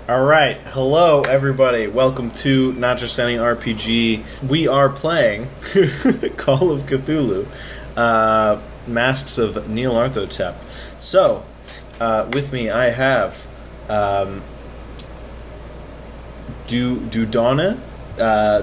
Alright, hello everybody. Welcome to Not Just Any RPG. We are playing Call of Cthulhu, Masks of Nyarlathotep. So, with me I have Dieudonné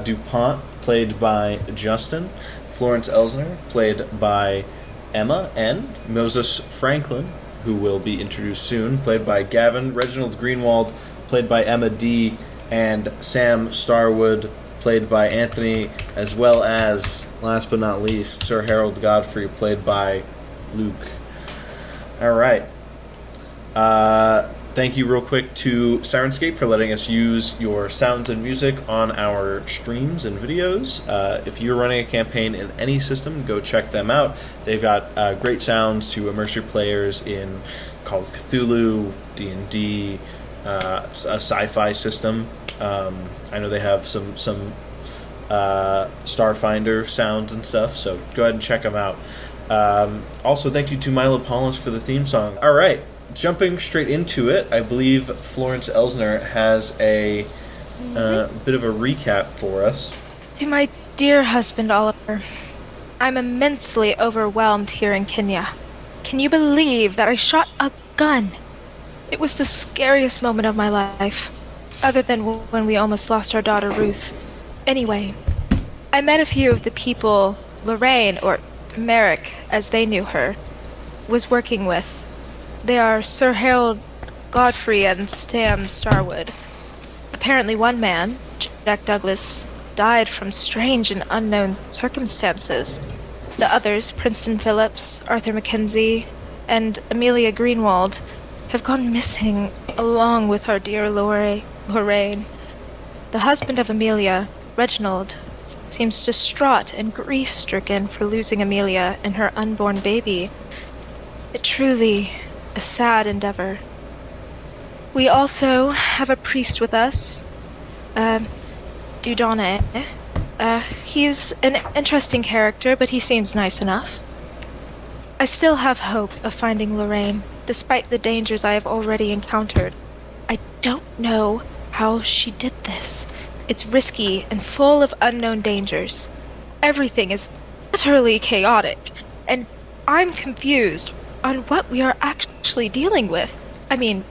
DuPont, played by Justin, Florence Elsner, played by Emma, and Moses Franklin, who will be introduced soon, played by Gavin, Reginald Greenwald, played by Emma D, and Sam Starwood, played by Anthony, as well as, last but not least, Sir Harold Godfrey, played by Luke. Alright. Thank you real quick to Syrinscape for letting us use your sounds and music on our streams and videos. If you're running a campaign in any system, go check them out. They've got great sounds to immerse your players in Call of Cthulhu, D&D, a sci-fi system. I know they have some Starfinder sounds and stuff, so go ahead and check them out. Also, thank you to Milo Paulus for the theme song. All right, jumping straight into it, I believe Florence Elsner has a bit of a recap for us. To my dear husband, Oliver, I'm immensely overwhelmed here in Kenya. Can you believe that I shot a gun? It was the scariest moment of my life, other than when we almost lost our daughter Ruth. Anyway, I met a few of the people Lorraine, or Merrick as they knew her, was working with. They are Sir Harold Godfrey and Sam Starwood. Apparently one man, Jack Douglas, died from strange and unknown circumstances. The others, Princeton Phillips, Arthur Mackenzie, and Amelia Greenwald, have gone missing along with our dear Lorraine. The husband of Amelia, Reginald, seems distraught and grief-stricken for losing Amelia and her unborn baby. It truly a sad endeavor. We also have a priest with us, Dieudonné. He's an interesting character, but he seems nice enough. I still have hope of finding Lorraine, despite the dangers I have already encountered. I don't know how she did this. It's risky and full of unknown dangers. Everything is utterly chaotic, and I'm confused on what we are actually dealing with. I mean,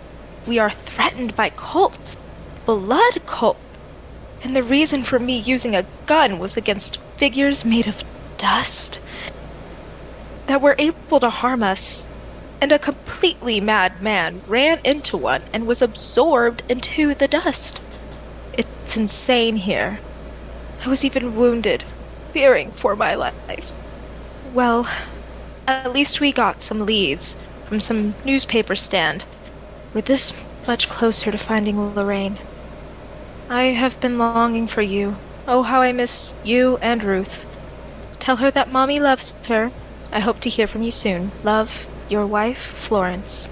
we are threatened by cults, blood cults, and the reason for me using a gun was against figures made of dust that were able to harm us. And a completely mad man ran into one and was absorbed into the dust. It's insane here. I was even wounded, fearing for my life. Well, at least we got some leads from some newspaper stand. We're this much closer to finding Lorraine. I have been longing for you. Oh, how I miss you and Ruth. Tell her that Mommy loves her. I hope to hear from you soon. Love, your wife, Florence.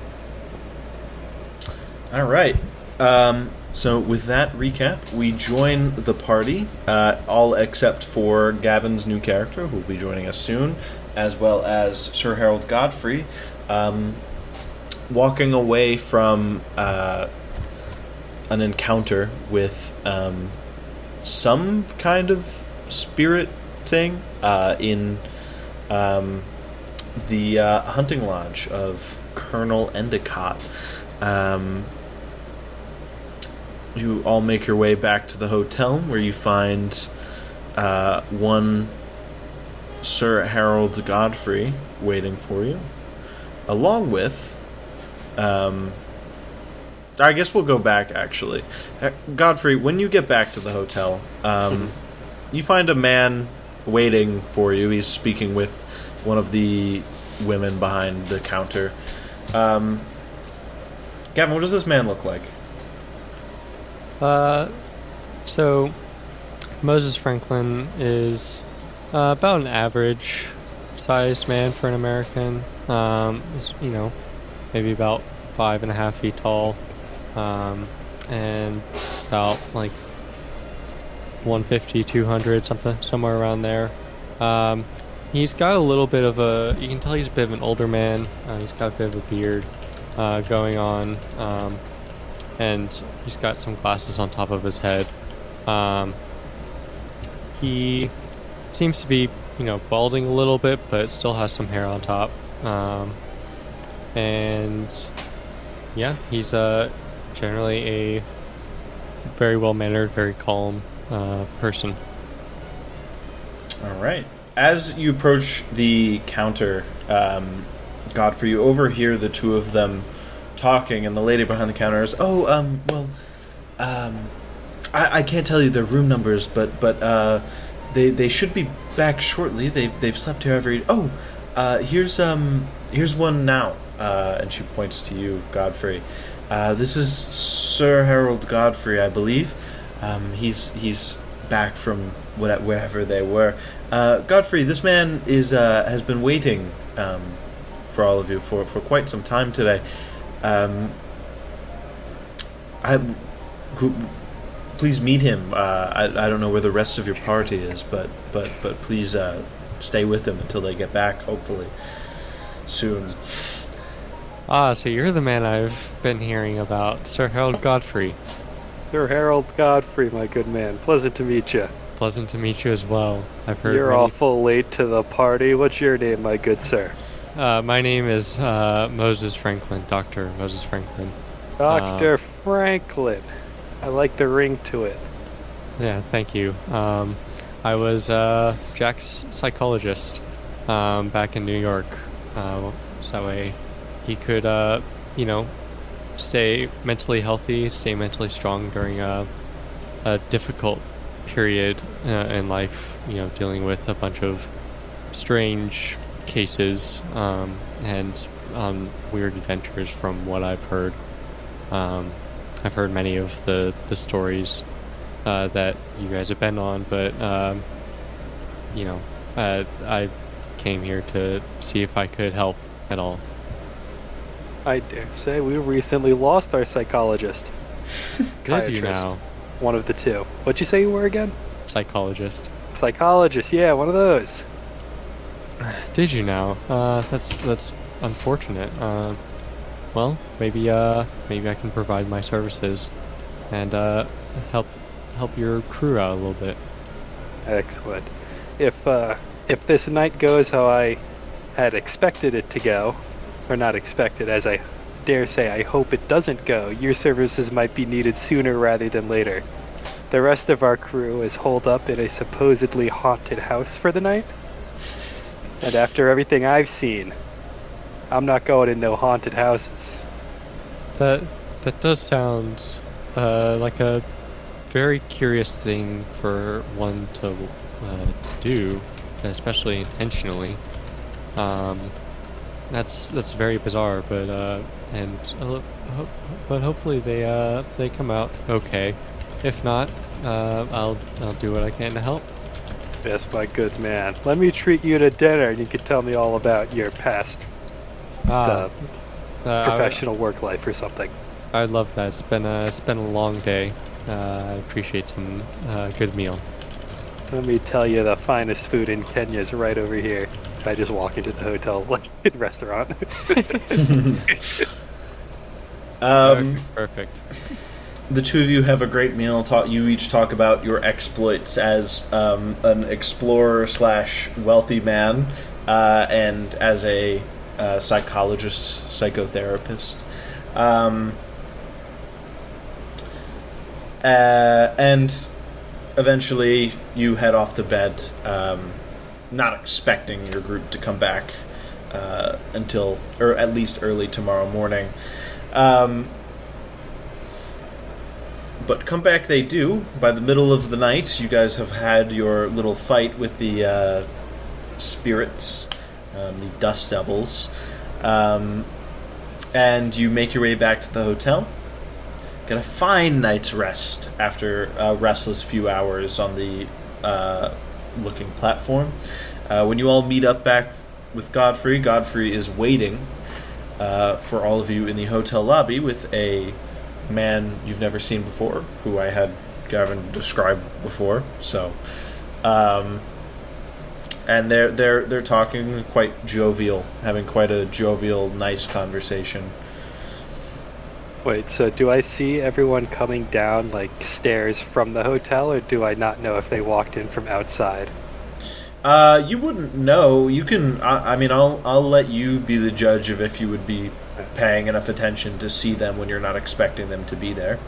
All right. So with that recap, we join the party, all except for Gavin's new character, who will be joining us soon, as well as Sir Harold Godfrey, walking away from an encounter with some kind of spirit thing in the hunting lodge of Colonel Endicott. You all make your way back to the hotel, where you find one Sir Harold Godfrey waiting for you, along with I guess we'll go back, actually. Godfrey, when you get back to the hotel, you find a man waiting for you. He's speaking with one of the women behind the counter. Gavin, what does this man look like? So Moses Franklin is about an average-sized man for an American. He's, maybe about 5.5 feet tall, and about like 150, 200, somewhere around there. He's got a little bit of you can tell he's a bit of an older man. He's got a bit of a beard going on. and he's got some glasses on top of his head. He seems to be, balding a little bit, but still has some hair on top. And yeah, he's generally a very well-mannered, very calm person. All right. As you approach the counter, Godfrey, you overhear the two of them talking, and the lady behind the counter is, I can't tell you their room numbers, but they should be back shortly. They've slept here every. Here's one now, and she points to you, Godfrey. This is Sir Harold Godfrey, I believe. He's back from wherever they were. Godfrey, this man has been waiting for all of you for quite some time today. Please meet him. I don't know where the rest of your party is, but please stay with him until they get back, hopefully soon. So you're the man I've been hearing about, Sir Harold Godfrey. Sir Harold Godfrey, my good man. Pleasant to meet you. Pleasant to meet you as well. I've heard you're awful late to the party. What's your name, my good sir? My name is Moses Franklin, Dr. Moses Franklin. Dr. Franklin. I like the ring to it. Yeah, thank you. I was Jack's psychologist back in New York. So that way he could, stay mentally healthy, stay mentally strong during a difficult period in life, dealing with a bunch of strange cases and weird adventures from what I've heard. I've heard many of the stories that you guys have been on, but I came here to see if I could help at all. I dare say we recently lost our psychologist. Did you now? One of the two. What'd you say you were again? Psychologist. Psychologist, yeah, one of those. Did you now? That's unfortunate. Well, maybe I can provide my services and help your crew out a little bit. Excellent. If this night goes how I had expected it to go, or not expected, as I dare say I hope it doesn't go, your services might be needed sooner rather than later. The rest of our crew is holed up in a supposedly haunted house for the night. And after everything I've seen, I'm not going in no haunted houses. That does sound like a very curious thing for one to do, especially intentionally. That's very bizarre, but hopefully they come out okay. If not, I'll do what I can to help. Yes, my good man. Let me treat you to dinner, and you can tell me all about your past professional work life or something. I'd love that. It's been a long day. I appreciate some good meal. Let me tell you, the finest food in Kenya is right over here. If I just walk into the hotel restaurant. Perfect. The two of you have a great meal. You each talk about your exploits as an explorer / wealthy man, and as a psychologist, psychotherapist. And eventually you head off to bed, not expecting your group to come back until, or at least early tomorrow morning. But come back they do. By the middle of the night, you guys have had your little fight with the spirits, the dust devils, and you make your way back to the hotel. Get a fine night's rest after a restless few hours on the looking platform. When you all meet up back with Godfrey is waiting for all of you in the hotel lobby with a man you've never seen before, who I had Gavin describe before. So, and they're talking quite jovial, having quite a jovial, nice conversation. Wait, so do I see everyone coming down like stairs from the hotel, or do I not know if they walked in from outside? You wouldn't know. You can. I mean, I'll let you be the judge of if you would be paying enough attention to see them when you're not expecting them to be there.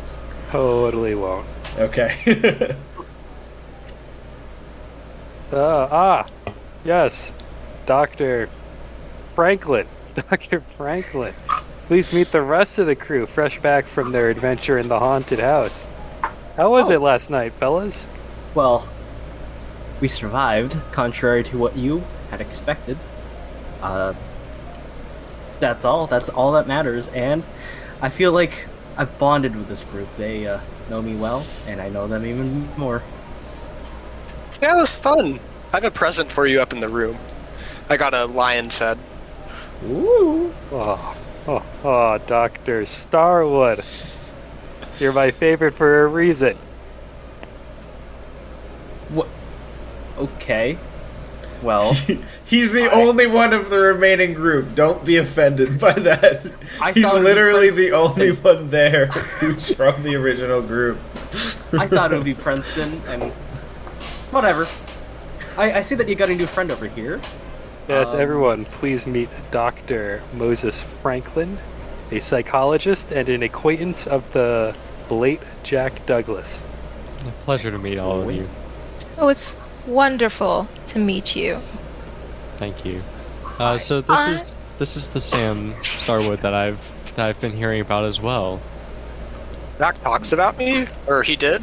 Totally won't. Okay. Yes, Dr. Franklin. Dr. Franklin. Please meet the rest of the crew, fresh back from their adventure in the haunted house. How was it last night, fellas? Well, we survived, contrary to what you had expected. That's all. That's all that matters. And I feel like I've bonded with this group. They know me well, and I know them even more. Yeah, it was fun. I have a present for you up in the room. I got a lion's head. Ooh. Oh, Dr. Starwood. You're my favorite for a reason. What? Okay. Well, He's the only one of the remaining group. Don't be offended by that. He's thought it would be literally the Princeton. only one there who's from the original group. I thought it would be Princeton, and whatever. I see that you got a new friend over here. Yes, everyone, please meet Dr. Moses Franklin, a psychologist and an acquaintance of the late Jack Douglas. A pleasure to meet all of you. Oh, it's wonderful to meet you. Thank you. So this is the Sam Starwood that I've been hearing about as well. Doc talks about me? Or he did?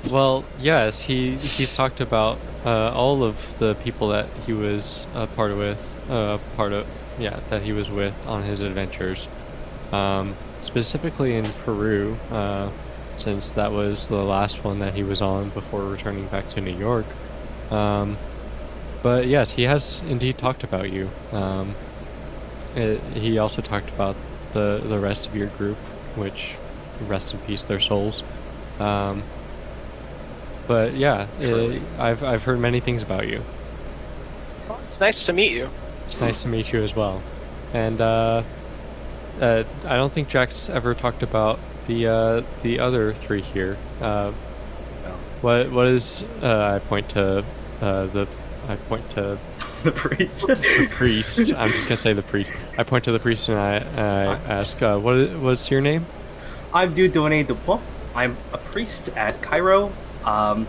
Well, yes, he's talked about all of the people that he was that he was with on his adventures, specifically in Peru, since that was the last one that he was on before returning back to New York. But yes, he has indeed talked about you. He also talked about the rest of your group, which rest in peace their souls. But yeah, I've heard many things about you. Well, it's nice to meet you. It's nice to meet you as well. And I don't think Jack's ever talked about the other three here. What is I point to the priest. the priest. I'm just gonna say the priest. I point to the priest and I ask, what's your name? I'm Dieudonné DuPont. I'm a priest at Cairo. I'm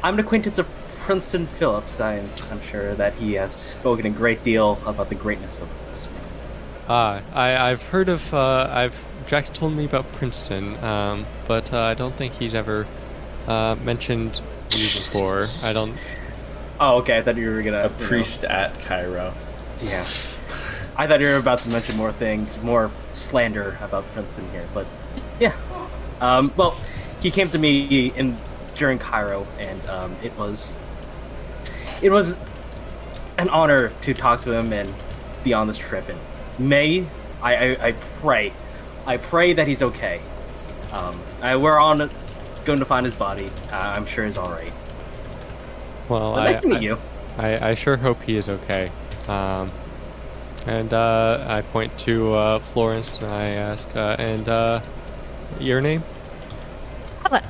an acquaintance of Princeton Phillips. I'm sure that he has spoken a great deal about the greatness of this man. I've heard of Jack's told me about Princeton, but I don't think he's ever mentioned you before. I don't. Oh, okay. I thought you were gonna A priest at Cairo. Yeah. I thought you were about to mention more things, more slander about Princeton here, but yeah. Well, he came to me during Cairo, and it was an honor to talk to him and be on this trip. And I pray that he's okay. We're going to find his body. I'm sure he's all right. Well, Nice to meet you. I sure hope he is okay. And I point to Florence and I ask, and your name? Hello.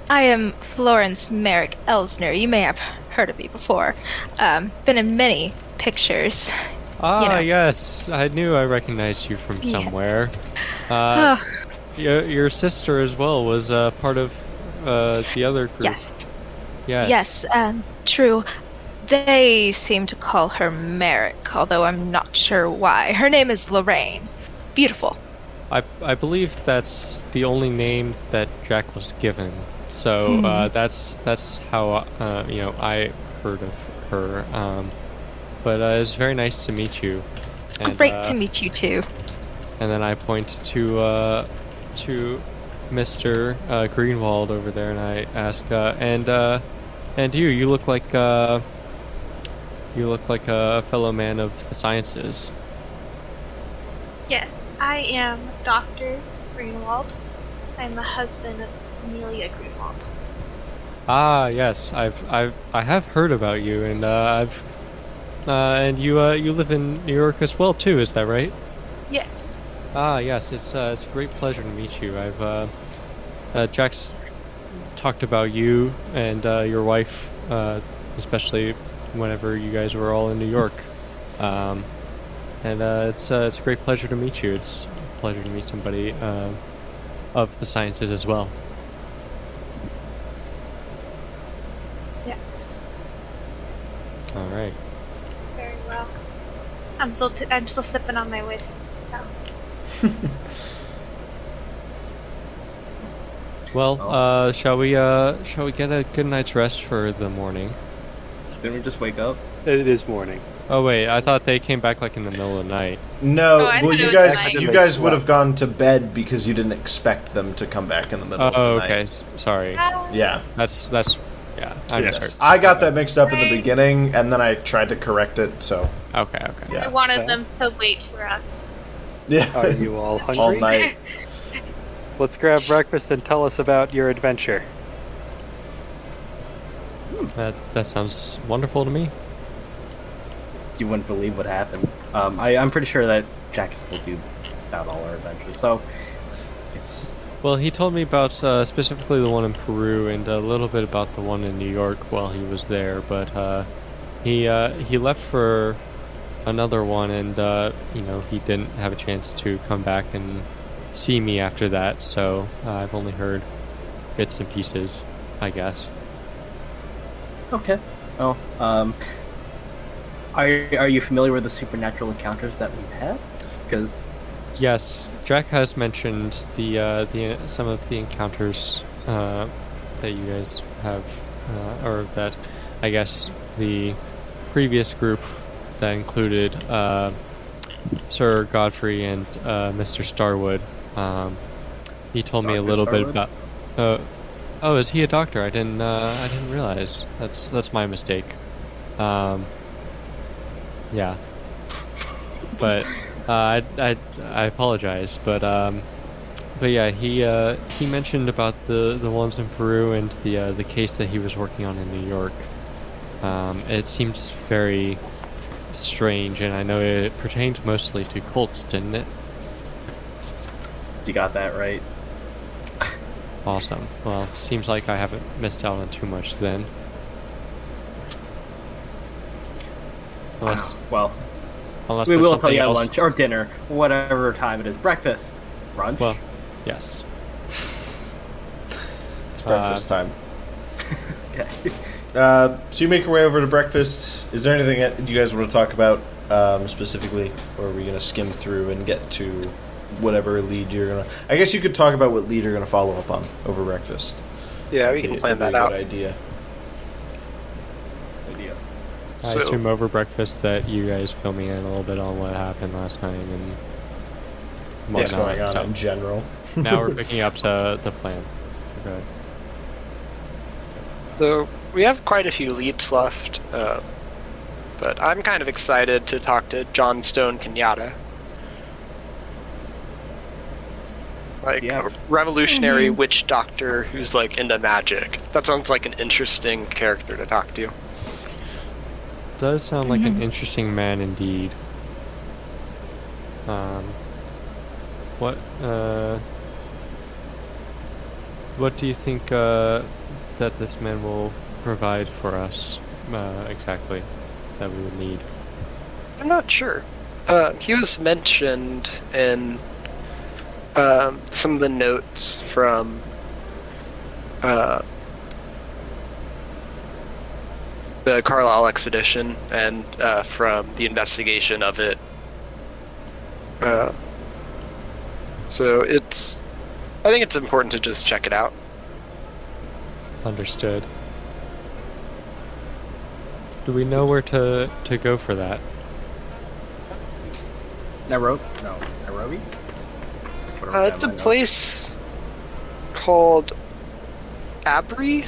I am Florence Merrick Elsner. You may have heard of me before. Been in many pictures. Yes. I knew I recognized you from Yes. somewhere. Oh, Your sister as well was part of the other group. yes. Yes. Yes, true. They seem to call her Merrick, although I'm not sure why. Her name is Lorraine. Beautiful. I believe that's the only name that Jack was given. So that's how I heard of her. But it's very nice to meet you. And, Great to meet you too. And then I point to Mr. Greenwald over there, and I ask, and you look like a fellow man of the sciences. Yes, I am Dr. Greenwald. I'm the husband of Amelia Greenwald. Ah, yes, I have heard about you, and and you live in New York as well too. Is that right? Yes. Ah, yes, it's a great pleasure to meet you. Jack's talked about you and your wife, especially whenever you guys were all in New York. It's a great pleasure to meet you. It's a pleasure to meet somebody of the sciences as well. Yes. All right. Very well. I'm still sipping on my whiskey, so. Well, shall we get a good night's rest for the morning? Didn't we just wake up? It is morning. Oh wait, I thought they came back like in the middle of the night. No, Oh, I well, thought you it was guys, night. you guys would have gone to bed because you didn't expect them to come back in the middle of the Oh, night. okay. Sorry. Yeah. That's yeah. I Yes. misheard. I got that mixed up in the beginning, and then I tried to correct it. So Okay. yeah, I wanted Okay. them to wait for us. yeah. Are you all hungry? All night. Let's grab breakfast and tell us about your adventure. That sounds wonderful to me. You wouldn't believe what happened. I'm pretty sure that Jack has told you about all our adventures. So, yes. Well, he told me about specifically the one in Peru and a little bit about the one in New York while he was there, but he left for another one, and he didn't have a chance to come back and see me after that. So I've only heard bits and pieces, I guess. Okay. Well, are you familiar with the supernatural encounters that we've had? Because Yes, Jack has mentioned the some of the encounters that you guys have, or that I guess the previous group that included Sir Godfrey and Mr. Starwood. He told me a Dr. little bit Starwood? about. Oh, is he a doctor? I didn't realize. That's my mistake. Yeah. But I apologize. But yeah, he mentioned about the ones in Peru and the case that he was working on in New York. It seems very strange, and I know it pertained mostly to cults, didn't it? you got that right. Awesome. Well, seems like I haven't missed out on too much then. Unless Well, we we will tell you at lunch or dinner, whatever time it is. Breakfast, brunch. Well, yes. It's breakfast time. Okay. So you make your way over to breakfast. Is there anything that you guys want to talk about specifically, or are we gonna skim through and get to whatever lead you're gonna? I guess you could talk about what lead you're gonna follow up on over breakfast. Yeah, we can plan that out. Good idea. I So- assume over breakfast that you guys fill me in a little bit on what happened last night and What's whatnot. going on So in general? now we're picking up to the plan. Go ahead. So we have quite a few leads left, but I'm kind of excited to talk to John Stone Kenyatta. Like Yeah. a revolutionary witch doctor who's like into magic. That sounds like an interesting character to talk to. Does sound like an interesting man indeed. What do you think that this man will provide for us exactly that we would need? I'm not sure. He was mentioned in some of the notes from the Carlisle expedition and from the investigation of it. So I think it's important to just check it out. Understood. Do we know where to go for that? Nairobi? No, Nairobi? It's a place called Abri.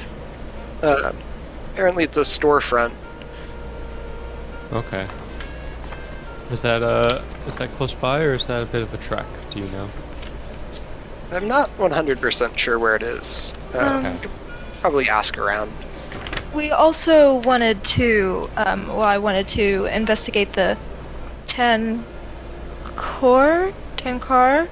Apparently it's a storefront. Okay. Is that close by, or is that a bit of a trek? Do you know? I'm not 100% sure where it is. Okay. Probably ask around. We also wanted to, I wanted to investigate the 10 core Tankar.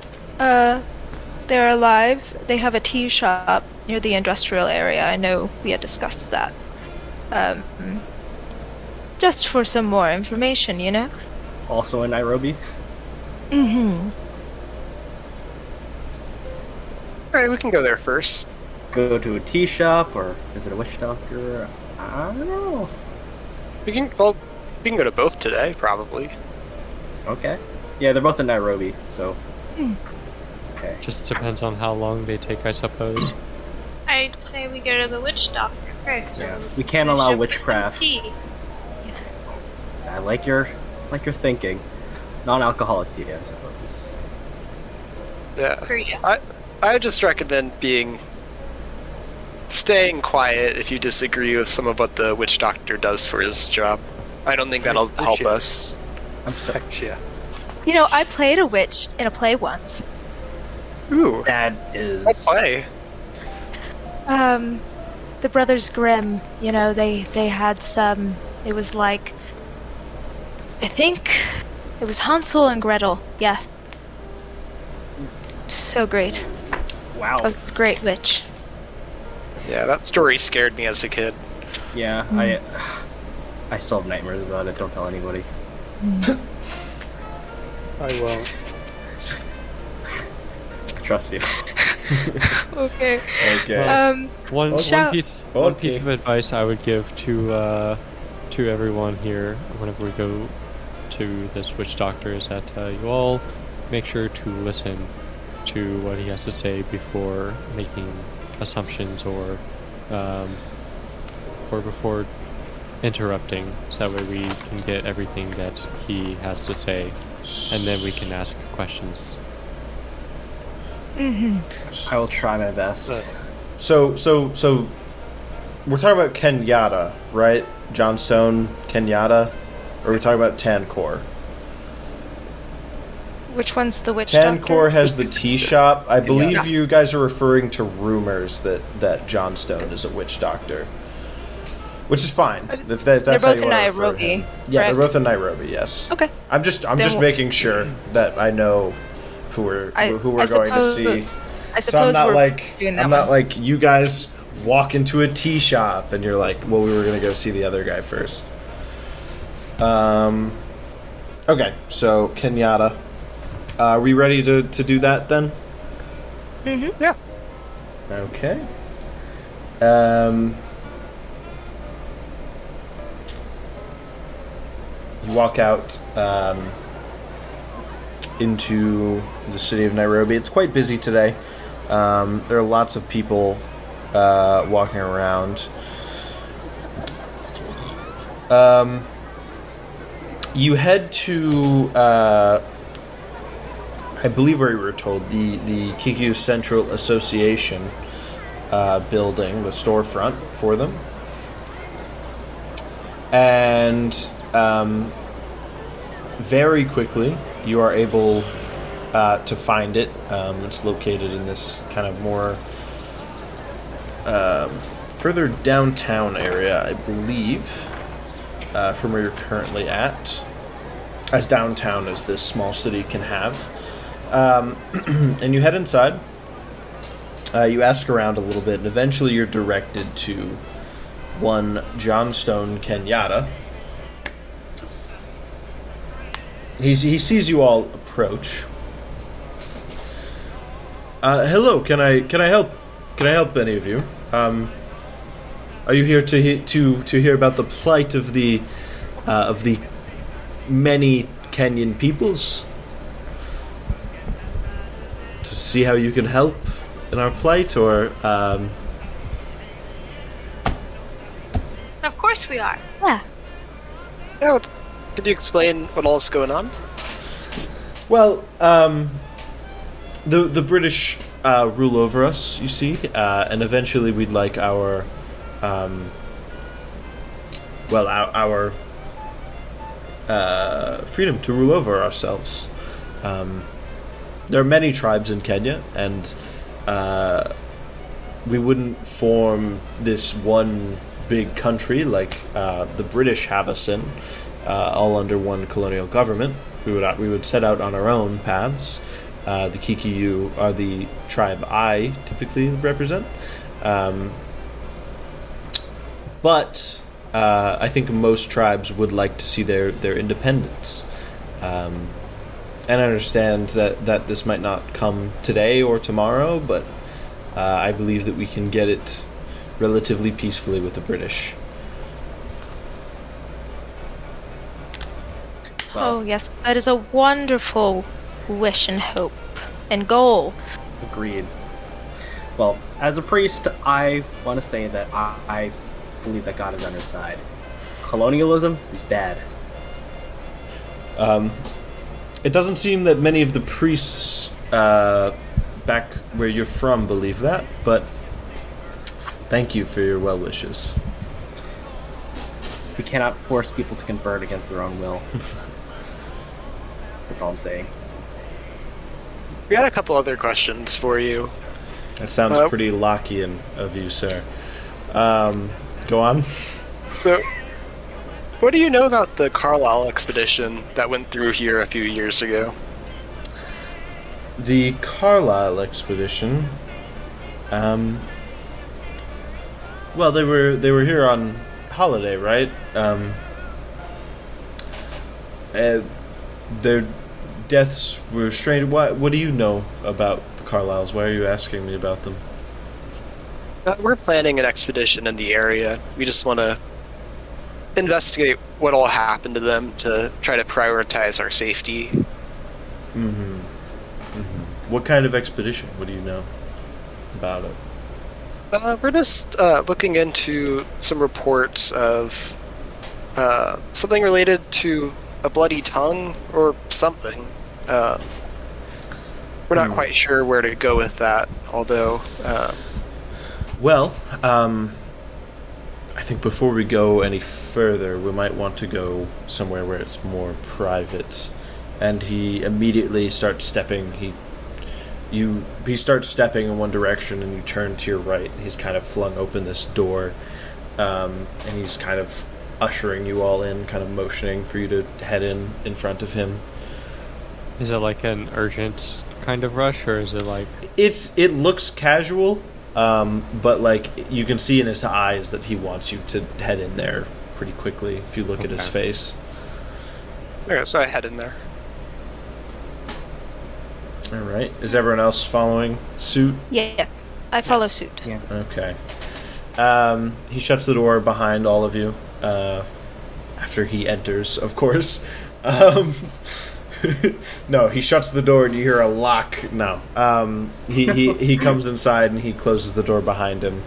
They're alive. They have a tea shop near the industrial area. I know we had discussed that. Just for some more information, you know? Also in Nairobi. Mm-hmm. Alright, we can go there first. Go to a tea shop, or is it a witch doctor? I don't know. We can go to both today, probably. Okay. Yeah, they're both in Nairobi, so. Okay. Just depends on how long they take, I suppose. I'd say we go to the witch doctor first. Yeah. So We can't finish allow up for some witchcraft. tea. I like your thinking. Non-alcoholic tea, I suppose. Yeah. For you. I just recommend staying quiet if you disagree with some of what the witch doctor does for his job. I don't think that'll help Appreciate it. us. I'm sorry. Heck yeah. You know, I played a witch in a play once. Ooh, That is. what play? The Brothers Grimm, you know, they had some, it was like, I think it was Hansel and Gretel, yeah. So great. Wow. That was a great witch. Yeah, that story scared me as a kid. Yeah, I still have nightmares about it. Don't tell anybody. I won't. I trust you. Okay. Okay. One Shall- piece Okay. of advice I would give to everyone here whenever we go to this witch doctor is that you all make sure to listen to what he has to say before making assumptions or before interrupting, so that way we can get everything that he has to say, and then we can ask questions. I will try my best. So we're talking about Kenyatta, right? Johnstone, Kenyatta, or are we talking about Tancor? Which one's the witch doctor? Tancor has the tea shop. I believe Yeah. you guys are referring to rumors that Johnstone is a witch doctor, which is fine. If that's They're how both you in wanna refer Nairobi, him. Yeah, correct? they're both in Nairobi. Yes. Okay. I'm just Then making sure that I know who we're I going to suppose- see. I So suppose I'm not we're like doing that I'm not one. like you guys walk into a tea shop and you're like, well, we were gonna go see the other guy first. Okay, so Kenyatta, are we ready to do that then? Mm-hmm. Yeah. Okay. You walk out into the city of Nairobi. It's quite busy today. There are lots of people walking around. You head to, I believe where you were told, the Kikyu Central Association building, the storefront for them. And very quickly, you are able to find it. It's located in this kind of more further downtown area, I believe, from where you're currently at. As downtown as this small city can have. And you head inside. You ask around a little bit, and eventually you're directed to one Johnstone Kenyatta. He sees you all approach. Hello, can I help? Can I help any of you? Are you here to hear about the plight of the many Kenyan peoples? To see how you can help in our plight, or Of course we are. Yeah. Yeah, could you explain what all is going on? well, the British rule over us, you see, and eventually we'd like our freedom to rule over ourselves. There are many tribes in Kenya, and we wouldn't form this one big country like the British have us in, all under one colonial government. we would set out on our own paths. The Kikiyu are the tribe I typically represent. But I think most tribes would like to see their independence. And I understand that this might not come today or tomorrow, but I believe that we can get it relatively peacefully with the British. Oh, yes, that is a wonderful wish and hope and goal. Agreed. Well, as a priest, I want to say that I believe that God is on our side. Colonialism is bad. It doesn't seem that many of the priests back where you're from believe that, but thank you for your well wishes. We cannot force people to convert against their own will. That's all I'm saying. We had a couple other questions for you. That sounds pretty Lockean of you, sir. Go on. So, what do you know about the Carlisle expedition that went through here a few years ago? The Carlisle expedition. Well, they were here on holiday, right? Their deaths were strange. What do you know about the Carlisles? Why are you asking me about them? We're planning an expedition in the area. We just want to investigate what all happened to them to try to prioritize our safety. Mm-hmm. What kind of expedition? What do you know about it? We're just looking into some reports of something related to a bloody tongue or something. We're not quite sure where to go with that, although... Well, I think before we go any further, we might want to go somewhere where it's more private. And he immediately starts stepping. He starts stepping in one direction, and you turn to your right. He's kind of flung open this door, and he's kind of ushering you all in, kind of motioning for you to head in front of him. Is it like an urgent kind of rush, or is it like... It looks casual, but like you can see in his eyes that he wants you to head in there pretty quickly if you look at his face. Okay, so I head in there. All right. Is everyone else following suit? Yes, I follow suit. Yeah. Okay. He shuts the door behind all of you after he enters, of course. No, he shuts the door and you hear a lock. No. He comes inside and he closes the door behind him.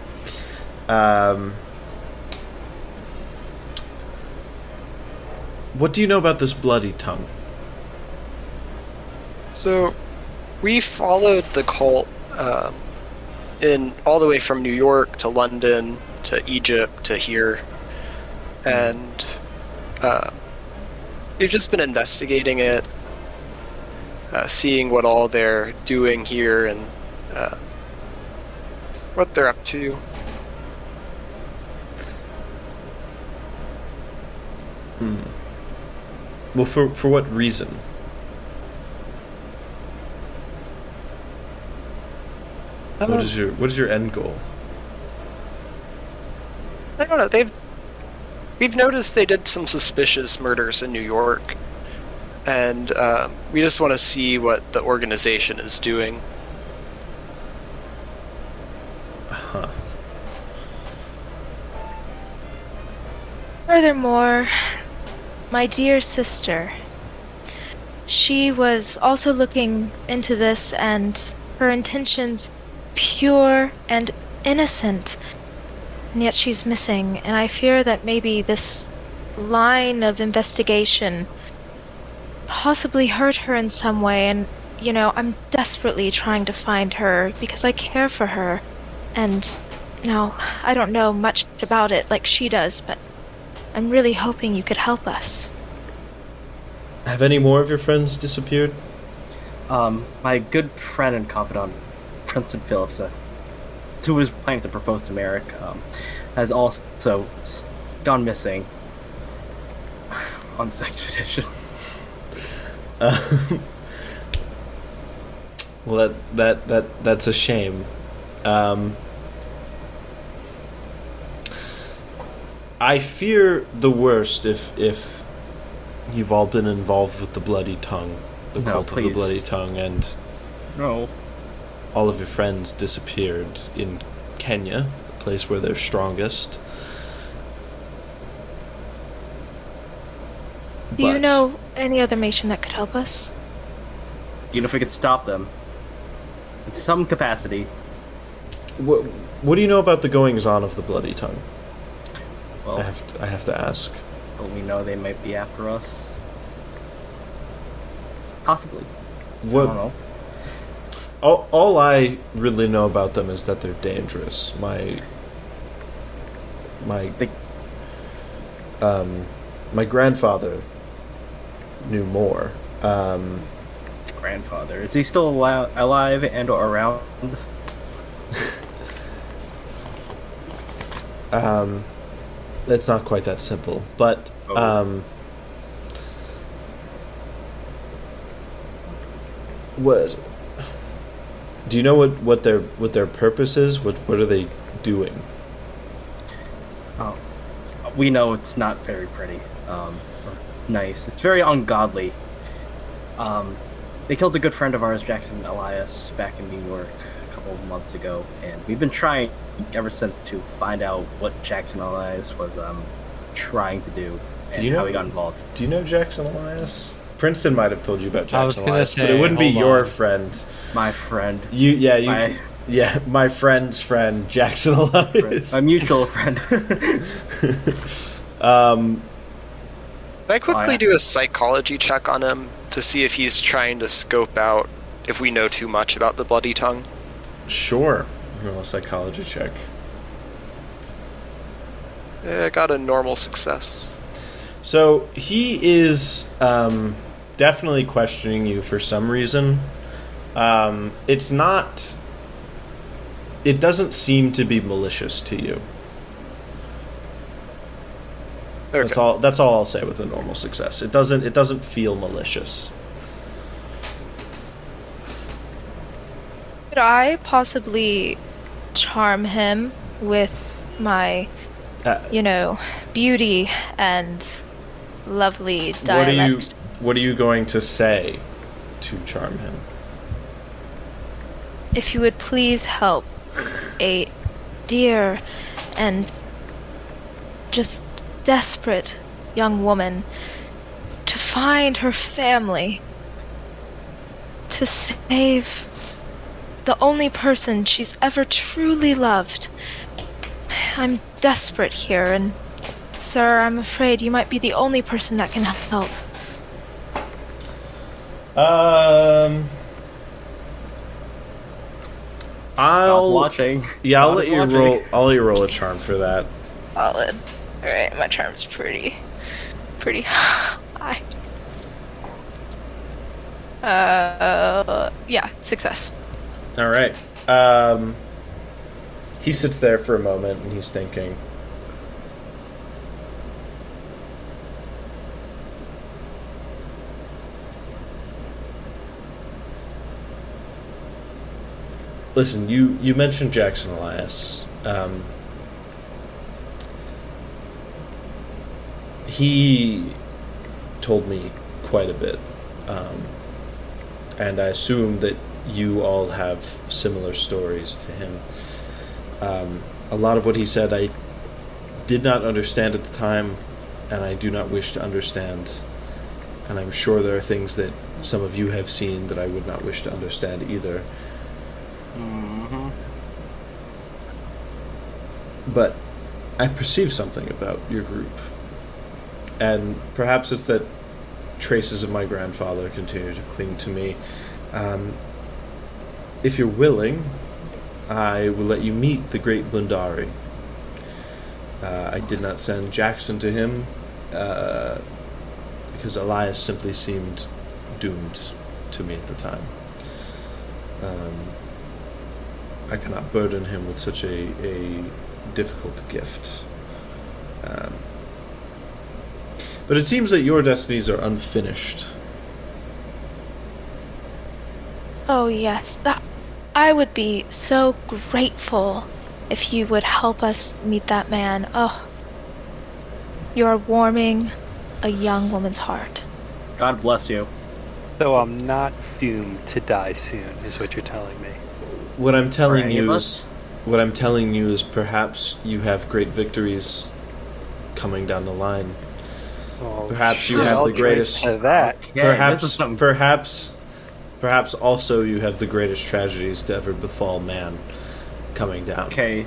What do you know about this bloody tongue? So, we followed the cult in all the way from New York to London to Egypt to here, and we've just been investigating it, seeing what all they're doing here and what they're up to. Well, for what reason? What is your end goal? I don't know. We've noticed they did some suspicious murders in New York, and we just want to see what the organization is doing. Huh. Furthermore, my dear sister, she was also looking into this, and her intentions pure and innocent, and yet she's missing, and I fear that maybe this line of investigation possibly hurt her in some way, and, you know, I'm desperately trying to find her because I care for her, and now I don't know much about it like she does, but I'm really hoping you could help us. Have any more of your friends disappeared? My good friend and confidant, Princeton Phillips, who was planning to propose to Merrick, has also gone missing on this expedition. Well, that's a shame. I fear the worst if you've all been involved with the Bloody Tongue, the No, cult of the please. Bloody Tongue, and No. all of your friends disappeared in Kenya, the place where they're strongest. Do you But- know any other nation that could help us? Even if we could stop them, in some capacity. What do you know about the goings-on of the Bloody Tongue? Well, I have to ask. but we know they might be after us. Possibly. I What? don't know. All I really know about them is that they're dangerous. My They- grandfather knew more. Grandfather. Is he still alive and or around? It's not quite that simple, but Oh. what? Do you know what their purpose is? What are they doing? Oh. We know it's not very pretty. Or nice. It's very ungodly. They killed a good friend of ours, Jackson Elias, back in New York a couple of months ago, and we've been trying ever since to find out what Jackson Elias was trying to do and you know- how he got involved. Do you know Jackson Elias? Princeton might have told you about Jackson I was gonna Elias, but say, it wouldn't be hold your on. friend. My friend. My friend's friend, Jackson Elias. My mutual friend. Can I quickly yeah. do a psychology check on him to see if he's trying to scope out if we know too much about the Bloody Tongue? Sure. Roll a psychology check. I got a normal success. So he is definitely questioning you for some reason. It's not. It doesn't seem to be malicious to you. Okay. That's all I'll say with a normal success. It doesn't feel malicious. Could I possibly charm him with my, beauty and lovely dialect? What are you going to say to charm him? If you would please help a dear and just desperate young woman to find her family, to save the only person she's ever truly loved. I'm desperate here, and sir, I'm afraid you might be the only person that can help. I'll watching. Yeah, I'll Stop let you watching. roll. I'll let you roll a charm for that. Solid. Alright, my charm's pretty high. Yeah, success. All right. He sits there for a moment and he's thinking. Listen, you mentioned Jackson Elias. He told me quite a bit, and I assume that you all have similar stories to him. A lot of what he said I did not understand at the time, and I do not wish to understand, and I'm sure there are things that some of you have seen that I would not wish to understand either. Mm-hmm. But I perceive something about your group, and perhaps it's that traces of my grandfather continue to cling to me. If you're willing, I will let you meet the great Bundari. I did not send Jackson to him because Elias simply seemed doomed to me at the time. I cannot burden him with such a difficult gift. But it seems that your destinies are unfinished. Oh, yes. I would be so grateful if you would help us meet that man. Oh, you are warming a young woman's heart. God bless you. So I'm not doomed to die soon, is what you're telling me. What I'm telling any of you us? is, what I'm telling you is, perhaps you have great victories coming down the line. Oh, Perhaps you sure, have I'll the drink greatest. to that. Yeah, this is something. Perhaps also you have the greatest tragedies to ever befall man coming down. Okay,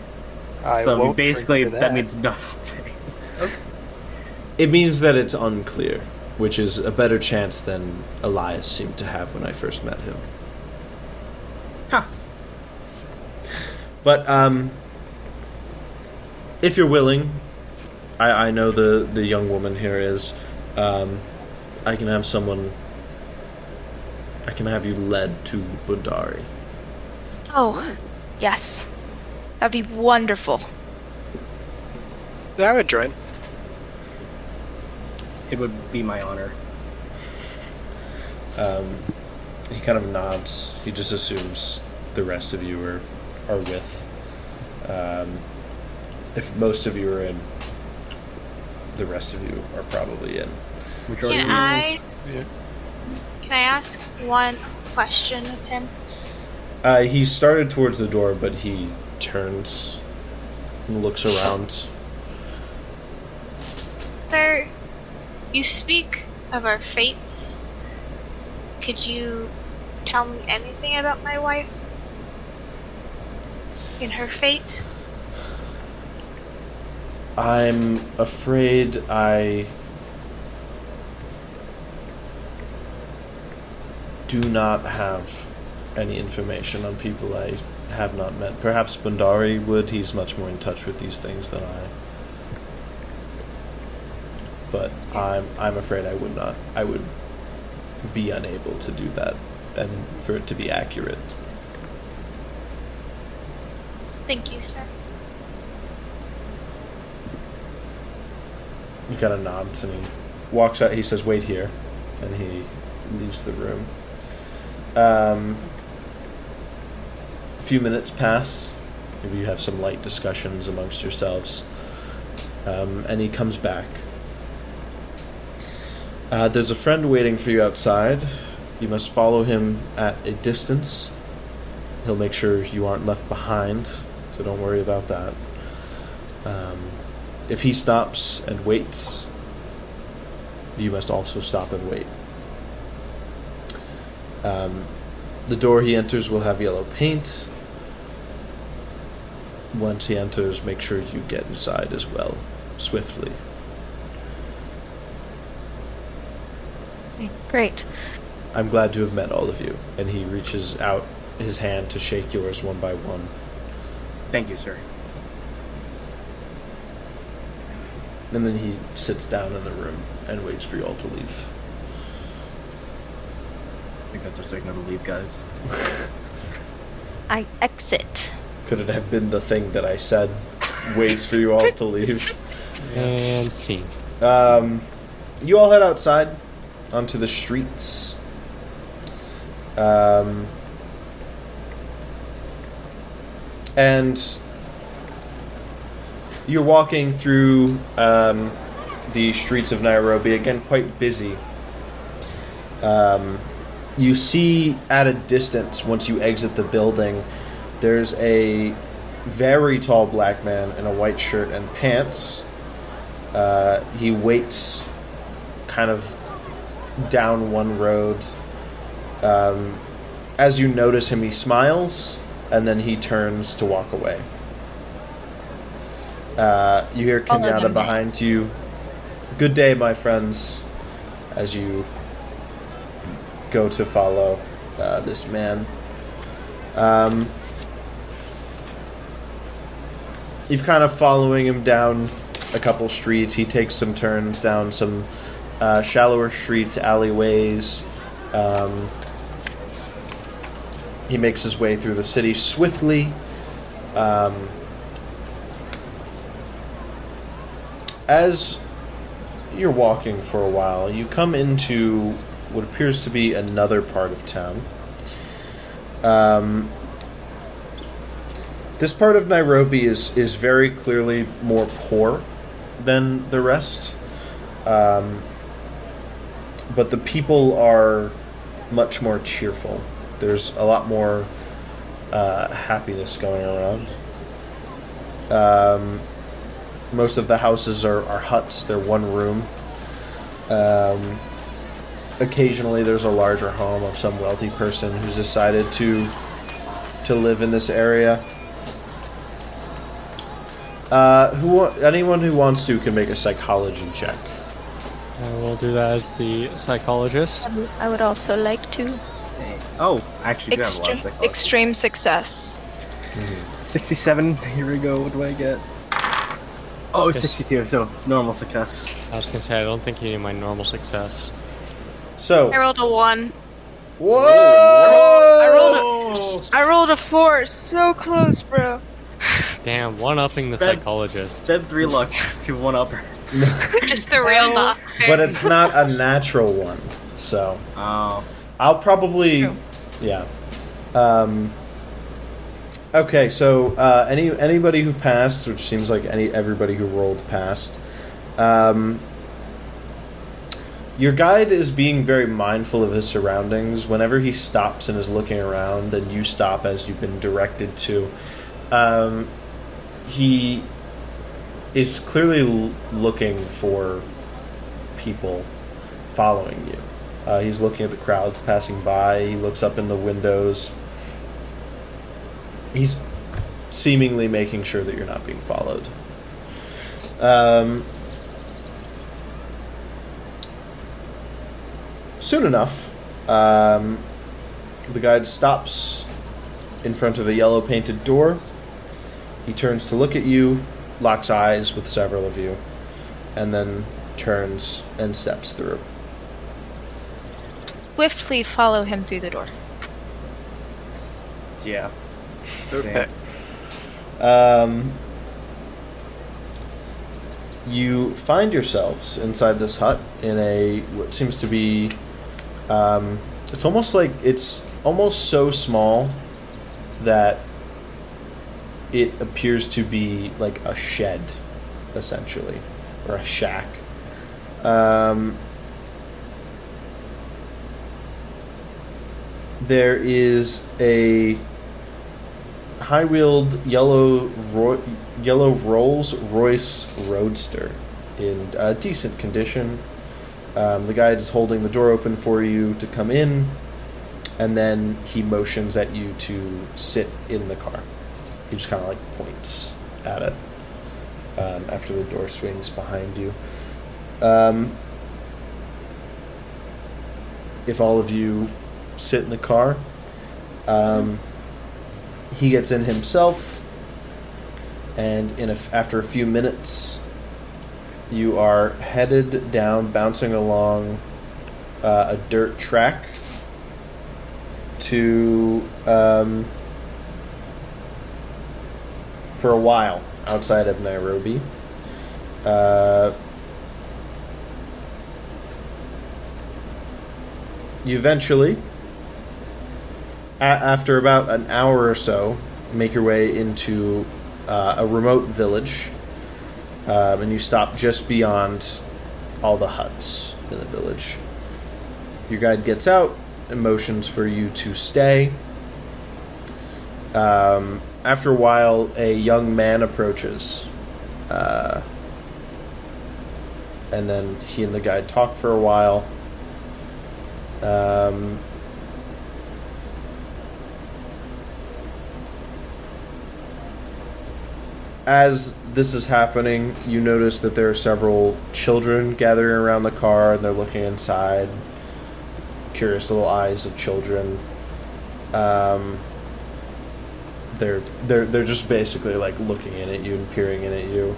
I so won't basically drink to that means nothing. It means that it's unclear, which is a better chance than Elias seemed to have when I first met him. Huh. But if you're willing, I know the young woman here is. I can have someone. I can have you led to Budari. Oh, yes. That'd be wonderful. Yeah, I would join. It would be my honor. He kind of nods. He just assumes the rest of you are with. If most of you are in, the rest of you are probably in. Majority Can of I you can I ask one question of him? He started towards the door, but he turns and looks around. Sir, you speak of our fates. Could you tell me anything about my wife? In her fate? I'm afraid I do not have any information on people I have not met. Perhaps Bandari would. He's much more in touch with these things than I. But I'm afraid I would not. I would be unable to do that, and for it to be accurate. Thank you, sir. He kind of nods and he walks out. He says, "Wait here," and he leaves the room. A few minutes pass. Maybe you have some light discussions amongst yourselves. And he comes back. There's a friend waiting for you outside. You must follow him at a distance. He'll make sure you aren't left behind, so don't worry about that. If he stops and waits, you must also stop and wait. The door he enters will have yellow paint. Once he enters, make sure you get inside as well, swiftly. Great. I'm glad to have met all of you. And he reaches out his hand to shake yours one by one. Thank you, sir. And then he sits down in the room and waits for you all to leave. I think that's our signal to leave, guys. I exit. Could it have been the thing that I said waits for you all to leave? And scene. You all head outside onto the streets. And you're walking through the streets of Nairobi, again quite busy. You see at a distance, once you exit the building, there's a very tall black man in a white shirt and pants. He waits kind of down one road. As you notice him, he smiles, and then he turns to walk away. You hear Follow Kenyatta him. behind you. Good day, my friends, as you go to follow this man. You've kind of following him down a couple streets. He takes some turns down some shallower streets, alleyways. He makes his way through the city swiftly. As you're walking for a while, you come into what appears to be another part of town. This part of Nairobi is very clearly more poor than the rest. But the people are much more cheerful. There's a lot more happiness going around. Most of the houses are huts. They're one room. Occasionally there's a larger home of some wealthy person who's decided to live in this area. Anyone who wants to can make a psychology check. I will do that as the psychologist. I would also like to. Oh, I actually do have a lot of psychology. Extreme success. 67. Here we go. What do I get? Oh, Yes. 62. So normal success. I was gonna say I don't think you need my normal success. So, I rolled a 1. whoa! I rolled a 4. So close, bro. Damn, one-upping the Spend- psychologist. Spend 3 luck to one upper. Just the real doctor. But it's not a natural one, so Oh. I'll probably, True. yeah. Okay, so anybody who passed, which seems like everybody who rolled passed. Your guide is being very mindful of his surroundings. Whenever he stops and is looking around, and you stop as you've been directed to, he is clearly looking for people following you. He's looking at the crowds passing by. He looks up in the windows. He's seemingly making sure that you're not being followed. Soon enough, the guide stops in front of a yellow painted door. He turns to look at you, locks eyes with several of you, and then turns and steps through. Swiftly follow him through the door. Yeah. Okay. You find yourselves inside this hut in what seems to be it's almost so small that it appears to be like a shed, essentially, or a shack. There is a high-wheeled yellow Rolls-Royce Roadster in decent condition. The guide is holding the door open for you to come in, and then he motions at you to sit in the car. He just kind of like points at it after the door swings behind you. If all of you sit in the car, he gets in himself, and after a few minutes, you are headed down, bouncing along a dirt track to for a while outside of Nairobi. You eventually, after about an hour or so, make your way into a remote village, and you stop just beyond all the huts in the village. Your guide gets out and motions for you to stay. After a while, a young man approaches, and then he and the guide talk for a while. As this is happening, you notice that there are several children gathering around the car, and they're looking inside. Curious little eyes of children. They're just basically like looking in at you and peering in at you.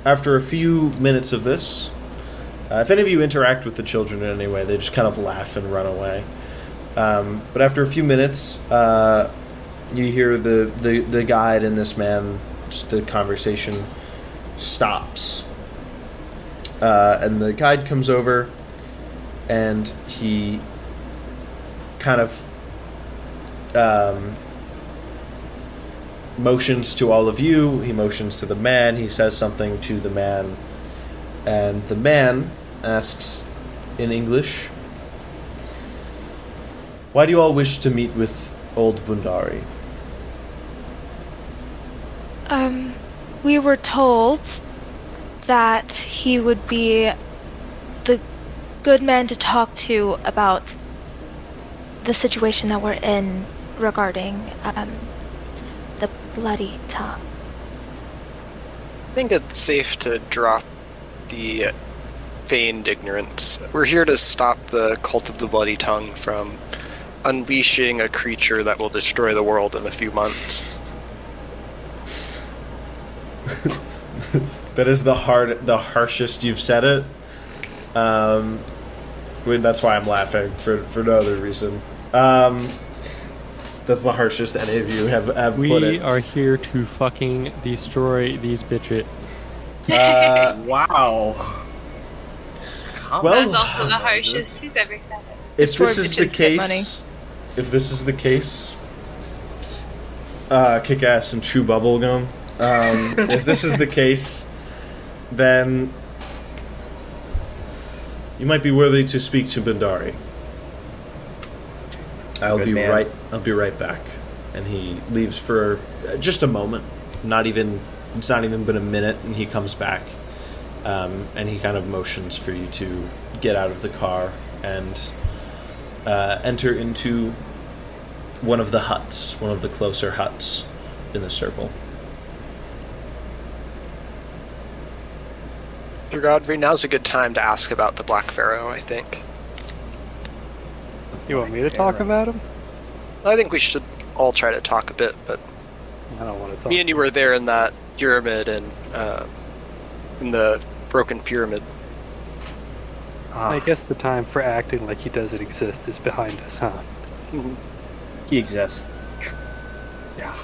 After a few minutes of this, if any of you interact with the children in any way, they just kind of laugh and run away. But after a few minutes, you hear the guide and this man, just the conversation stops. And the guide comes over, and he kind of motions to all of you. He motions to the man. He says something to the man, and the man asks in English, "Why do you all wish to meet with old Bundari?" We were told that he would be the good man to talk to about the situation that we're in regarding the bloody tongue. I think it's safe to drop the feigned ignorance. We're here to stop the cult of the bloody tongue from unleashing a creature that will destroy the world in a few months. That is the harshest you've said it. That's why I'm laughing for no other reason. That's the harshest any of you have put it. We are here to fucking destroy these bitches. Wow. Well, That's also the harshest he's ever said it. if this Destroy is the bitches, get money. case, kick ass and chew bubble gum. If this is the case, then you might be worthy to speak to Bundari. I'll Good be man. right. I'll be right back. And he leaves for just a moment. It's not even been a minute, and he comes back. And he kind of motions for you to get out of the car and enter into one of the huts, one of the closer huts in the circle. Sir Godfrey, now's a good time to ask about the Black Pharaoh, I think. You want me to talk about him? I think we should all try to talk a bit, but I don't want to talk. me and you were there in that pyramid and in the broken pyramid. I guess the time for acting like he doesn't exist is behind us, huh? He exists. Yeah.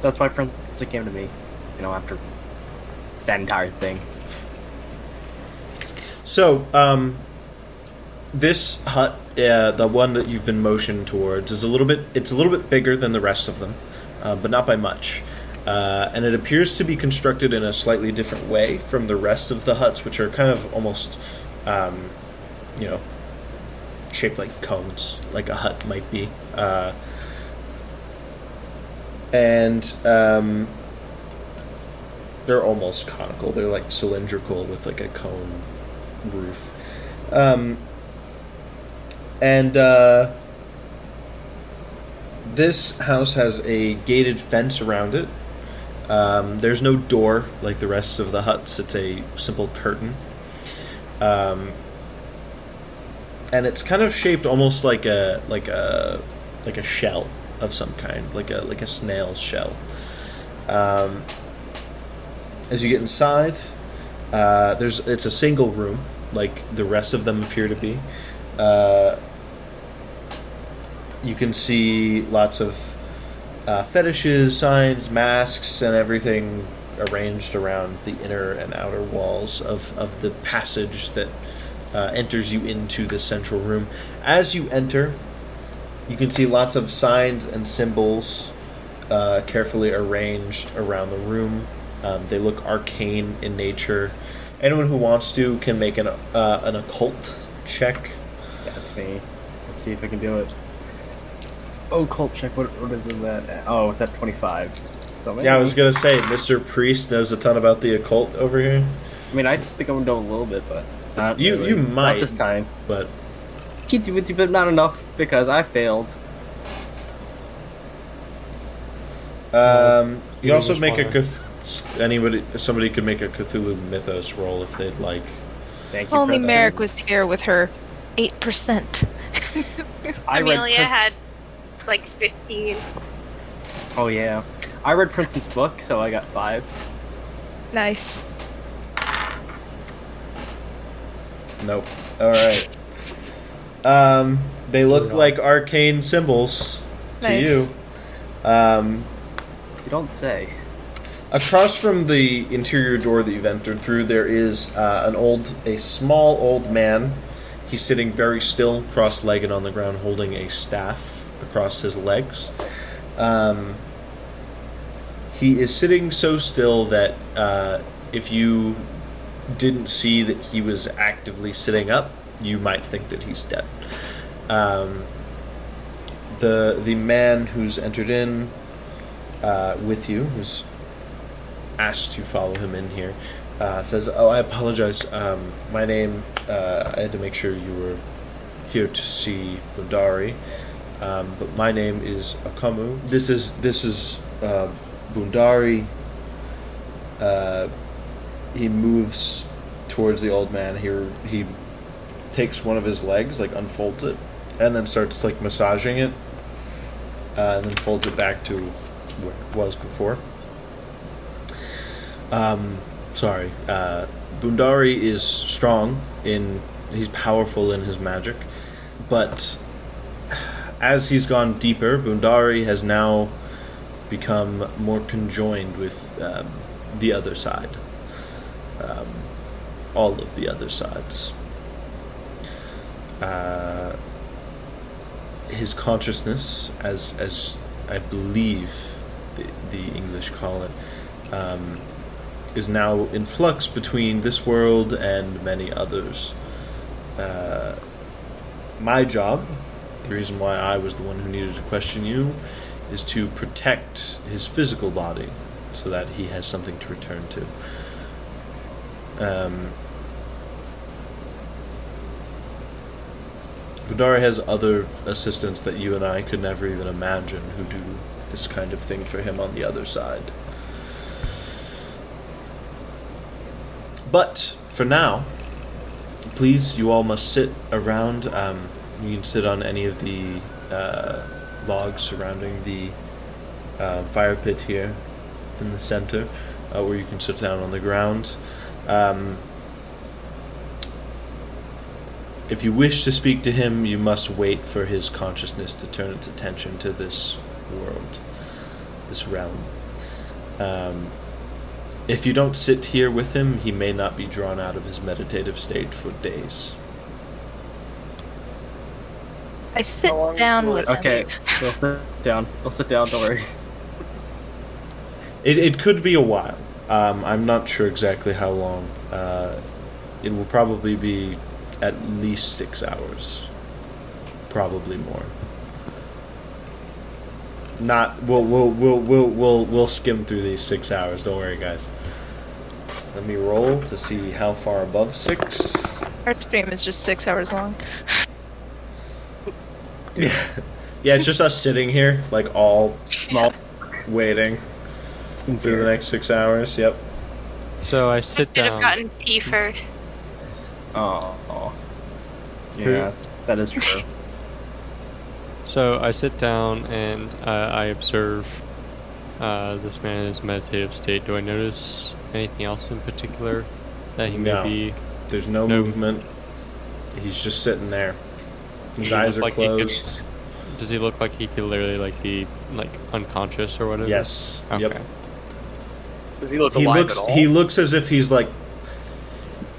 That's why Prince came to me, after that entire thing. So, this hut, the one that you've been motioned towards, it's a little bit bigger than the rest of them, but not by much. And it appears to be constructed in a slightly different way from the rest of the huts, which are kind of almost, shaped like cones, like a hut might be. They're almost conical. They're like cylindrical with like a cone roof. This house has a gated fence around it. There's no door like the rest of the huts. It's a simple curtain. And it's kind of shaped almost like a shell of some kind, like a snail's shell. As you get inside, it's a single room, like the rest of them appear to be. You can see lots of fetishes, signs, masks, and everything arranged around the inner and outer walls of the passage that enters you into the central room. As you enter, you can see lots of signs and symbols carefully arranged around the room. They look arcane in nature. Anyone who wants to can make an occult check. That's me. Let's see if I can do it. Oh, occult check. What is that? Oh, it's at 25. So maybe. Yeah, I was gonna say, Mr. Priest knows a ton about the occult over here. I mean, I think I'm gonna know a little bit, but not You really. might Not this time. but But not enough because I failed. you also just make wanna- somebody could make a Cthulhu Mythos roll if they'd like. Thank you. Only for that. Merrick was here with her 8%. I read Amelia Prince- had like 15. Oh yeah, I read Princeton's book, so I got 5. Nice. Nope. All right. They look like arcane symbols to Nice. you. You don't say. Across from the interior door that you've entered through, there is a small old man. He's sitting very still, cross-legged on the ground, holding a staff across his legs. He is sitting so still that if you didn't see that he was actively sitting up, you might think that he's dead. The man who's entered in with you, who's asked to follow him in here, says, "Oh, I apologize. My name. I had to make sure you were here to see Bundari, but my name is Akamu. This is Bundari." He moves towards the old man. He takes one of his legs, like unfolds it, and then starts like massaging it, and then folds it back to where it was before. Bundari is strong he's powerful in his magic, but as he's gone deeper, Bundari has now become more conjoined with the other side. All of the other sides. His consciousness, as I believe the English call it, is now in flux between this world and many others. My job, the reason why I was the one who needed to question you, is to protect his physical body so that he has something to return to. Bundari has other assistants that you and I could never even imagine who do this kind of thing for him on the other side. But for now, please, you all must sit around. You can sit on any of the logs surrounding the fire pit here in the center, or you can sit down on the ground. If you wish to speak to him, you must wait for his consciousness to turn its attention to this world, this realm. If you don't sit here with him, he may not be drawn out of his meditative state for days. I sit down with him. Okay, we'll sit down. We'll sit down, don't worry. It could be a while. I'm not sure exactly how long. It will probably be at least 6 hours. Probably more. We'll skim through these 6 hours. Don't worry, guys. Let me roll to see how far above 6. Our stream is just 6 hours long. Yeah, it's just us sitting here, like all small, waiting for the next 6 hours. Yep. So I sit Could have down. gotten tea first. Oh. Yeah, that is true. So I sit down and I observe this man in his meditative state. Do I notice anything else in particular that he No. may be? There's no movement. He's just sitting there. His eyes are closed. Does he look like he could literally be unconscious or whatever? Yes. Okay. Yep. Does he look alive at all? He looks as if he's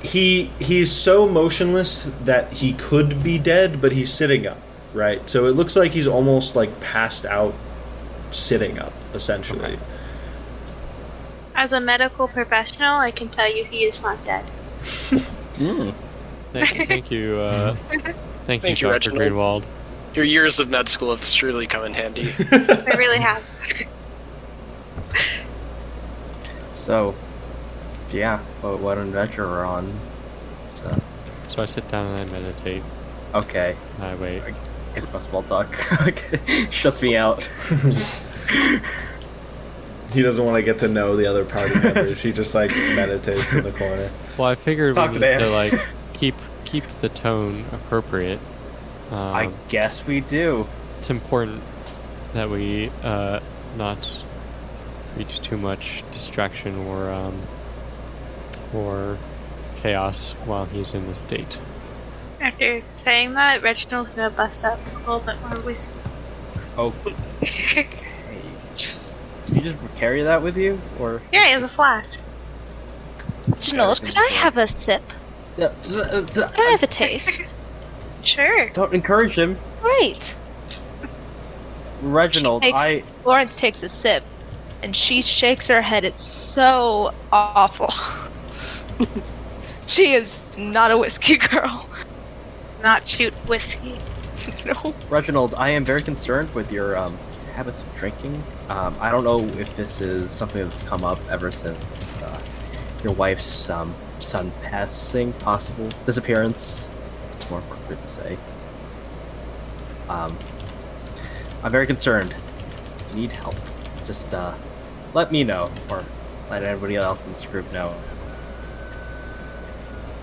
he's so motionless that he could be dead, but he's sitting up, right? So it looks like he's almost passed out sitting up, essentially. Okay. As a medical professional, I can tell you he is not dead. Thank you. Thank you, Thank you, Dr. Reginald. Greenwald. Your years of med school have surely come in handy. I really have. So, yeah, what adventure we're on. So, So I sit down and I meditate. okay, I wait. I guess my small talk shuts me out. He doesn't want to get to know the other party members. He just meditates in the corner. Well, I figured Talk we to need Dan. to keep the tone appropriate. I guess we do. It's important that we not reach too much distraction or chaos while he's in this state. After saying that, Reginald's gonna bust up a little bit more whiskey. Okay. To you just carry that with you, or? Yeah, he has a flask. Reginald, could I have a sip? Could I have a taste? Sure. Don't encourage him, Great. Reginald. Florence takes a sip, and she shakes her head. It's so awful. She is not a whiskey girl. Not shoot whiskey. No. Reginald, I am very concerned with your habits of drinking. I don't know if this is something that's come up ever since your wife's son passing, possible disappearance. It's more appropriate to say. I'm very concerned. Need help. Just let me know, or let everybody else in this group know.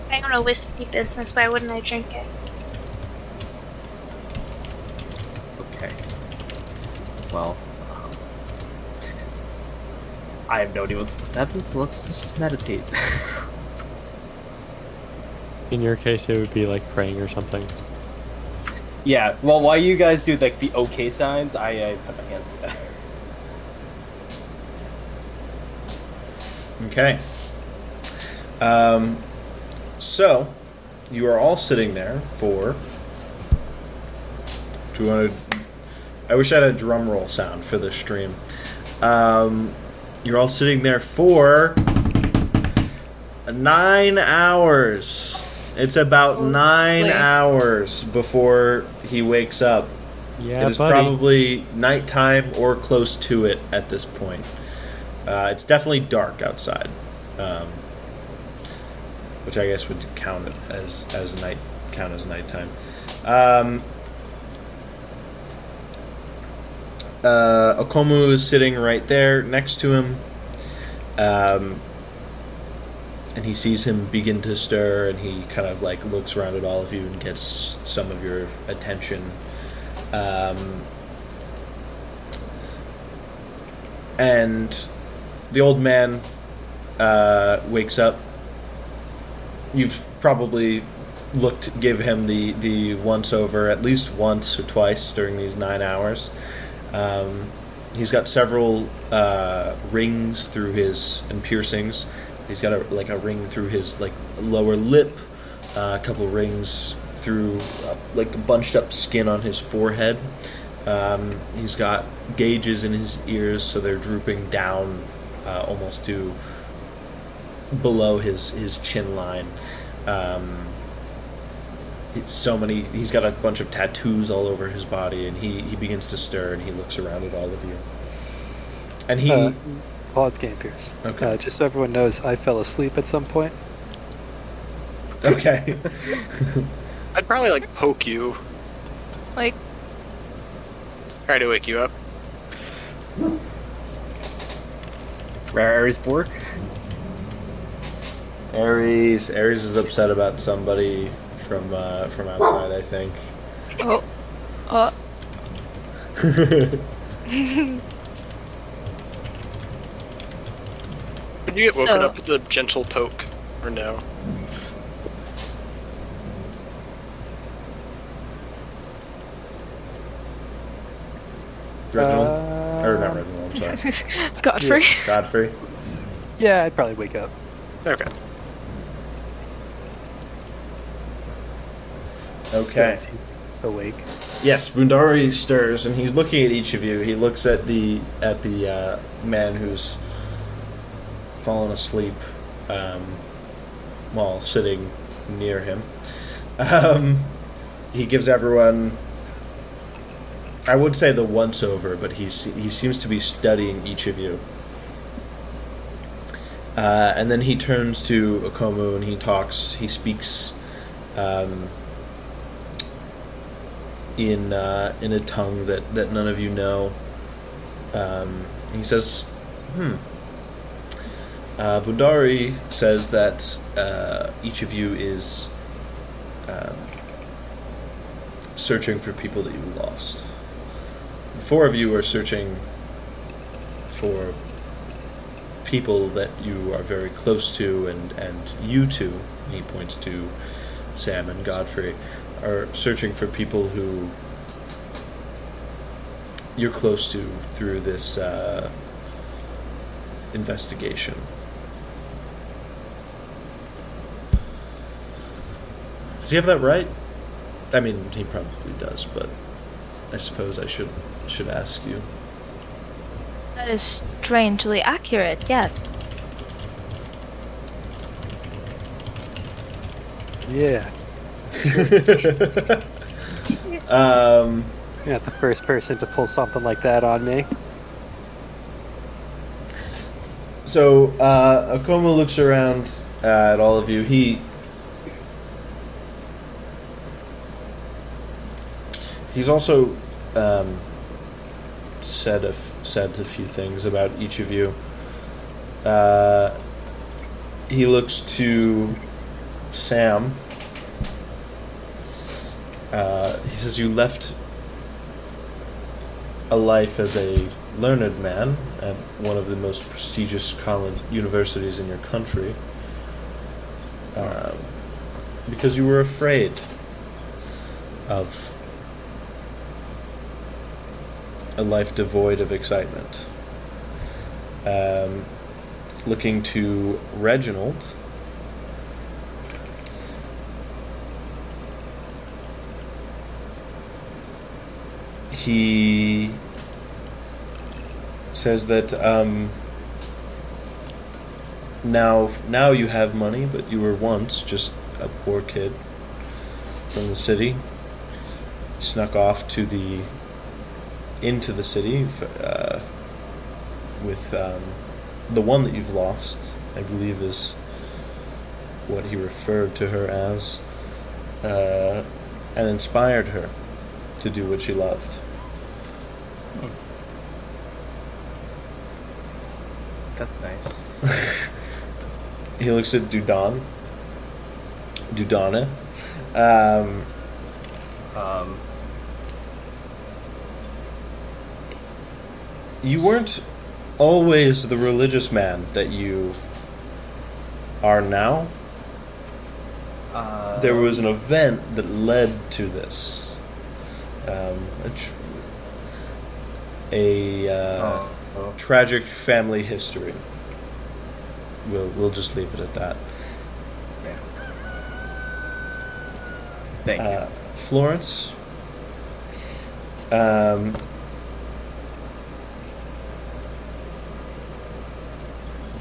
I own a whiskey business. Why wouldn't I drink it? Okay. Well, I have no idea what's supposed to happen, so let's just meditate. In your case, it would be like praying or something. Yeah, well, while you guys do like the okay signs, I put my hands together. Okay. So, you are all sitting there for... Do you want to... I wish I had a drum roll sound for this stream. You're all sitting there for 9 hours. It's about 9 hours before he wakes up. Yeah, it is buddy. probably nighttime or close to it at this point. It's definitely dark outside, which I guess would count as nighttime. Okomu is sitting right there next to him, and he sees him begin to stir, and he kind of like looks around at all of you and gets some of your attention. And the old man wakes up. You've probably give him the once over at least once or twice during these 9 hours. He's got several rings through and piercings. He's got a ring through his lower lip, a couple rings through bunched up skin on his forehead. He's got gauges in his ears, so they're drooping down almost to below his chin line. He's got a bunch of tattoos all over his body, and he begins to stir, and he looks around at all of you. And he... Pause, Game Pierce. Okay. Just so everyone knows, I fell asleep at some point. Okay. I'd probably poke you, Like, try to wake you up. Aries Bork? Ares is upset about somebody from outside, I think. Would you get woken up with a gentle poke, or no? Reginald? Or not Reginald, I'm sorry. Godfrey. Godfrey? Yeah, I'd probably wake up. Okay. Okay. Is he awake? Yes, Bundari stirs, and he's looking at each of you. He looks at the man who's fallen asleep while sitting near him. He gives everyone, I would say, the once over, but he seems to be studying each of you. And then he turns to Okomu and he speaks in a tongue that none of you know. He says, Bundari says that each of you is searching for people that you lost. The four of you are searching for people that you are very close to, and you two, he points to Sam and Godfrey, are searching for people who you're close to through this investigation. Does he have that right? I mean, he probably does, but I suppose I should ask you. That is strangely accurate, yes. Yeah. You're not the first person to pull something like that on me. So, Akoma looks around at all of you. He's also said a few things about each of you. He looks to Sam. He says you left a life as a learned man at one of the most prestigious college universities in your country because you were afraid of a life devoid of excitement. Looking to Reginald. He says that now you have money, but you were once just a poor kid from the city. Snuck off into the city with the one that you've lost, I believe is what he referred to her as, and inspired her to do what she loved. That's nice. He looks at Dieudonné. You weren't always the religious man that you are now. There was an event that led to this. Tragic family history. We'll just leave it at that. Yeah. Thank you. Florence.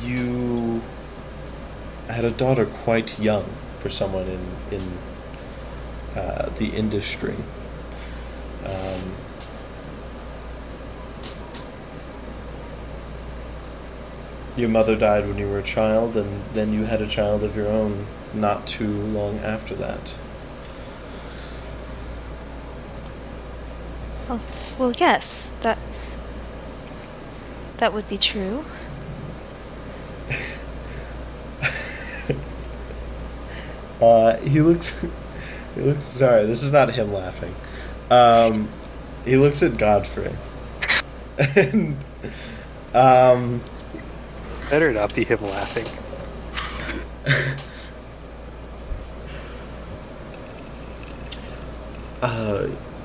You had a daughter quite young for someone in the industry. Your mother died when you were a child, and then you had a child of your own not too long after that. Oh, well, yes, that would be true. He looks. Sorry, this is not him laughing. He looks at Godfrey, and better not be him laughing.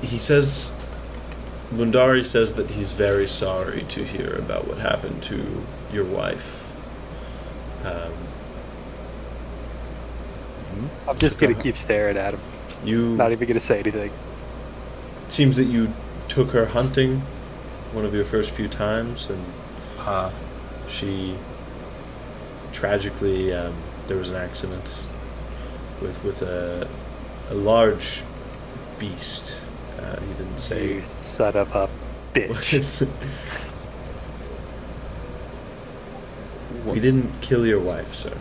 He says, Bundari says that he's very sorry to hear about what happened to your wife. I'm just gonna keep staring at him. Not even gonna say anything. It seems that you took her hunting one of your first few times, and she tragically there was an accident with a large beast. He didn't say. You son of a bitch. We didn't kill your wife, sir.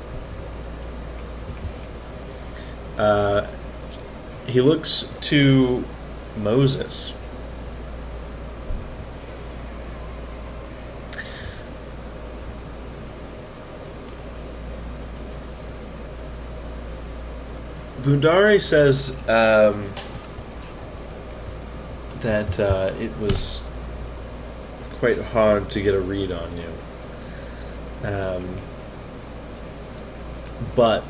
He looks to Moses. Bundari says that it was quite hard to get a read on you. But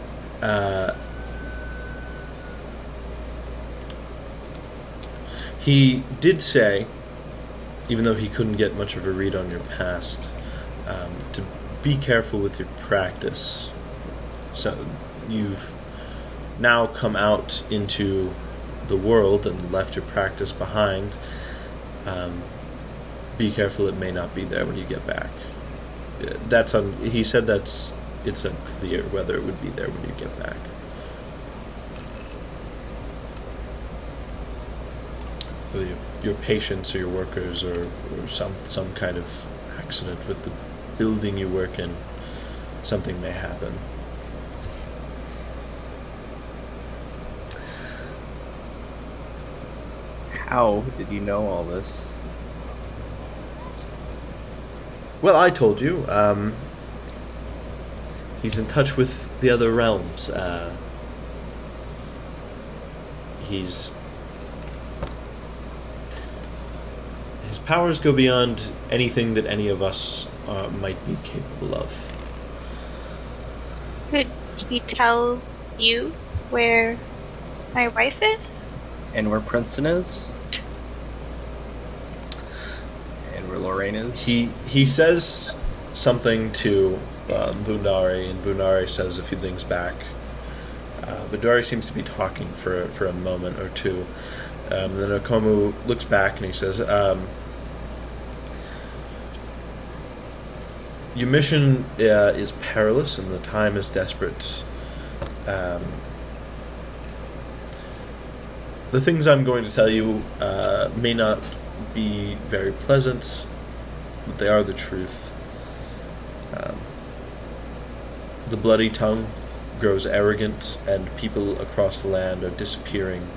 he did say, even though he couldn't get much of a read on your past, to be careful with your practice. So you've now come out into the world and left your practice behind. Be careful; it may not be there when you get back. He said it's unclear whether it would be there when you get back. Whether your patients or your workers or some kind of accident with the building you work in, something may happen. How did you know all this? Well, I told you. He's in touch with the other realms. His powers go beyond anything that any of us might be capable of. Could he tell you where my wife is? And where Princeton is? And where Lorraine is? He says something to Bundari, and Bundari says a few things back. Bundari seems to be talking for a moment or two. Then Okomu looks back and he says, your mission is perilous and the time is desperate. The things I'm going to tell you may not be very pleasant, but they are the truth. The bloody tongue grows arrogant, and people across the land are disappearing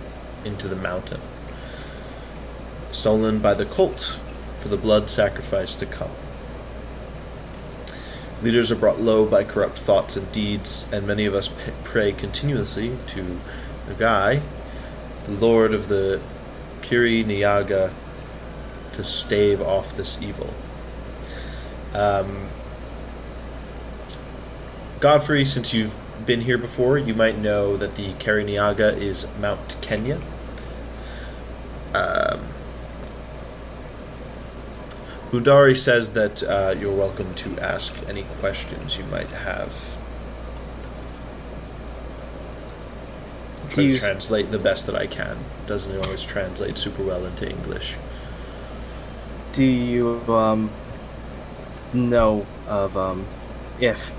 into the mountain, stolen by the cult for the blood sacrifice to come. Leaders are brought low by corrupt thoughts and deeds, and many of us pray continuously to Nagai, the lord of the Kiri Niyaga, to stave off this evil. Godfrey, since you've been here before, you might know that the Kiri Niyaga is Mount Kenya. Bundari says that you're welcome to ask any questions you might have. Please translate the best that I can. Doesn't always translate super well into English. Do you know of if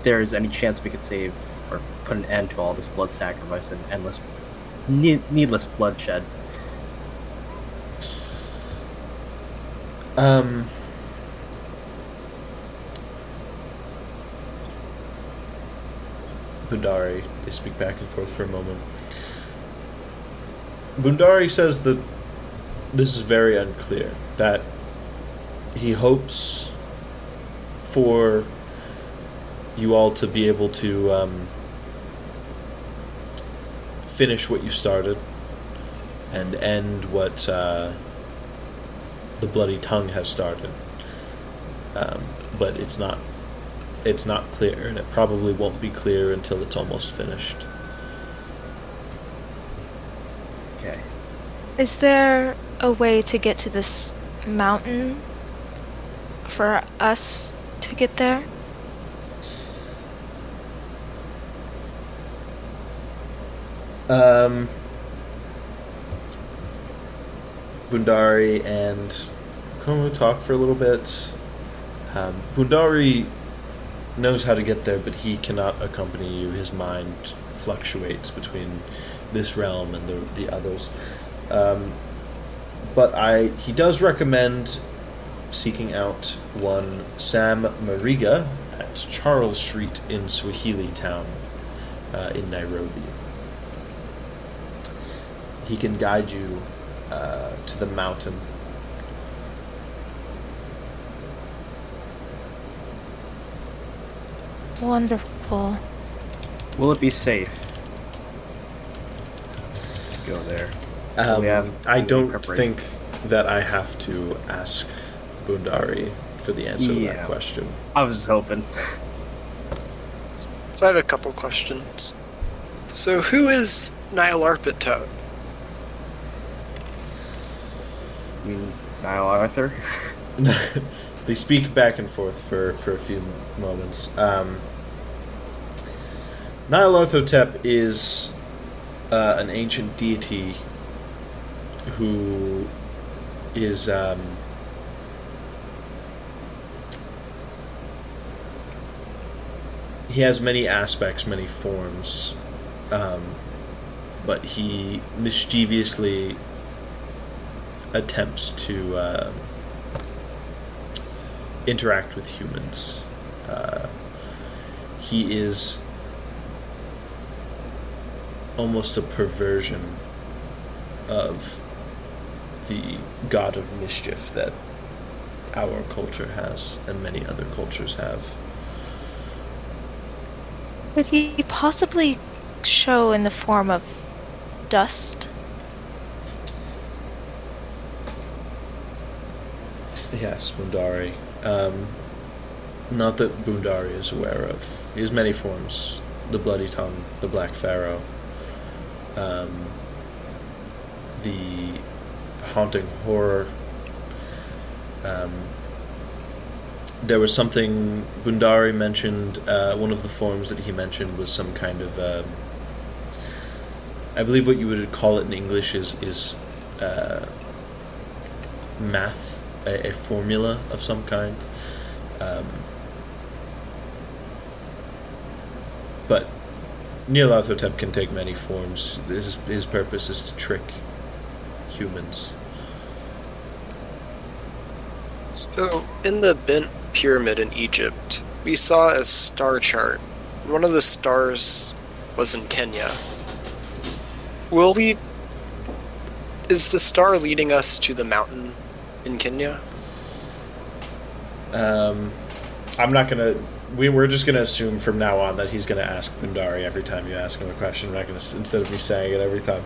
there's any chance we could save or put an end to all this blood sacrifice and endless needless bloodshed? Bundari, they speak back and forth for a moment. Bundari says that this is very unclear, that he hopes for you all to be able to finish what you started and end what the bloody tongue has started. But it's not clear, and it probably won't be clear until it's almost finished. Okay. Is there a way to get to this mountain for us to get there? Bundari and Komu talk for a little bit. Bundari knows how to get there, but he cannot accompany you. His mind fluctuates between this realm and the others. But he does recommend seeking out one Sam Mariga at Charles Street in Swahili Town in Nairobi. He can guide you to the mountain. Wonderful. Will it be safe to go there? I don't think that I have to ask Bundari for the answer to that question. I was hoping. So I have a couple questions. So who is Nyarlathotep? I mean, Niall Arthur? They speak back and forth for a few moments. Nyarlathotep is an ancient deity who is he has many aspects, many forms, but he mischievously attempts to interact with humans. He is almost a perversion of the god of mischief that our culture has and many other cultures have. Could he possibly show in the form of dust? Yes, Bundari. Not that Bundari is aware of. He has many forms. The Bloody Tongue, the Black Pharaoh, the Haunting Horror. There was something Bundari mentioned, one of the forms that he mentioned was some kind of, I believe what you would call it in English is math, a formula of some kind. But Nyarlathotep can take many forms. His purpose is to trick humans. So, in the bent pyramid in Egypt, we saw a star chart. One of the stars was in Kenya. Is the star leading us to the mountain in Kenya? I'm not gonna. We're just gonna assume from now on that he's gonna ask Bundari every time you ask him a question. We're not gonna, instead of me saying it every time.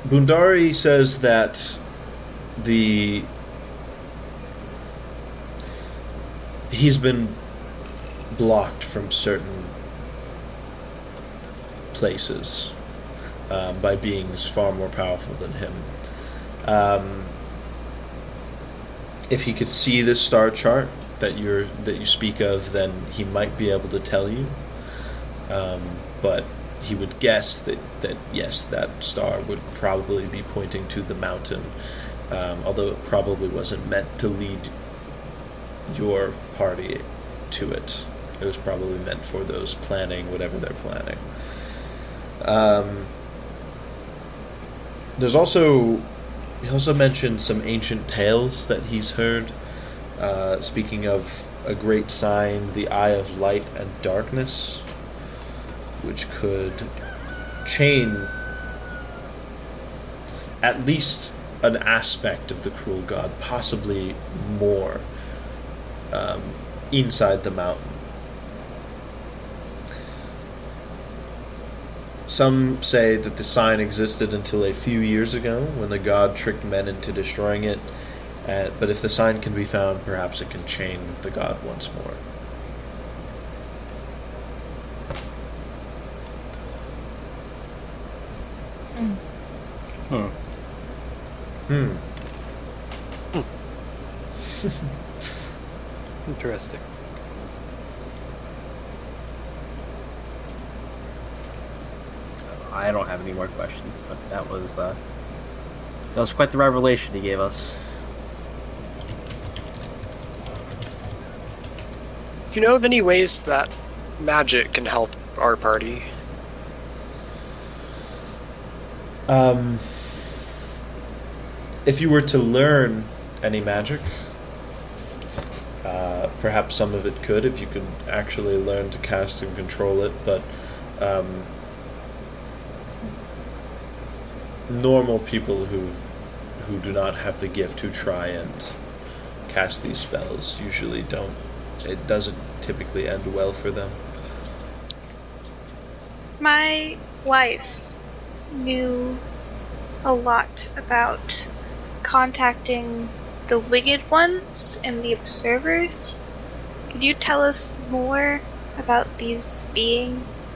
Bundari says that he's been blocked from certain places by beings far more powerful than him. If he could see this star chart that you speak of, then he might be able to tell you. But he would guess that yes, that star would probably be pointing to the mountain, although it probably wasn't meant to lead your party to it. It was probably meant for those planning whatever they're planning. He also mentioned some ancient tales that he's heard, speaking of a great sign, the Eye of Light and Darkness, which could chain at least an aspect of the cruel god, possibly more, inside the mountain. Some say that the sign existed until a few years ago, when the god tricked men into destroying it, but if the sign can be found, perhaps it can chain the god once more. Interesting. I don't have any more questions, but that was quite the revelation he gave us. Do you know of any ways that magic can help our party? If you were to learn any magic, perhaps some of it could, if you could actually learn to cast and control it, but normal people who do not have the gift, who try and cast these spells, usually don't. It doesn't typically end well for them. My wife knew a lot about contacting the Wicked Ones and the Observers. Could you tell us more about these beings?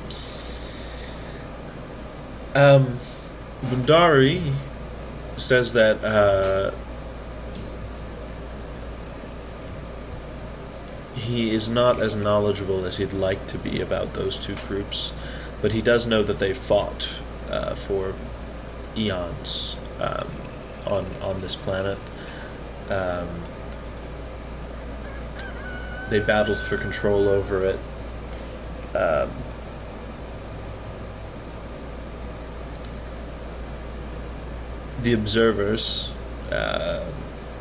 Bundari says that he is not as knowledgeable as he'd like to be about those two groups, but he does know that they fought for eons on this planet. They battled for control over it. The observers,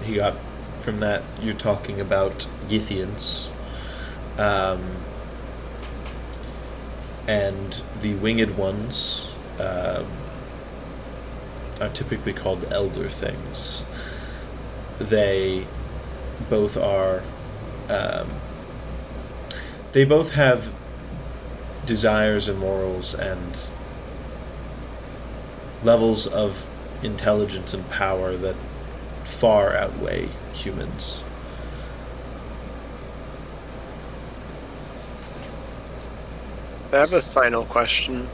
he got from that, you're talking about Yithians. And the winged ones are typically called elder things. They both are. They both have desires and morals and levels of intelligence and power that far outweigh humans. I have a final question.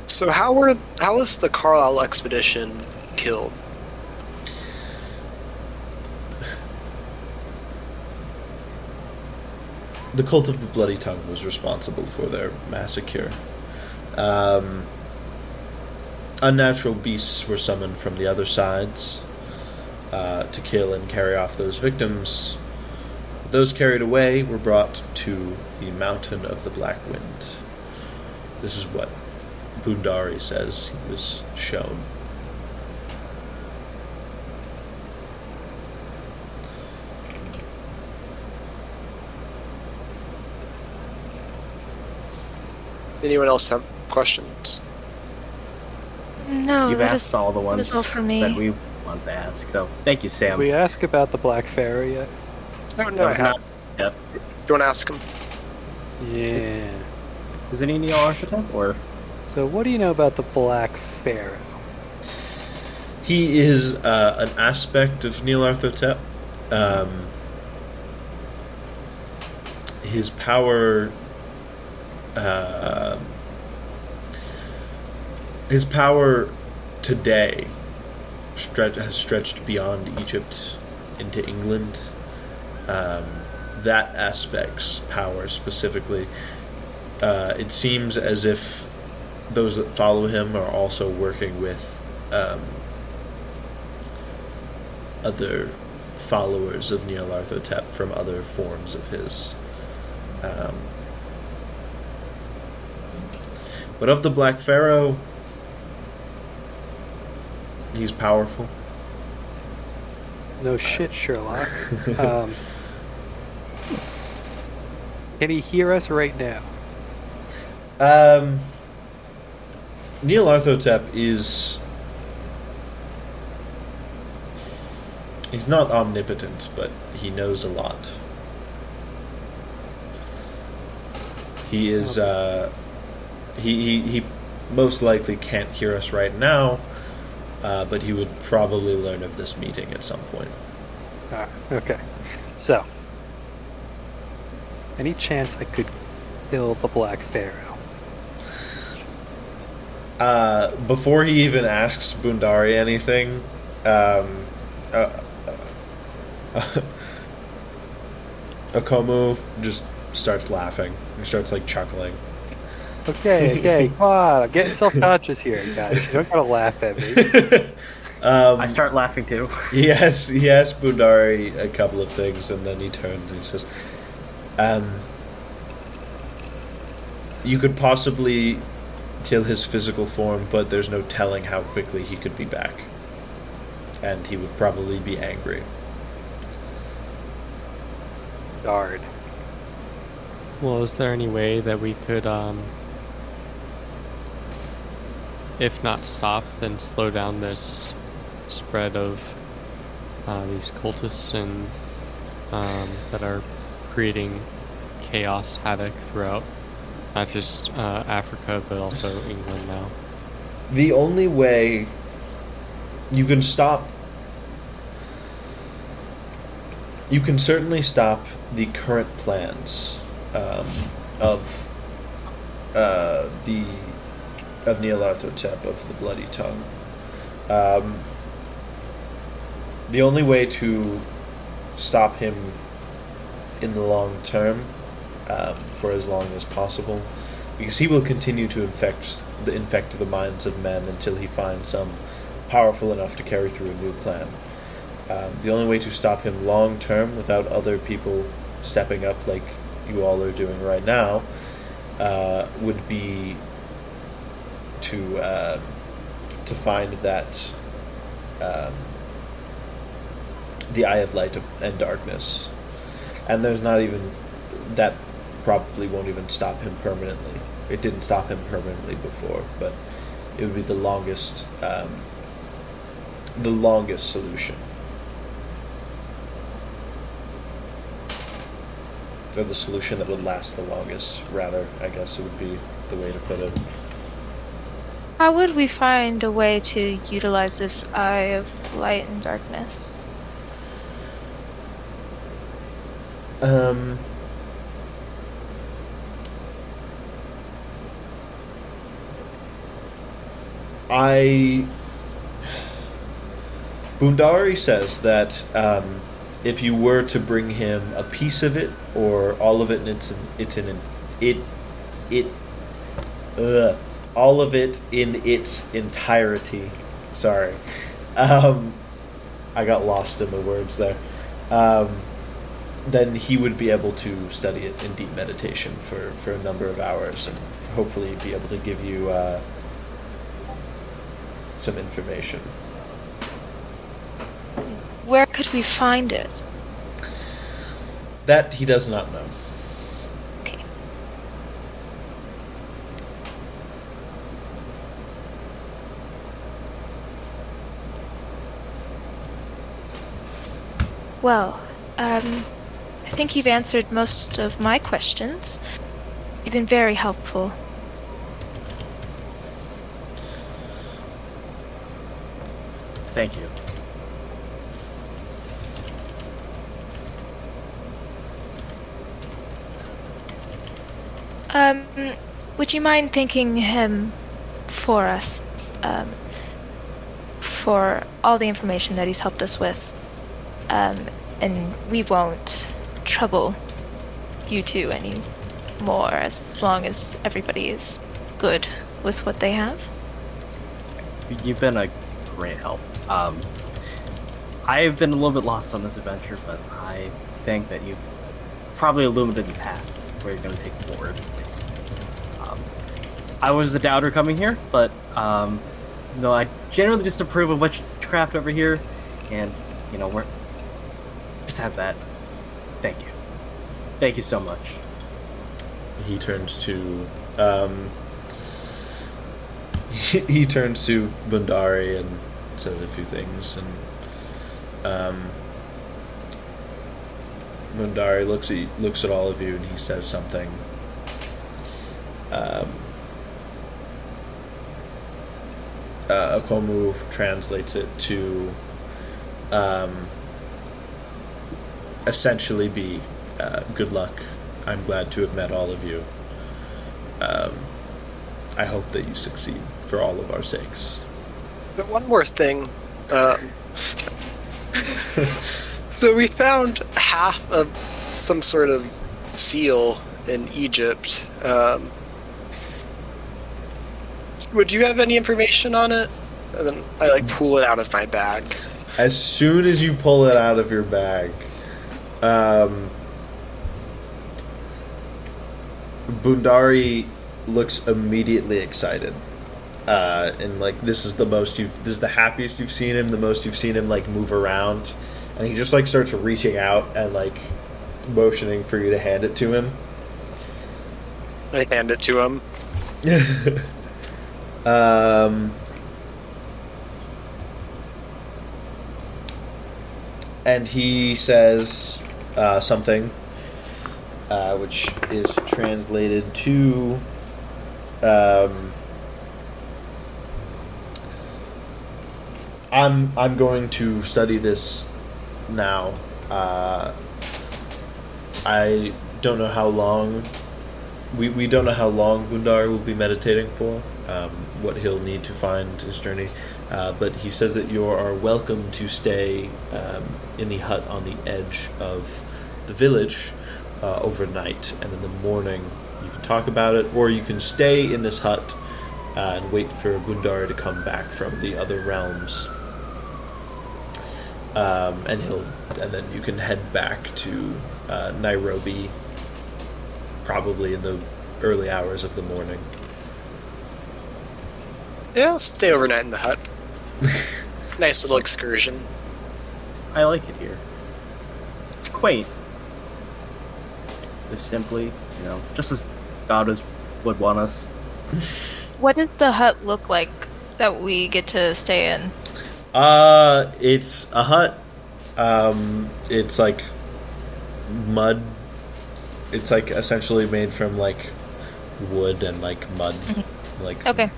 So how was the Carlisle expedition killed? The Cult of the Bloody Tongue was responsible for their massacre. Unnatural beasts were summoned from the other sides to kill and carry off those victims. Those carried away were brought to the Mountain of the Black Wind. This is what Bundari says he was shown. Anyone else have questions? No, You've that asked is, all the that ones is all for me. that we want to ask. So thank you, Sam. Did we ask about the Black Pharaoh yet? No, I was have. not- Yep. Do you want to ask him? Yeah. Is any Nyarlathotep or? So what do you know about the Black Pharaoh? He is an aspect of Nyarlathotep. His power, today has stretched beyond Egypt into England. That aspect's power specifically, it seems as if those that follow him are also working with other followers of Nyarlathotep from other forms of his. But of the Black Pharaoh, he's powerful. No shit, Sherlock. Can he hear us right now? Nyarlathotep is... He's not omnipotent, but he knows a lot. He is, he most likely can't hear us right now, but he would probably learn of this meeting at some point. Okay. So, any chance I could kill the Black Pharaoh? Before he even asks Bundari anything, Okomu just starts laughing. He starts like chuckling. Okay, come on. I'm getting self-conscious here, guys. You don't gotta laugh at me. I start laughing too. He asks Bundari a couple of things, and then he turns and he says, you could possibly kill his physical form, but there's no telling how quickly he could be back. And he would probably be angry. Guard. Well, is there any way that we could, if not stop, then slow down this spread of these cultists and that are creating chaos, havoc throughout not just Africa, but also England now? The only way you can stop... You can certainly stop the current plans of of Nyarlathotep, of the Bloody Tongue. The only way to stop him in the long term, for as long as possible, because he will continue to infect the minds of men until he finds some powerful enough to carry through a new plan. The only way to stop him long term, without other people stepping up like you all are doing right now, would be to find that the Eye of Light and Darkness, and there's not even that. Probably won't even stop him permanently. It didn't stop him permanently before, but it would be the longest solution. Or the solution that would last the longest, rather, I guess it would be the way to put it. How would we find a way to utilize this Eye of Light and Darkness? Bundari says that if you were to bring him a piece of it or all of it, all of it in its entirety. Sorry, I got lost in the words there. Then he would be able to study it in deep meditation for a number of hours and hopefully be able to give you some information. Where could we find it? That he does not know. Okay. Well, I think you've answered most of my questions. You've been very helpful. Thank you. Would you mind thanking him for us, for all the information that he's helped us with? And we won't trouble you two anymore as long as everybody is good with what they have. You've been a great help. I've been a little bit lost on this adventure, but I think that you've probably illuminated the path where you're going to take forward. I was a doubter coming here, but no, I generally just approve of witchcraft over here, and we're just have that. Thank you so much. He turns to he turns to Bundari and says a few things, and Bundari looks at all of you and he says something. Akomu translates it to essentially be good luck. I'm glad to have met all of you. I hope that you succeed for all of our sakes. But one more thing. So we found half of some sort of seal in Egypt. Would you have any information on it? And then I pull it out of my bag. As soon as you pull it out of your bag, Bundari looks immediately excited. And this is the happiest you've seen him, the most you've seen him move around, and he just starts reaching out and motioning for you to hand it to him. I hand it to him. And he says something which is translated to I'm going to study this now. I don't know how long we don't know how long Bundari will be meditating for. what he'll need to find his journey. But he says that you are welcome to stay in the hut on the edge of the village overnight, and in the morning you can talk about it, or you can stay in this hut and wait for Gundar to come back from the other realms. And then you can head back to Nairobi, probably in the early hours of the morning. Yeah, I'll stay overnight in the hut. Nice little excursion. I like it here. It's quaint. Live simply, just as God would want us. What does the hut look like that we get to stay in? It's a hut. It's like mud. It's like essentially made from like wood and like mud. Like Okay.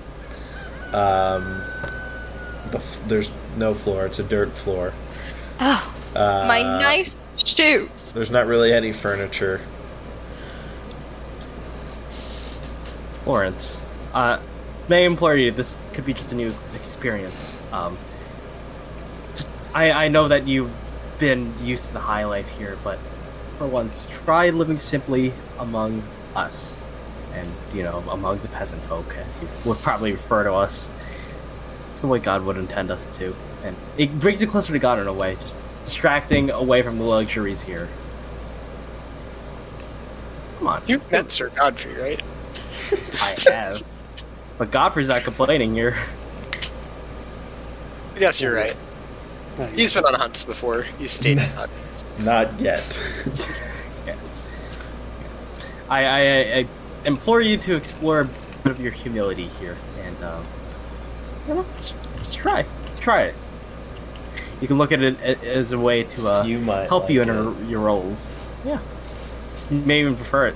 There's no floor. It's a dirt floor. Oh, my nice shoes. There's not really any furniture. Florence, may I implore you, this could be just a new experience. I know that you've been used to the high life here, but for once, try living simply among us. And, among the peasant folk, as you would probably refer to us. It's the way God would intend us to. And it brings you closer to God in a way, just distracting away from the luxuries here. Come on. You've met Sir Godfrey, right? I have. But Godfrey's not complaining here. Yes, you're right. He's been on hunts before. He's stayed in hunts. Not yet. Yeah. I implore you to explore a bit of your humility here, and just try it. You can look at it as a way to You might help like you in it. your roles. Yeah, you may even prefer it.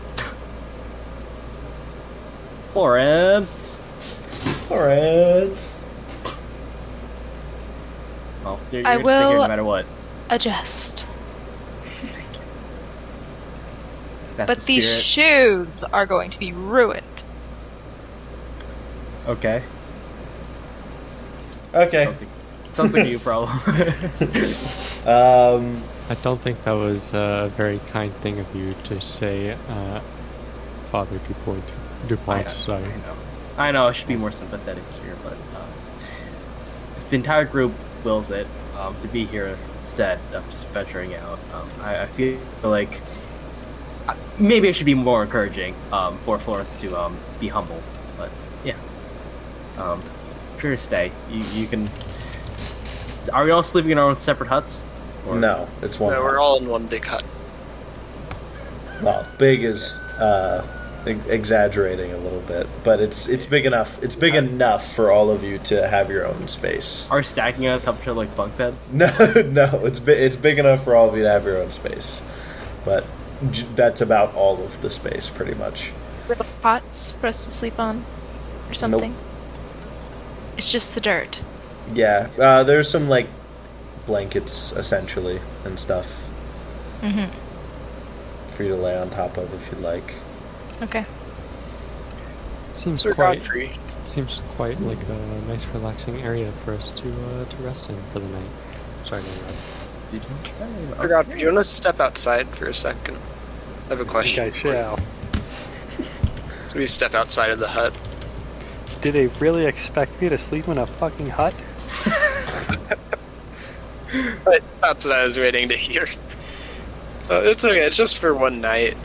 Florence. Well, you're I gonna stay here will- no matter what. Adjust. That's But the these spirit. shoes are going to be ruined. Okay. Okay. Sounds like a you problem. I don't think that was a very kind thing of you to say, Father DuPont. Sorry. I know. I should be more sympathetic here, but if the entire group wills it to be here instead of just venturing out, I feel like maybe I should be more encouraging for Florence to be humble. But yeah, sure to stay. You can. Are we all sleeping in our own separate huts? Or- No, it's one. No, we're all in one big hut. Well, big is exaggerating a little bit, but it's big enough. It's big enough for all of you to have your own space. Are stacking up to like bunk beds? No, it's big enough for all of you to have your own space, but that's about all of the space, pretty much. Little pots for us to sleep on, or something. It's just the dirt. Yeah, there's some like blankets essentially and stuff for you to lay on top of if you'd like. Okay. Seems Sir quite Godfrey. seems quite like a nice, relaxing area for us to rest in for the night. Sorry to interrupt. Sir Godfrey, do you want to step outside for a second? I have a question. I shall. So we step outside of the hut. Did they really expect me to sleep in a fucking hut? But that's what I was waiting to hear. It's okay. It's just for one night.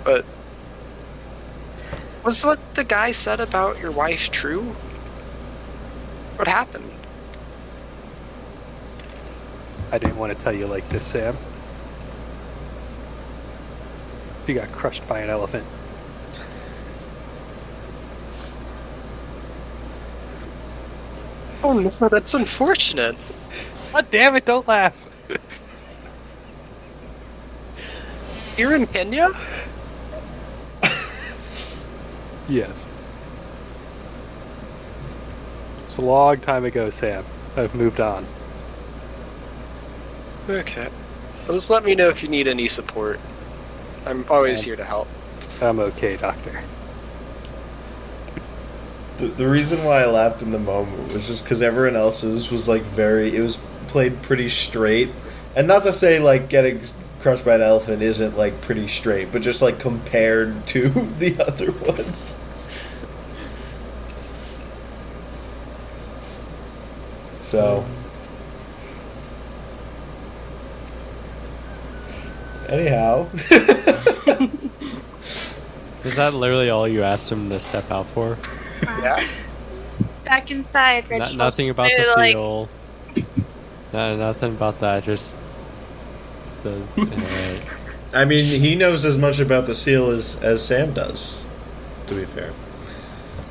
But was what the guy said about your wife true? What happened? I didn't want to tell you like this, Sam. She got crushed by an elephant. Oh no, that's unfortunate. God damn it, don't laugh! You're in Kenya? Yes. It's a long time ago, Sam. I've moved on. Okay. Well, just let me know if you need any support. I'm always here to help. I'm okay, Doctor. The reason why I laughed in the moment was just because everyone else's was like it was played pretty straight, and not to say like getting crushed by an elephant isn't like pretty straight, but just like compared to the other ones. So, anyhow. Is that literally all you asked him to step out for? Yeah. Back inside, Reginald. Nothing about the Like, seal. Nothing about that. Just the. I mean, he knows as much about the seal as Sam does, to be fair.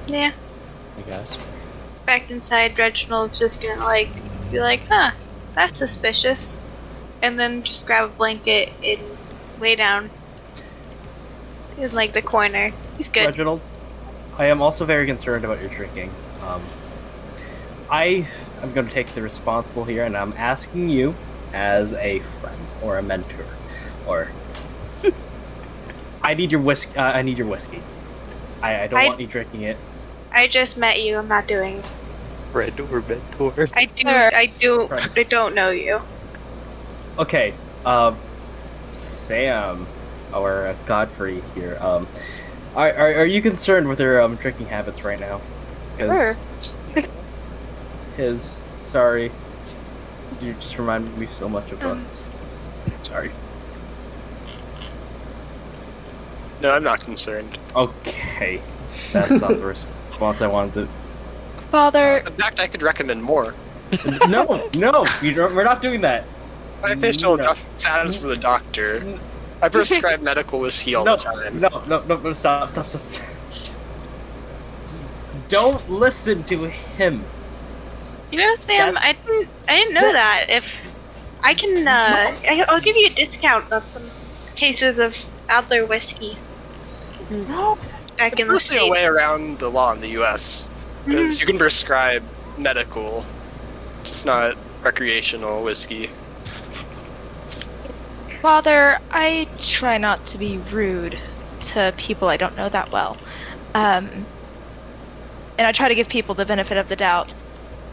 yeah. I guess. Back inside, Reginald's just gonna like be like, huh, that's suspicious, and then just grab a blanket and lay down in like the corner. He's good. Reginald, I am also very concerned about your drinking. I am going to take the responsible here, and I'm asking you as a friend or a mentor, or I need your whiskey. I need your whiskey. I don't want you drinking it. I just met you. I'm not doing. Red or mentor. I don't know you. Okay, Sam or Godfrey here. Are you concerned with her drinking habits right now? 'Cause Sure. Sorry, you just reminded me so much of sorry. No, I'm not concerned. Okay, that's not the response I wanted to. Father, In fact, I could recommend more. No, we're not doing that. My official No. status as a doctor. I prescribe medical whiskey all the time. No, stop. Don't listen to him. You know, Sam, I didn't know that. If I can, I'll give you a discount on some cases of Adler whiskey. Back in the Mostly a States. way around the law in the U.S. Because you can prescribe medical, just not recreational whiskey. Father, I try not to be rude to people I don't know that well. And I try to give people the benefit of the doubt.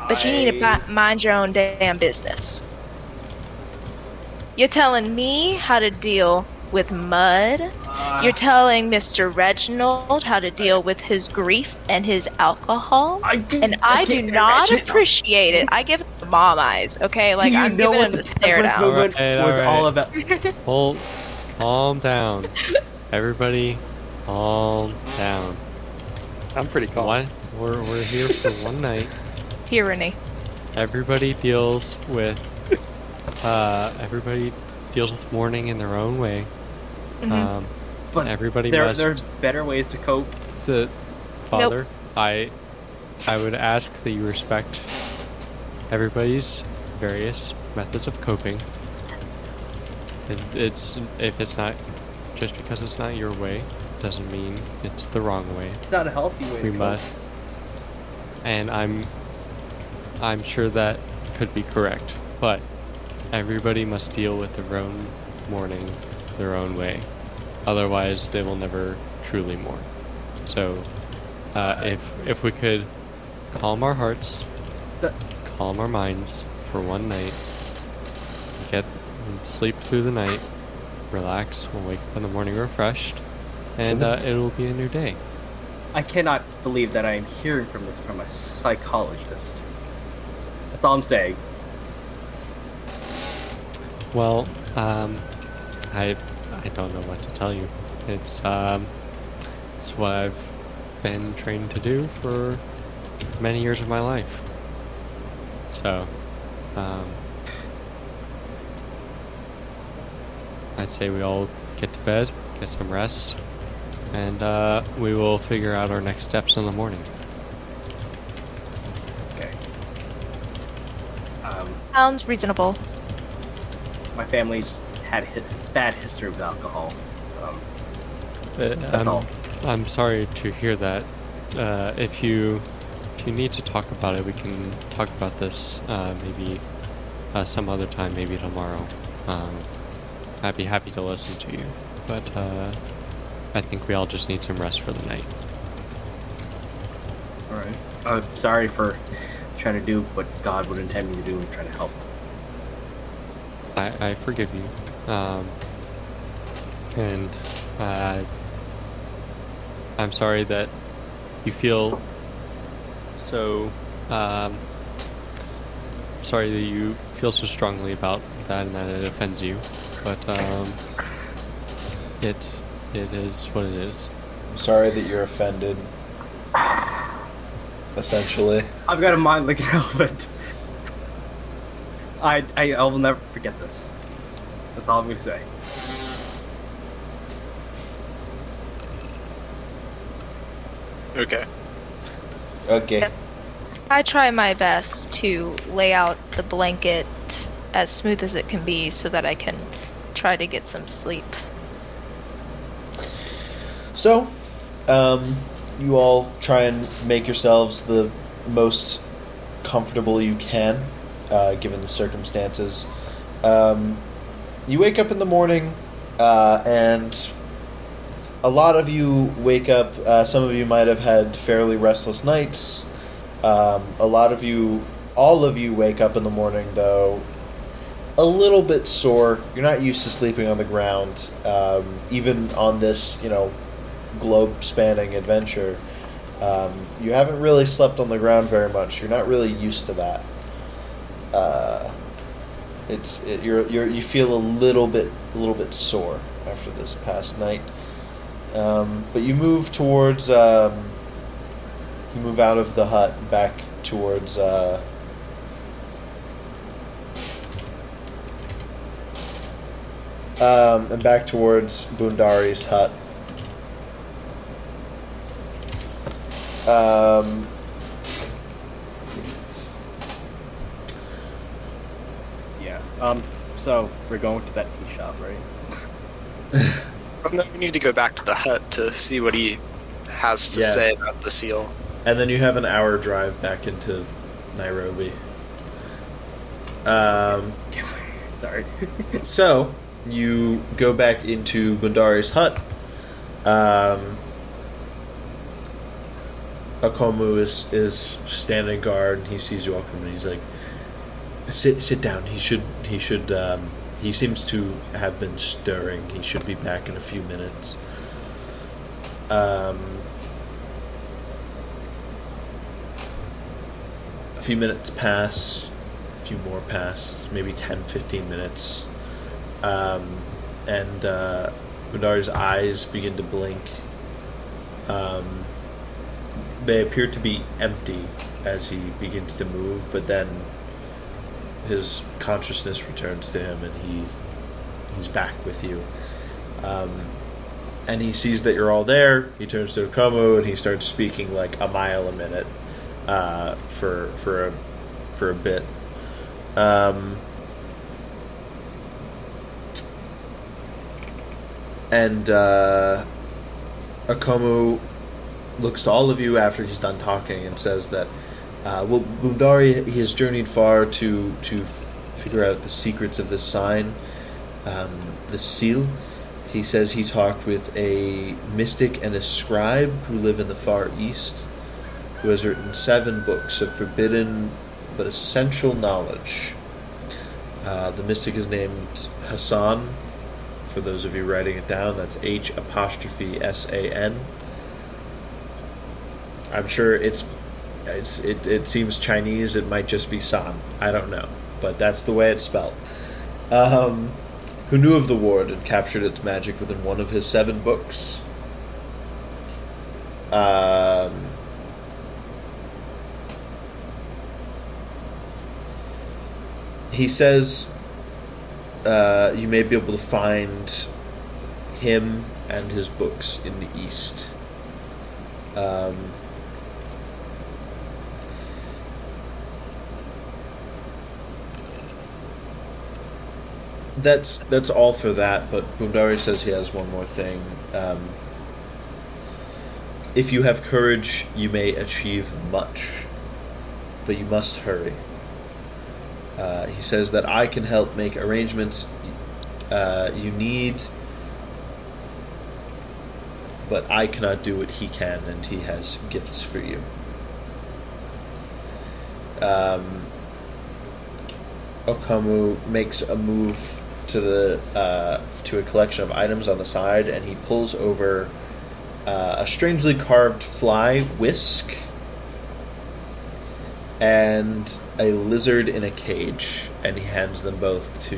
But you need to mind your own damn business. You're telling me how to deal with mud. You're telling Mr. Reginald how to deal with his grief and his alcohol. And I do not appreciate it. I give him the mom eyes, okay? Like, I'm giving him the stare down. Movement was Alright. all about. Hold, calm down. Everybody, calm down. I'm pretty calm. We're here for one night. Tyranny. Everybody deals with mourning in their own way. Mhm. But Everybody there's must. better ways to cope. Father, I would ask that you respect everybody's various methods of coping. If it's not, just because it's not your way, doesn't mean it's the wrong way. It's not a healthy way. We to must, and I'm sure that could be correct, but everybody must deal with their own mourning their own way. Otherwise, they will never truly mourn. So, if we could calm our hearts, calm our minds for one night, sleep through the night, relax, we'll wake up in the morning refreshed, and it'll be a new day. I cannot believe that I am hearing from this from a psychologist. That's all I'm saying. Well, I don't know what to tell you. It's what I've been trained to do for many years of my life. So, I'd say we all get to bed, get some rest, and we will figure out our next steps in the morning. Okay. Sounds reasonable. My family's had a bad history with alcohol. That's all. I'm sorry to hear that. If you need to talk about it, we can talk about this maybe some other time, maybe tomorrow. I'd be happy to listen to you, but I think we all just need some rest for the night. All right. I'm sorry for trying to do what God would intend me to do and trying to help. I forgive you. And I'm sorry that you feel so. Sorry that you feel so strongly about that and that it offends you. But it is what it is. I'm sorry that you're offended. Essentially. I've got a mind like an elephant. I will never forget this. That's all I'm gonna say. Okay. Okay. I try my best to lay out the blanket as smooth as it can be so that I can try to get some sleep. So, you all try and make yourselves the most comfortable you can, given the circumstances. You wake up in the morning, and a lot of you wake up. Some of you might have had fairly restless nights. All of you wake up in the morning, though, a little bit sore. You're not used to sleeping on the ground, even on this, globe-spanning adventure. You haven't really slept on the ground very much. You're not really used to that. You feel a little bit sore after this past night. But you move towards. You move out of the hut back towards. And back towards Bundari's hut. Yeah. So we're going to that tea shop, right? Well, no, we need to go back to the hut to see what he has to Yeah. say about the seal. And then you have an hour drive back into Nairobi. Sorry. So, you go back into Bundari's hut. Akomu is standing guard. He sees you all coming. He's like, sit down. He seems to have been stirring. He should be back in a few minutes. A few minutes pass, a few more pass, maybe 10, 15 minutes. And Bundari's eyes begin to blink. They appear to be empty as he begins to move, but then his consciousness returns to him and he's back with you. And he sees that you're all there. He turns to Akomu and he starts speaking like a mile a minute for a bit. And Akomu looks to all of you after he's done talking and says that, Bundari, he has journeyed far to figure out the secrets of this sign, the seal. He says he talked with a mystic and a scribe who live in the Far East, who has written 7 books of forbidden but essential knowledge. The mystic is named Hassan. For those of you writing it down, that's H''SAN. I'm sure it seems Chinese. It might just be San. I don't know, but that's the way it's spelled. Who knew of the ward and captured its magic within one of his 7 books. He says you may be able to find him and his books in the East. That's all for that, but Bundari says he has one more thing. If you have courage, you may achieve much, but you must hurry. He says that I can help make arrangements you need, but I cannot do what he can, and he has gifts for you. Okamu makes a move to to a collection of items on the side, and he pulls over a strangely carved fly whisk and a lizard in a cage, and he hands them both to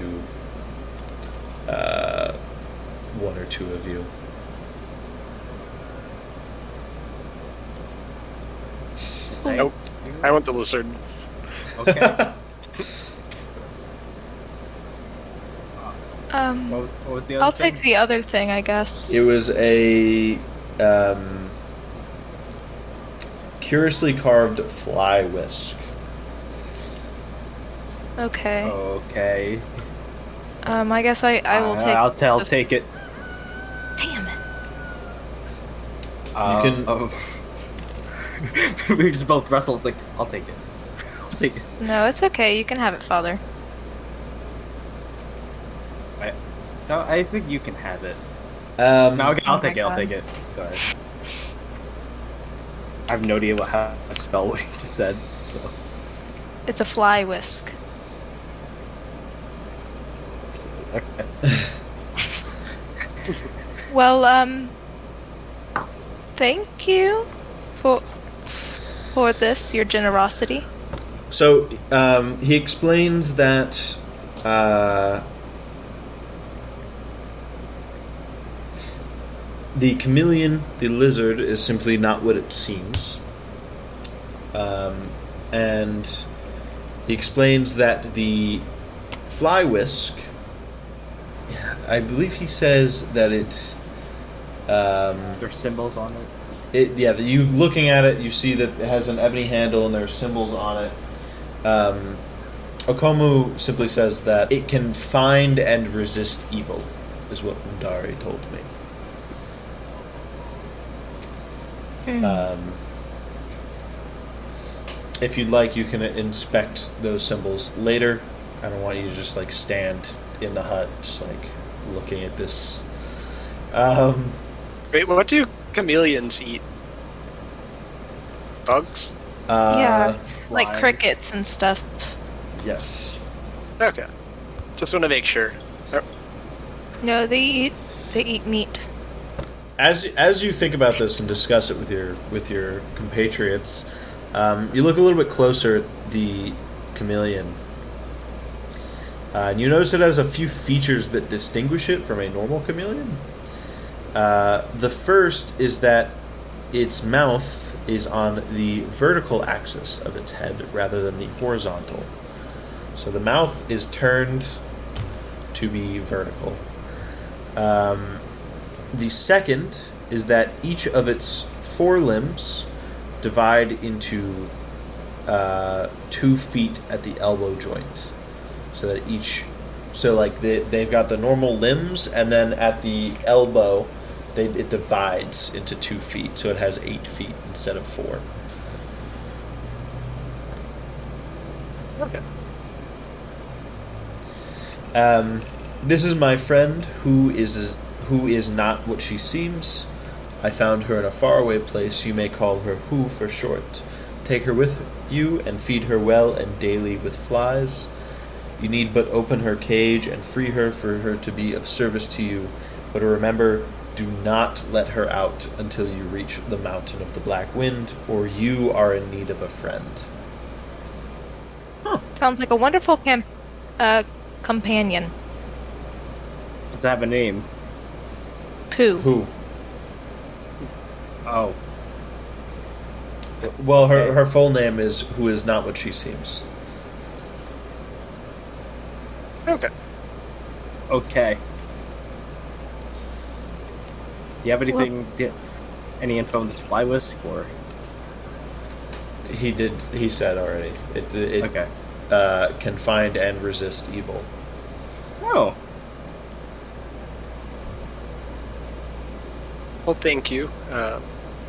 one or two of you. Nope. I want the lizard. Okay. Um, What was the other I'll thing? take the other thing, I guess. It was a curiously carved fly whisk. Okay. Okay. I guess I will take. I'll the- take it. Damn it. can- We just both wrestle. It's like, I'll take it. I'll take it. No, it's okay. You can have it, Father. No, I think you can have it. Um, No, okay, I'll Oh take my it. I'll God. take it. Go ahead. I have no idea how to spell what you just said. So. It's a fly whisk. Okay. Well, thank you for this, your generosity. So he explains that the chameleon, the lizard, is simply not what it seems. And he explains that the fly whisk, I believe he says that it... There's symbols on it. You looking at it, you see that it has an ebony handle and there are symbols on it. Okomu simply says that it can find and resist evil, is what Mundari told me. If you'd like, you can inspect those symbols later. I don't want you to just like stand in the hut, just like looking at this. Wait, what do chameleons eat? Bugs? Yeah, like fly. crickets and stuff. Yes. Okay. Just want to make sure. No, they eat meat. As you think about this and discuss it with your compatriots, you look a little bit closer at the chameleon. And you notice it has a few features that distinguish it from a normal chameleon. The first is that its mouth is on the vertical axis of its head rather than the horizontal. So the mouth is turned to be vertical. The second is that each of its forelimbs divide into 2 feet at the elbow joint. So that they've got the normal limbs, and then at the elbow, it divides into 2 feet. So it has 8 feet instead of 4. Okay. This is my friend who is not what she seems. I found her in a faraway place. You may call her Who for short. Take her with you and feed her well and daily with flies. You need but open her cage and free her for her to be of service to you. But remember, do not let her out until you reach the mountain of the Black Wind, or you are in need of a friend. Sounds like a wonderful companion. Does it have a name? Pooh. Who? Oh. Well, her full name is Who is not what she seems. Okay. Okay. Do you have anything? Any info on this fly whisk or? He said already. It Okay. can find and resist evil. Oh. Well, thank you.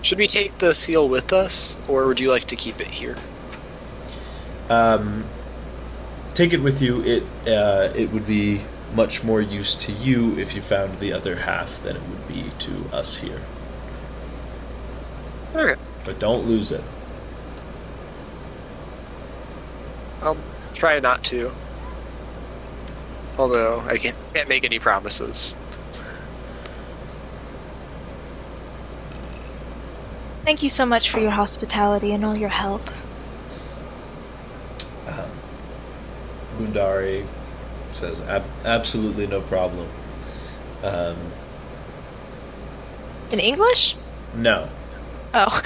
Should we take the seal with us, or would you like to keep it here? Take it with you. It would be much more use to you if you found the other half than it would be to us here. Okay. But don't lose it. I'll try not to. Although I can't make any promises. Thank you so much for your hospitality and all your help. Bundari says, absolutely no problem. In English? No. Oh.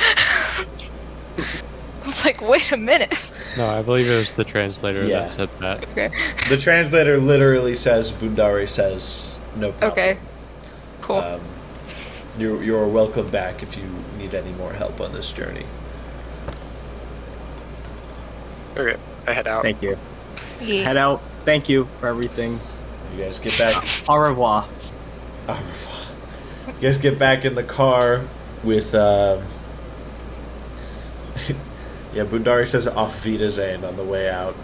I was like, wait a minute. No, I believe it was the translator Yeah. that said that. Okay. The translator literally says, Bundari says, no problem. Okay. Cool. You're welcome back if you need any more help on this journey. Okay, I head out. Thank you. Yeah. Head out. Thank you for everything. You guys get back. Au revoir. Au revoir. You guys get back in the car with. Yeah, Bundari says "Auf Wiedersehen" on the way out.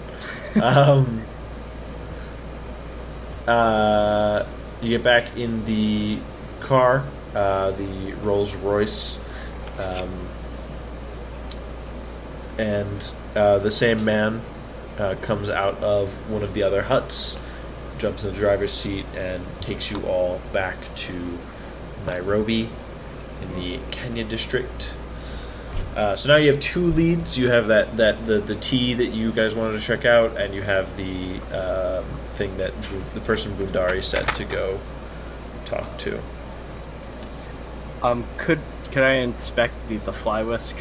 You get back in the car, the Rolls Royce, and the same man comes out of one of the other huts, jumps in the driver's seat, and takes you all back to Nairobi in the Kenya district. So now you have two leads. You have the tea that you guys wanted to check out, and you have the thing that the person Bundari said to go talk to. Could I inspect the fly whisk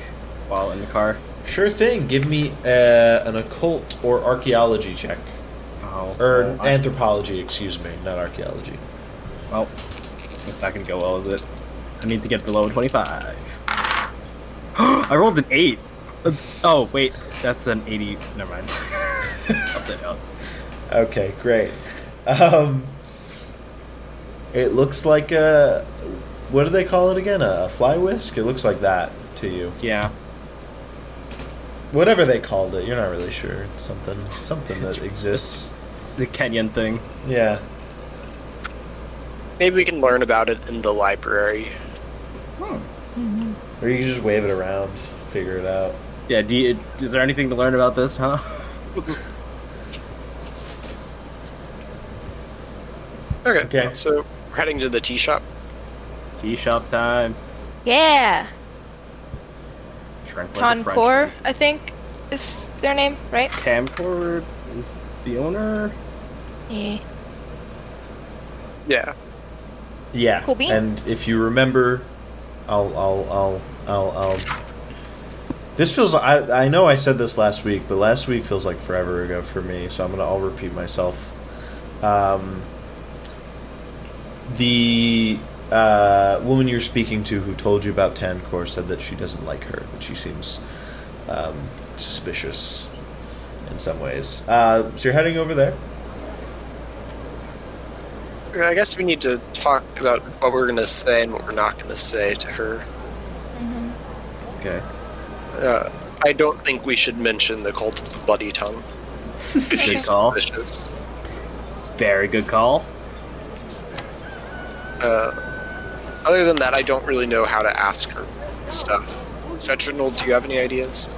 while in the car? Sure thing. Give me an occult or archaeology check. Or anthropology, excuse me, not archaeology. Well, it's not gonna go well, is it? I need to get below 25. I rolled an 8. Oh, wait, that's an 80. Never mind. Upside down. Okay, great. It looks like what do they call it again? A fly whisk? It looks like that to you. Yeah. Whatever they called it, you're not really sure. It's something that exists. The Kenyan thing. Yeah. Maybe we can learn about it in the library. Or you can just wave it around, figure it out. Yeah, is there anything to learn about this, huh? Okay, so we're heading to the tea shop. Tea shop time. Yeah. Drink like a Tonkor, Frenchman. I think, is their name, right? Tamcord is the owner. Yeah. Yeah. Yeah. Cool bean. And if you remember, I'll. This feels. I know I said this last week, but last week feels like forever ago for me. So I'll repeat myself. The woman you're speaking to, who told you about Tankor, said that she doesn't like her. That she seems suspicious in some ways. So you're heading over there. I guess we need to talk about what we're going to say and what we're not going to say to her. Okay. I don't think we should mention the cult of the bloody tongue. If she's call. suspicious. Very good call. Other than that, I don't really know how to ask her stuff. Reginald, do you have any ideas?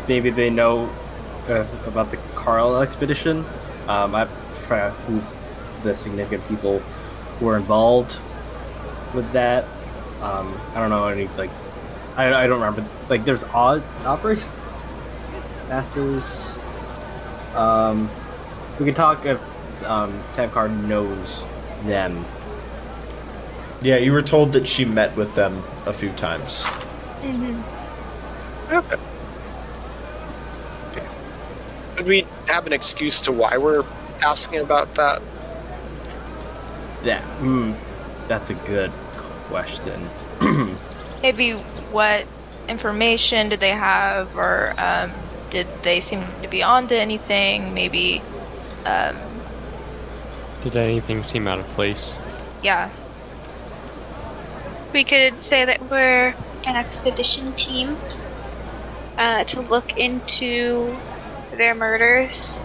Maybe they know about the Carl expedition. I forgot who the significant people who were involved with that. I don't know any I don't remember. Like, there's Operation Masters. We can talk if Tankard knows them. Yeah, you were told that she met with them a few times. Okay. Could we have an excuse to why we're asking about that? That's a good question. Maybe what information did they have, or did they seem to be onto anything? Maybe, Did anything seem out of place? yeah. We could say that we're an expedition team to look into their murders,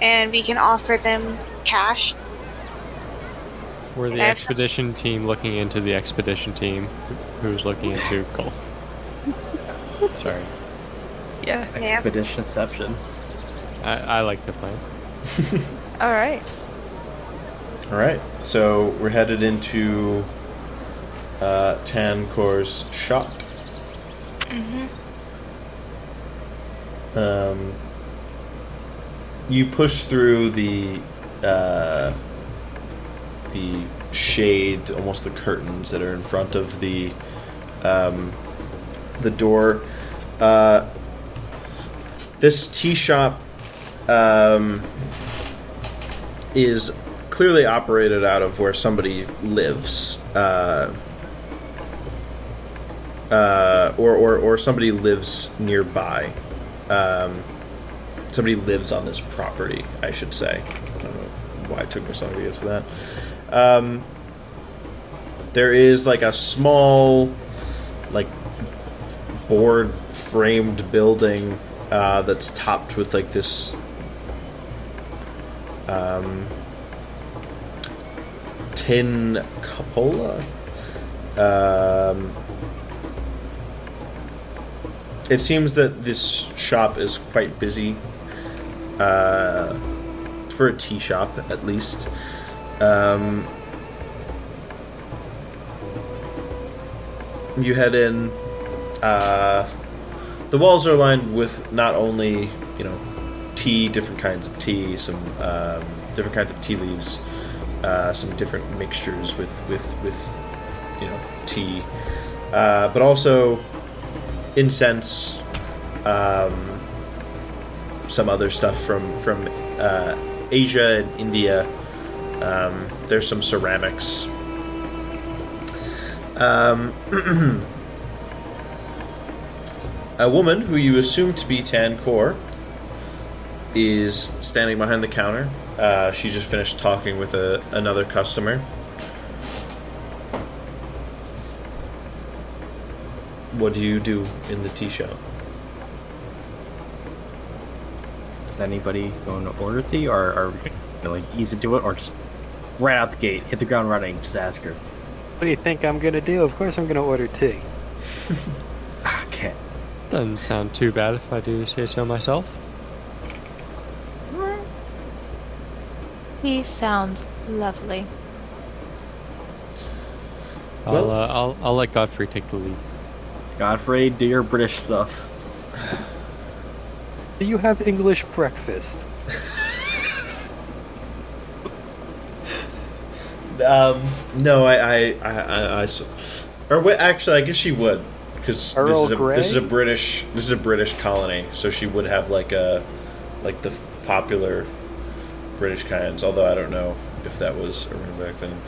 and we can offer them cash. We're the expedition team looking into the expedition team who's looking into gold. Sorry. Yeah. Yeah. Expeditionception. I like the plan. All right. All right, so we're headed into Tancor's shop. You push through the shade, almost the curtains that are in front of the door. This tea shop is clearly operated out of where somebody lives, or somebody lives nearby. Somebody lives on this property, I should say. I don't know why it took me so long to get to that. There is like a small, like, board framed building that's topped with like this tin cupola. It seems that this shop is quite busy, for a tea shop at least. You head in. The walls are lined with not only, tea, different kinds of tea, some different kinds of tea leaves, some different mixtures with tea, but also incense, some other stuff from Asia and India. There's some ceramics. A woman who you assume to be Tancor is standing behind the counter. She just finished talking with another customer. What do you do in the tea shop? Is anybody going to order tea, or are we going to ease into it, or just right out the gate, hit the ground running, just ask her? What do you think I'm gonna do? Of course I'm gonna order tea. Okay. Doesn't sound too bad if I do say so myself. He sounds lovely. I'll let Godfrey take the lead. Godfrey, do your British stuff. Do you have English breakfast? No, or wait, actually, I guess she would, because this is a British colony, so she would have like the popular British kinds. Although I don't know if that was around back then.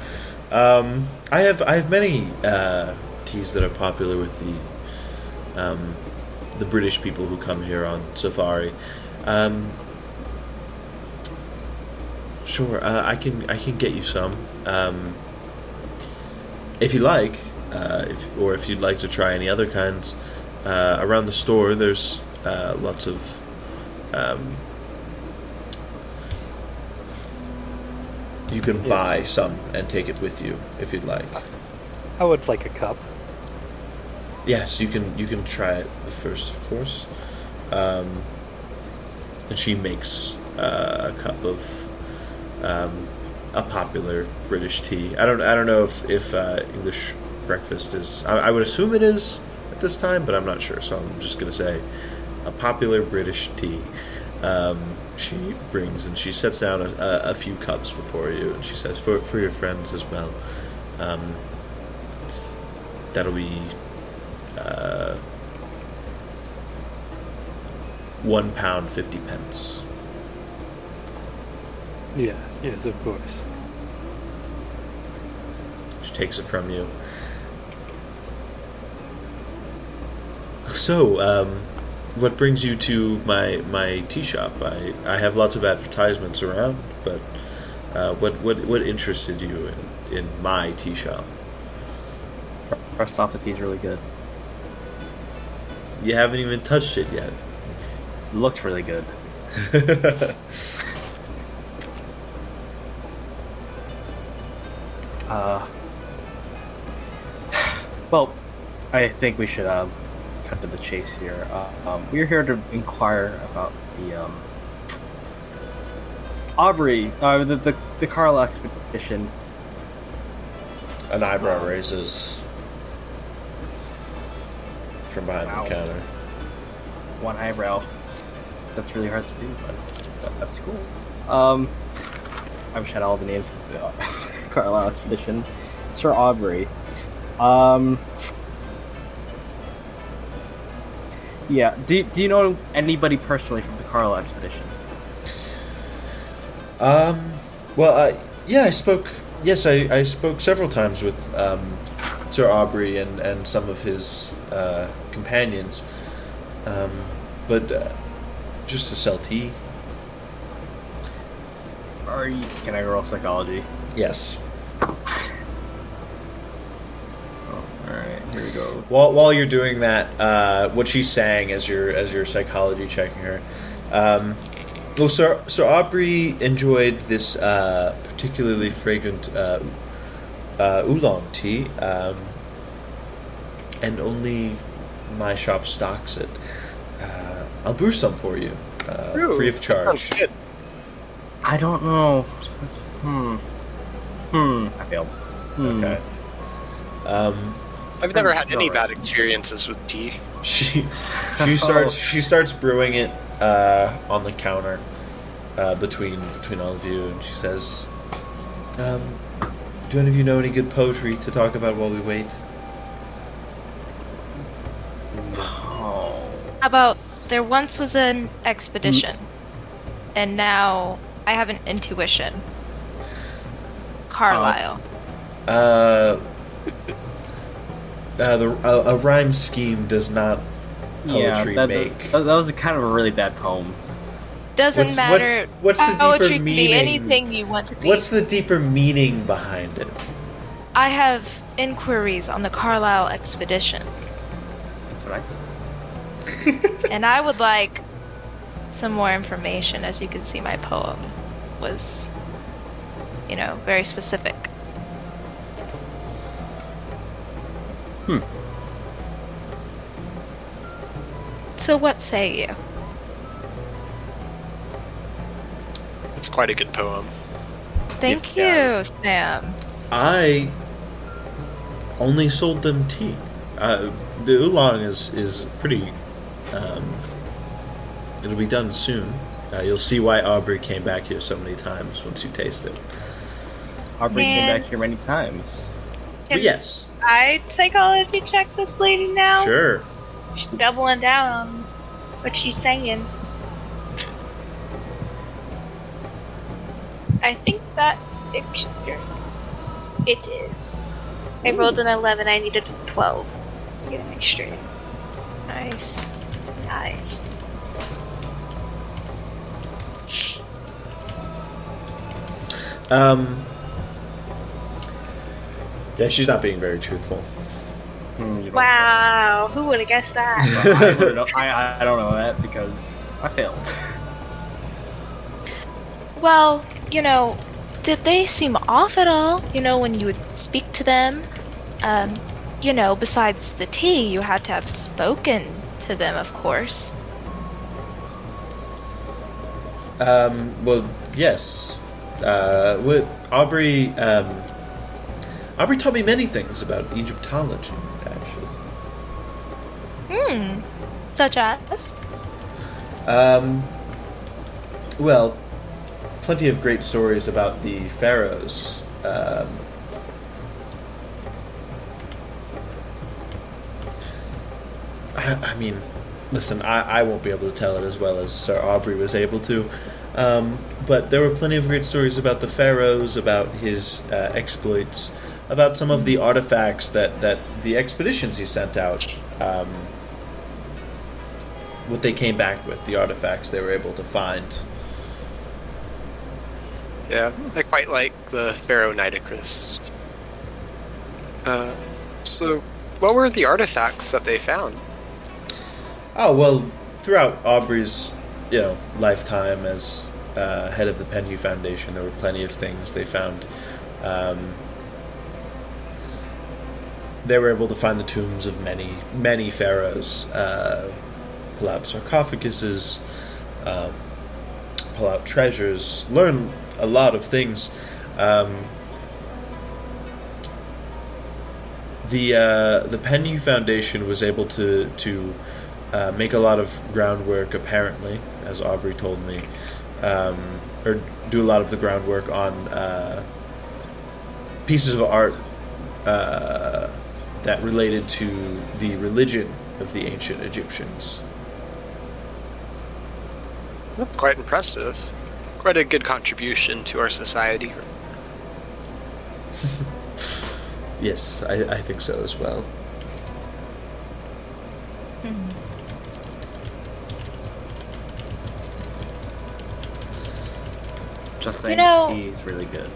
I have many teas that are popular with the British people who come here on safari. Sure, I can get you some. If you like, if you'd like to try any other kinds, around the store there's lots of you can buy some and take it with you if you'd like. I would like a cup. Yes, you can try it first, of course. And she makes a cup of a popular British tea. I don't know if English breakfast is. I would assume it is at this time, but I'm not sure. So I'm just gonna say a popular British tea. She brings and she sets down a few cups before you, and she says, "For your friends as well. That'll be £1.50." Yes, of course. She takes it from you. So, what brings you to my tea shop? I have lots of advertisements around, but what interested you in my tea shop? First off, the tea's really good. You haven't even touched it yet. It looks really good. Well, I think we should cut to the chase here. We're here to inquire about the Aubrey, the Carl expedition. An eyebrow raises from behind Wow. the counter. One eyebrow. That's really hard to do, but that's cool. I wish I had all the names for the Carlisle expedition. Sir Aubrey. Yeah. Do you know anybody personally from the Carlisle expedition? Yeah, I spoke. Yes, I spoke several times with Sir Aubrey and some of his companions, but just to sell tea. Can I roll psychology? Yes. Oh, all right. Here we go. While you're doing that, what she's saying as you're psychology checking her. Well, Sir Aubrey enjoyed this particularly fragrant oolong tea, and only my shop stocks it. I'll brew some for you, free of That charge. sounds good. I don't know. I failed. Okay. I've never had any Alright. bad experiences with tea. She starts brewing it on the counter between all of you, and she says, "Do any of you know any good poetry to talk about while we wait?" Oh. How about there once was an expedition, and now I have an intuition. Carlisle. A rhyme scheme does not poetry that make. was kind of a really bad poem. Doesn't matter. what's the deeper Poetry can be meaning? anything you want to be. What's the deeper meaning behind it? I have inquiries on the Carlisle expedition, That's what I said. and I would like some more information. As you can see, my poem was, very specific. So what say you? It's quite a good poem. Thank Yeah. you, Sam. I only sold them tea. The oolong is pretty. It'll be done soon. You'll see why Aubrey came back here so many times once you taste it. Aubrey came Man. back here many times. But yes, I psychology check this lady now. sure. She's doubling down on what she's saying. I think that's extra. It is. I rolled an 11. I needed a 12. Get it straight. Nice. Nice. Yeah, she's not being very truthful. You don't- Wow, who would have guessed that? I don't know that because I failed. Well, did they seem off at all? When you would speak to them? Besides the tea, you had to have spoken to them, of course. Well, yes. Aubrey taught me many things about Egyptology, actually. Such as? Well, plenty of great stories about the pharaohs. I mean, listen, I won't be able to tell it as well as Sir Aubrey was able to, but there were plenty of great stories about the pharaohs, about his exploits, about some of the artifacts that the expeditions he sent out, what they came back with, the artifacts they were able to find. Yeah, I quite like the Pharaoh Nitocris. So, what were the artifacts that they found? Oh, well, throughout Aubrey's, lifetime as head of the Penhew Foundation, there were plenty of things they found. they were able to find the tombs of many pharaohs, pull out sarcophaguses, pull out treasures, learn a lot of things. The Penny Foundation was able to make a lot of groundwork, apparently, as Aubrey told me, or do a lot of the groundwork on pieces of art that related to the religion of the ancient Egyptians. That's quite impressive. Quite a good contribution to our society. Yes, I think so as well. Just saying, he's really good.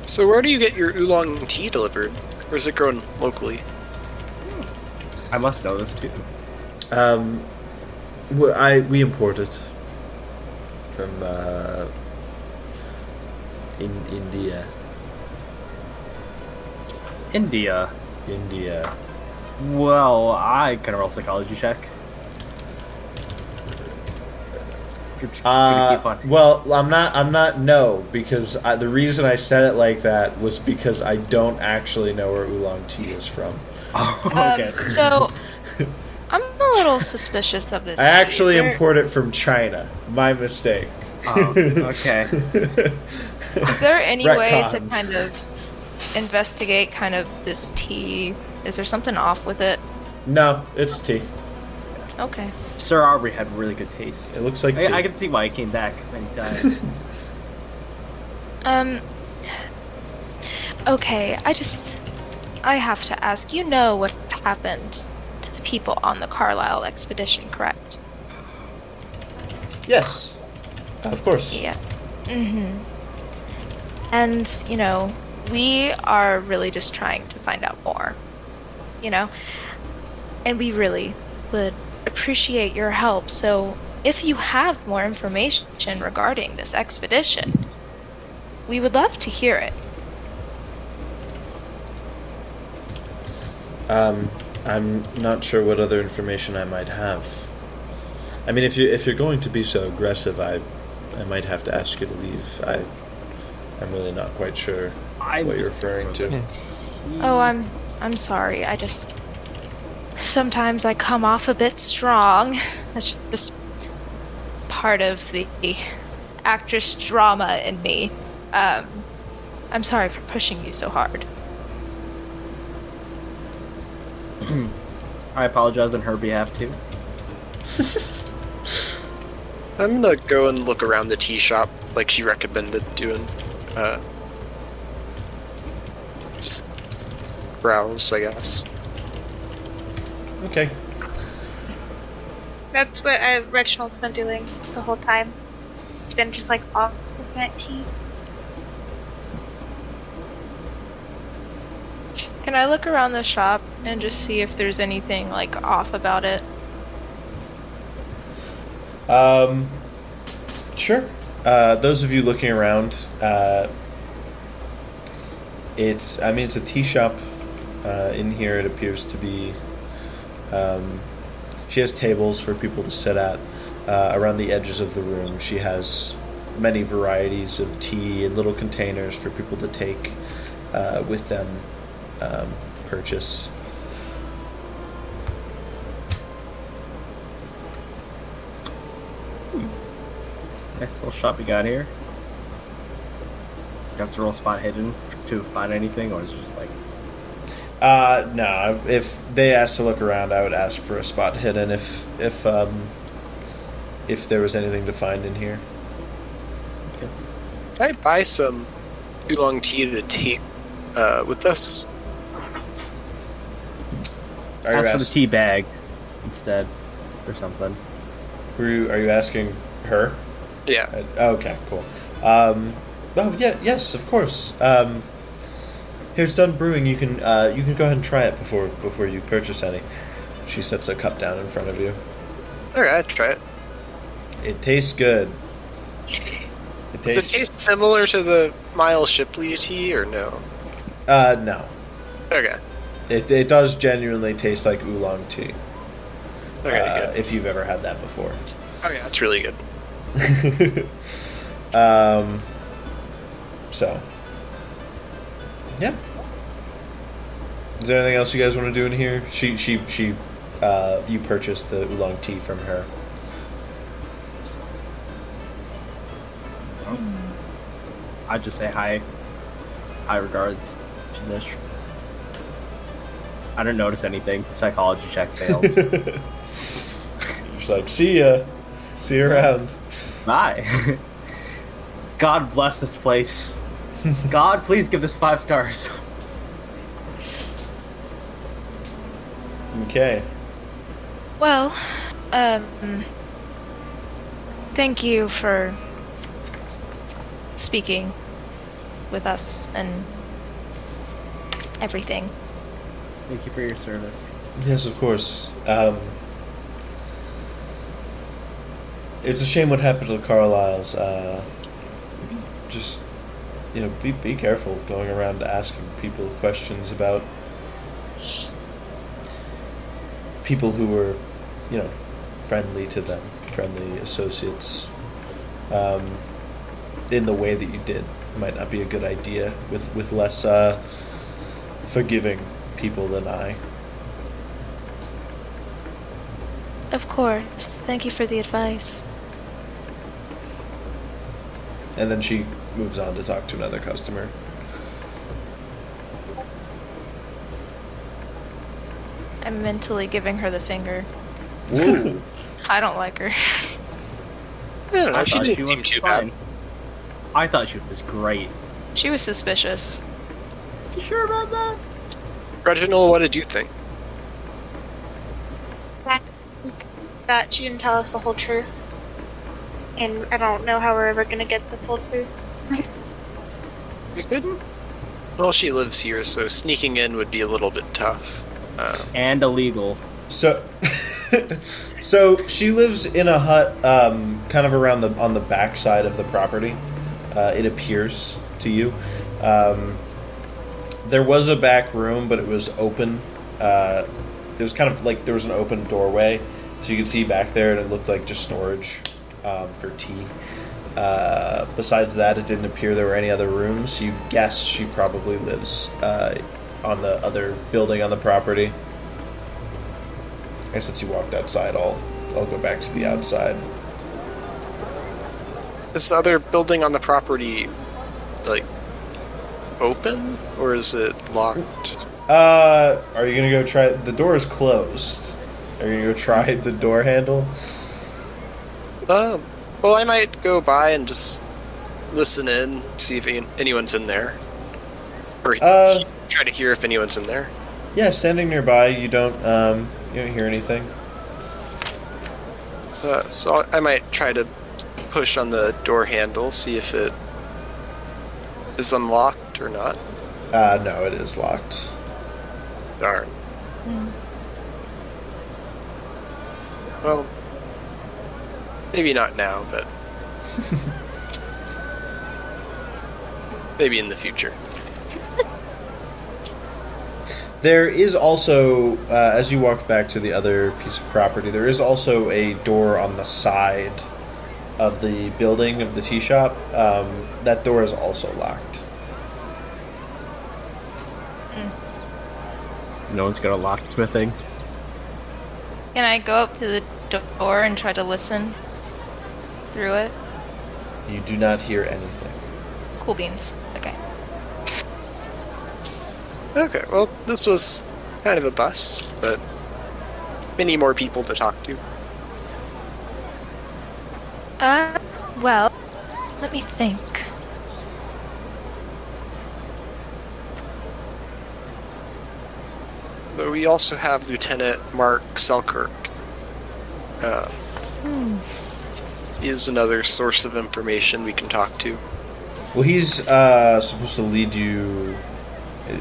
So where do you get your oolong tea delivered? Or is it grown locally? I must know this too. We import it from India. India. Well, I can roll psychology check. Gonna keep on. Well, I'm not. No, because the reason I said it like that was because I don't actually know where oolong tea is from. Okay. So, I'm a little suspicious of this. I actually import it from China. My mistake. Oh, okay. Is there any way to Retcons. kind of investigate kind of this tea? Is there something off with it? No, it's tea. Okay. Sir Aubrey had really good taste. It looks like tea. I can see why he came back many times. Okay, I have to ask, you know what happened to the people on the Carlisle expedition, correct? Yes, of course. Yeah. And, we are really just trying to find out more, and we really would appreciate your help. So if you have more information regarding this expedition, we would love to hear it. I'm not sure what other information I might have. I mean, if you're going to be so aggressive, I might have to ask you to leave. I'm really not quite sure what you're referring to. Oh, I'm sorry. Sometimes I come off a bit strong. That's just part of the actress drama in me. I'm sorry for pushing you so hard. I apologize on her behalf too. I'm gonna go and look around the tea shop like she recommended doing. Just browse, I guess. Okay. That's what Reginald's been doing the whole time. It's been just like off looking at tea. Can I look around the shop and just see if there's anything like off about it? Sure. Those of you looking around, it's a tea shop. In here, it appears to be. She has tables for people to sit at around the edges of the room. She has many varieties of tea in little containers for people to take with them, purchase. Nice little shop you got here. You have to roll spot hidden to find anything, or is it just like... No. If they asked to look around, I would ask for a spot hidden if there was anything to find in here. Okay. Can I buy some oolong tea to take with us? Ask for the tea bag instead, or something. Are you asking her? Yeah. Okay, cool. Yes, of course. Here, it's done brewing. You can go ahead and try it before you purchase any. She sets a cup down in front of you. Alright, I'll try it. It tastes good. Does it taste similar to the Miles Shipley tea, or no? No. Okay. It does genuinely taste like oolong tea. Okay, good. If you've ever had that before. Oh yeah, it's really good. So, yeah. Is there anything else you guys want to do in here? You purchased the oolong tea from her. I'd just say hi regards to Nish. I didn't notice anything. Psychology check failed. Just like, see ya. See you around. Bye. God bless this place. God, please give this 5 stars. Okay. Well, thank you for speaking with us and everything. Thank you for your service. Yes, of course. It's a shame what happened to the Carlyles. Just, be careful going around asking people questions about people who were, friendly to them, friendly associates. In the way that you did might not be a good idea with less forgiving people than I. Of course. Thank you for the advice. And then she moves on to talk to another customer. I'm mentally giving her the finger. Ooh. I don't like her. I don't know, I she thought didn't seem was too fine. bad. I thought she was great. She was suspicious. You sure about that? Reginald, what did you think? That she didn't tell us the whole truth. And I don't know how we're ever gonna get the full truth. You couldn't? Well, she lives here, so sneaking in would be a little bit tough. And illegal. So, so she lives in a hut, kind of around on the back side of the property. It appears to you. There was a back room, but it was open. It was kind of like there was an open doorway, so you could see back there, and it looked like just storage for tea. Besides that, it didn't appear there were any other rooms. You guess she probably lives on the other building on the property. And since you walked outside, I'll go back to the outside. This other building on the property, open? Or is it locked? Are you gonna go try... The door is closed. Are you gonna go try the door handle? Well, I might go by and just listen in, see if anyone's in there. Or try to hear if anyone's in there. Yeah, standing nearby, you don't hear anything. So I might try to push on the door handle, see if it is unlocked or not. No, it is locked. Darn. Well, maybe not now, but maybe in the future. There is also, as you walked back to the other piece of property, there is also a door on the side of the building of the tea shop. That door is also locked. No one's got a locksmithing. Can I go up to the door and try to listen through it? You do not hear anything. Cool beans. Okay. Okay, well, this was kind of a bust, but many more people to talk to. Well, let me think. But we also have Lieutenant Mark Selkirk. He is another source of information we can talk to. Well, he's supposed to lead you...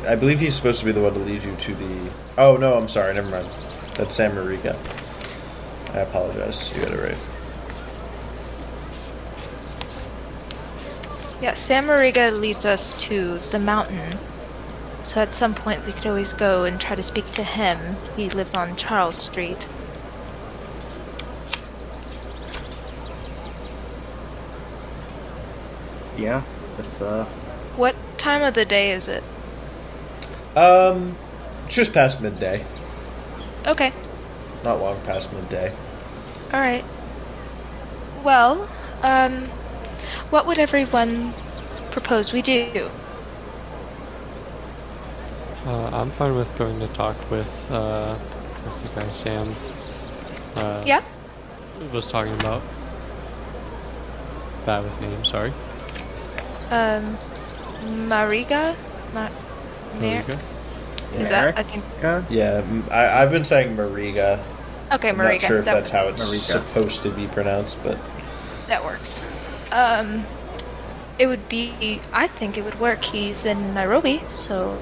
I believe he's supposed to be the one to lead you to the... Oh, no, I'm sorry, never mind. That's San Marika. I apologize, you got it right. Yeah, Samariga leads us to the mountain. So at some point we could always go and try to speak to him. He lives on Charles Street. Yeah, it's What time of the day is it? Just past midday. Okay, Not long past midday. alright. Well, what would everyone propose we do? I'm fine with going to talk with the guy Sam Yeah? was talking about. Bad with names, sorry. Mariga? There Mar- you go. Is that, I think... Yeah, I've been saying Mariga. Okay, I'm Mariga. not sure if that, that's how it's Mariga. supposed to be pronounced, but that works. It would be... I think it would work. He's in Nairobi, so...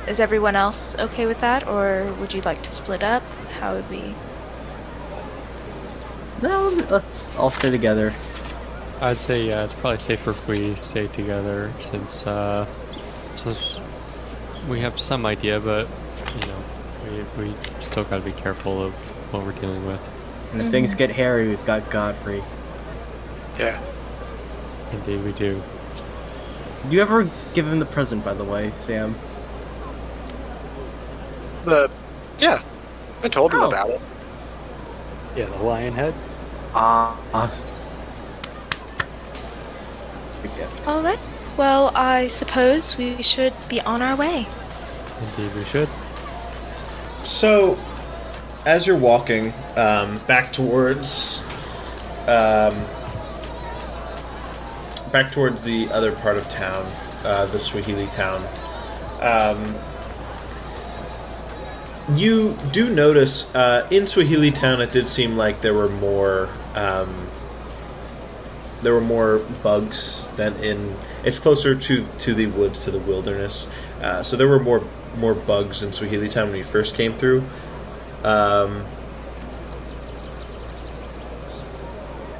is everyone else okay with that, or would you like to split up? How would we... no. Let's all stay together. I'd say yeah, it's probably safer if we stay together since we have some idea, but you know, we still gotta be careful of what we're dealing with. And if things get hairy, we've got Godfrey. Yeah. Indeed, we do. Did you ever give him the present, by the way, Sam? Yeah. I told him Oh. about it. Yeah, the lion head. Good gift. Alright. Well, I suppose we should be on our way. Indeed, we should. so as you're walking back towards the other part of town, the Swahili town, you do notice in Swahili town it did seem like there were more bugs than in. It's closer to the woods, to the wilderness, so there were more bugs in Swahili town when you first came through.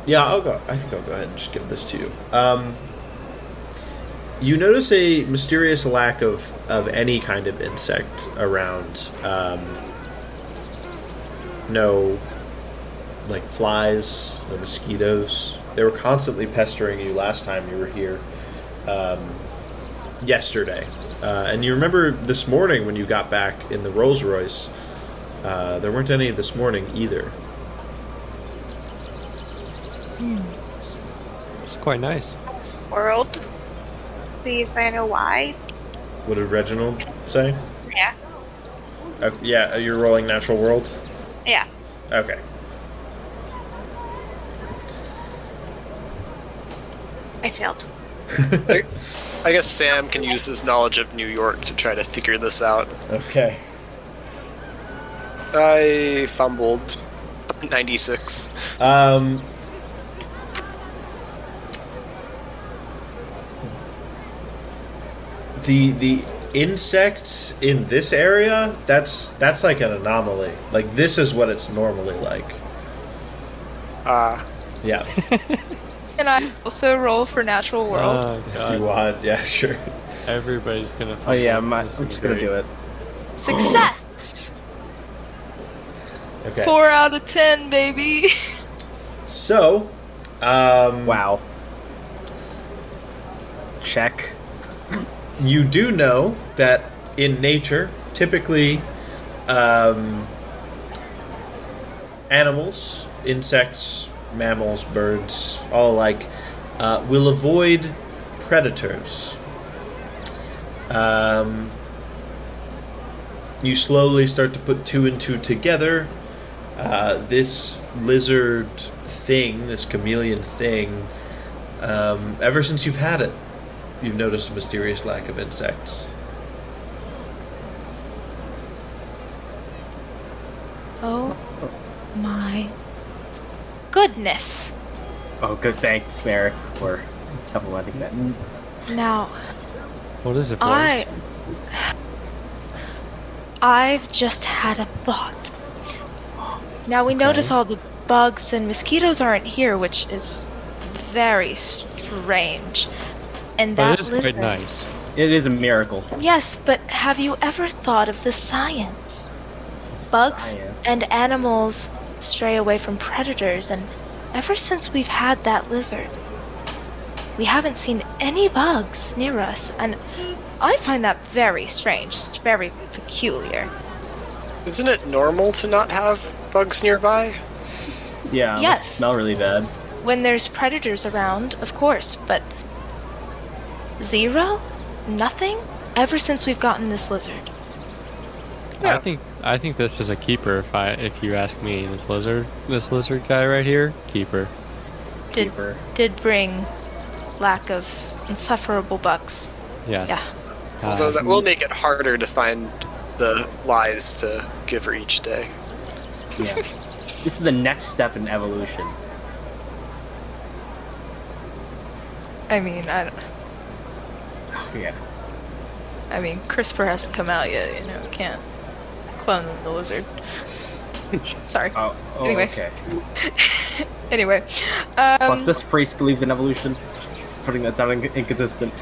Yeah, I think I'll go ahead and just give this to you. You notice a mysterious lack of any kind of insect around. No, like flies, no mosquitoes. They were constantly pestering you last time you were here, yesterday. And you remember this morning when you got back in the Rolls Royce, there weren't any this morning either. It's quite nice. World. See if I know why. What did Reginald say? Yeah. Yeah, you're rolling natural world? Yeah. Okay. I failed. I guess Sam can use his knowledge of New York to try to figure this out. Okay. I fumbled 96. The insects in this area, that's like an anomaly. Like, this is what it's normally like. Yeah. Can I also roll for natural world? Oh, If God. you want, yeah, sure. Everybody's gonna. Oh yeah, fumble. I'm This just is gonna great. do it. Success! Okay. 4 out of 10, baby! So, Wow. Check. you do know that in nature, typically, animals, insects, mammals, birds, all alike, will avoid predators. You slowly start to put two and two together. This lizard thing, this chameleon thing, ever since you've had it, you've noticed a mysterious lack of insects. Oh my goodness. Oh, good. Thanks, Merrick, for supplementing that. Now, What is it, Florence? I've just had a thought. Now we notice all the bugs and mosquitoes aren't here, which is very strange. And But that it is lizard. quite nice. It is a miracle. Yes, but have you ever thought of the science? Bugs Science. and animals stray away from predators, and ever since we've had that lizard, we haven't seen any bugs near us, and I find that very strange, very peculiar. Isn't it normal to not have bugs nearby? Yeah, Yes. they smell really bad. When there's predators around, of course, but zero? Nothing? Ever since we've gotten this lizard. Yeah. I think this is a keeper. If you ask me, this lizard guy right here, keeper. Did Keeper. did bring lack of insufferable bugs. Yes. Although that will make it harder to find the lies to give her each day. Yeah. This is the next step in evolution. I mean, Yeah. CRISPR hasn't come out yet, can't clone the lizard. Sorry. Oh, Anyway. okay. Anyway. Plus, this priest believes in evolution. Putting that down inconsistent.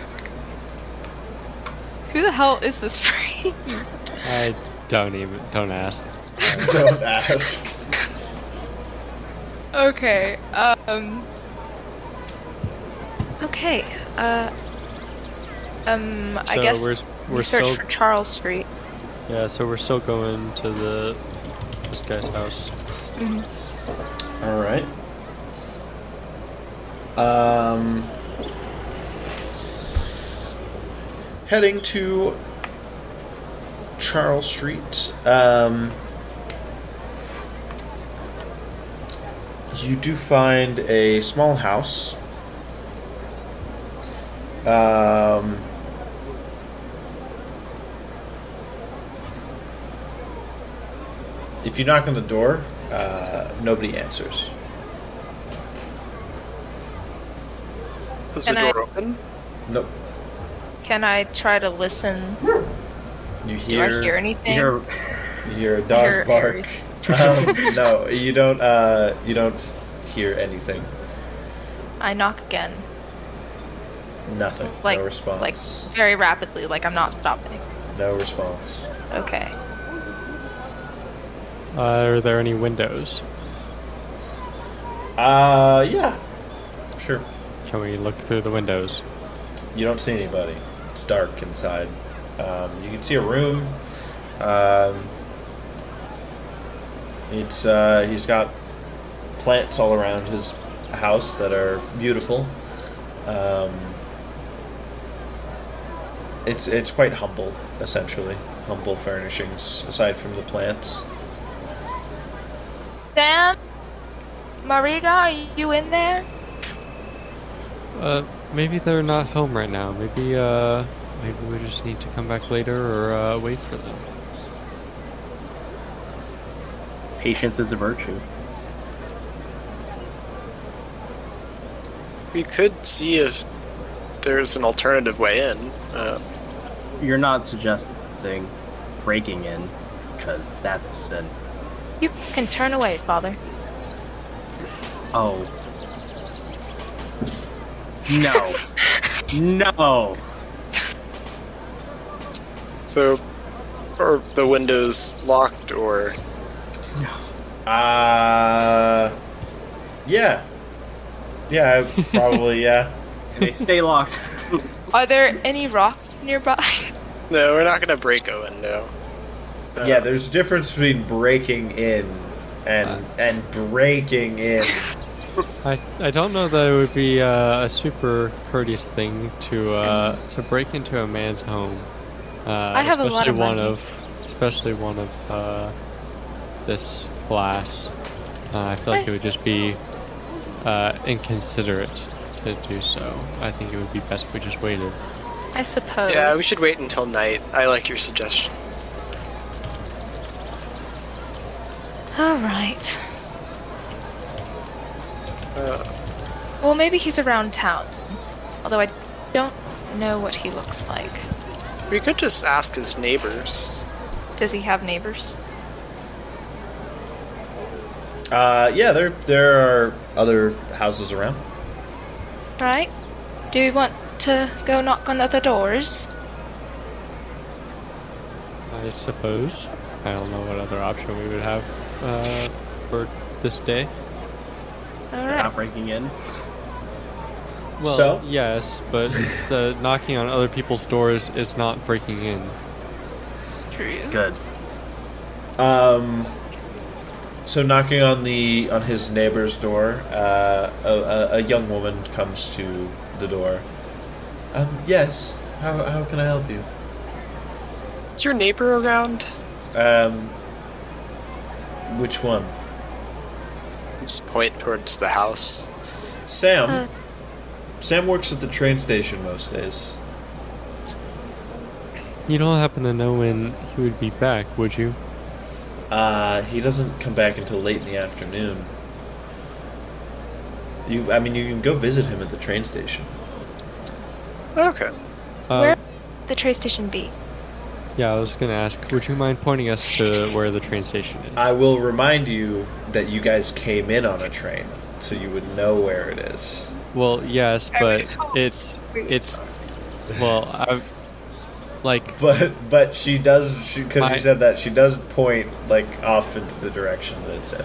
Who the hell is this priest? I don't ask. Don't ask. Okay, okay, I So guess we're we search still- for Charles Street. Yeah, so we're still going to this guy's house. All right. Heading to Charles Street. You do find a small house. If you knock on the door, nobody answers. Is the Can I- door open? Nope. Can I try to listen? You Do I hear anything? You're You hear a I dog hear bark. Aries. No, you don't. You don't hear anything. I knock again, Nothing. like No response. like very rapidly, like I'm not stopping. No response. Okay. Are there any windows? Yeah. Sure. Can we look through the windows? You don't see anybody. It's dark inside. You can see a room. He's got plants all around his house that are beautiful. It's quite humble, essentially. Humble furnishings, aside from the plants. Sam, Mariga, are you in there? Maybe they're not home right now. Maybe we just need to come back later or wait for them. patience is a virtue. We could see if there's an alternative way in. You're not suggesting breaking in, because that's a sin. You can turn away, Father. Oh. No. No. So, are the windows locked or? Yeah. Yeah, probably, yeah. They stay locked. Are there any rocks nearby? No, we're not gonna break Owen. No. Yeah, there's a difference between breaking in and breaking in. I don't know that it would be a super courteous thing to break into a man's home. I have a lot of money. Especially one of this class. I feel like it would just be inconsiderate to do so. I think it would be best if we just waited. I suppose. Yeah, we should wait until night. I like your suggestion. All right. Uh, Well, maybe he's around town. Although I don't know what he looks like. we could just ask his neighbors. Does he have neighbors? Yeah, there are other houses around. Right? Do you want to go knock on other doors? I suppose. I don't know what other option we would have for this day. Alright. Not breaking in. Well, So? yes, but the knocking on other people's doors is not breaking in. True. Good. So knocking on his neighbor's door, a young woman comes to the door. Yes. How can I help you? Is your neighbor around? Which one? Just point towards the house. Sam. Sam works at the train station most days. You don't happen to know when he would be back, would you? He doesn't come back until late in the afternoon. You can go visit him at the train station. Okay. Where would the train station be? Yeah, I was gonna ask, would you mind pointing us to where the train station is? I will remind you that you guys came in on a train, so you would know where it is. Well, yes, I but would hope it's But she does, because she My- said that, she does point like off into the direction that it said.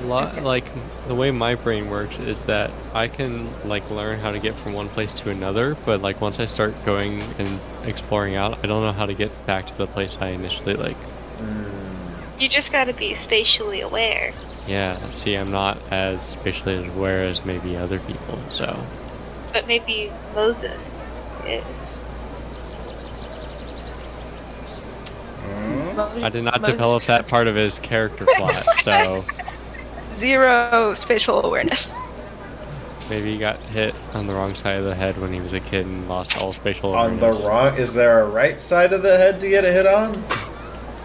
like the way my brain works is that I can like learn how to get from one place to another, but like once I start going and exploring out, I don't know how to get back to the place I initially like. You just gotta be spatially aware. Yeah, see, I'm not as spatially aware as maybe other people, so But maybe Moses is. I did not develop that part of his character plot, so Zero spatial awareness. maybe he got hit on the wrong side of the head when he was a kid and lost all spatial On the awareness. wrong, is there a right side of the head to get a hit on?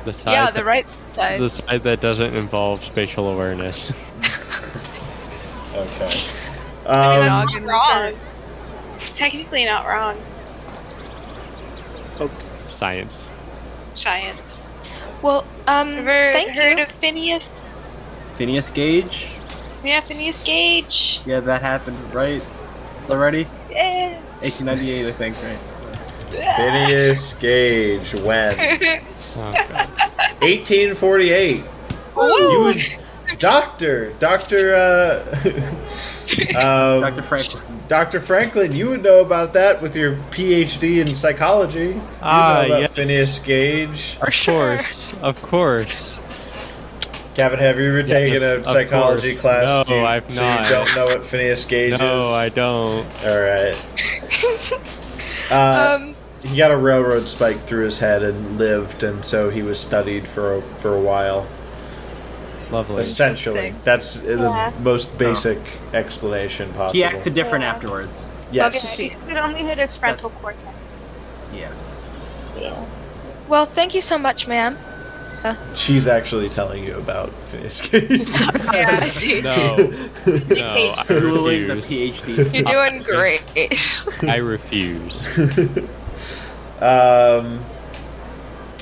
The side Yeah, that- the right side. the side that doesn't involve spatial awareness. Okay. That's Noggin not was wrong. hurt. Technically not wrong. Science. Science. Well, Ever thank heard you. of Phineas? Phineas Gage? Yeah, Phineas Gage. Yeah, that happened, right? Already? Yeah. 1898, I think, right? Phineas Gage, when? Oh god. 1848. Woo! You would, Doctor Franklin. Dr. Franklin, you would know about that with your PhD in psychology. You know about yes. Phineas Gage. Of course. Gavin, have you ever taken Yes, a of psychology course. class? No, I've so not. you don't know what Phineas Gage is? No, I don't. Alright. He got a railroad spike through his head and lived, and so he was studied for a while. Lovely. Essentially, that's Yeah. the most basic explanation possible. He acted different Yeah. afterwards. Yes. Okay, it only hit his frontal cortex. Yeah. Yeah. Well, thank you so much, ma'am. She's actually telling you about Phineas Gage. Yeah, I see. No. No, I Ruling the refuse. PhD. You're doing great. I refuse.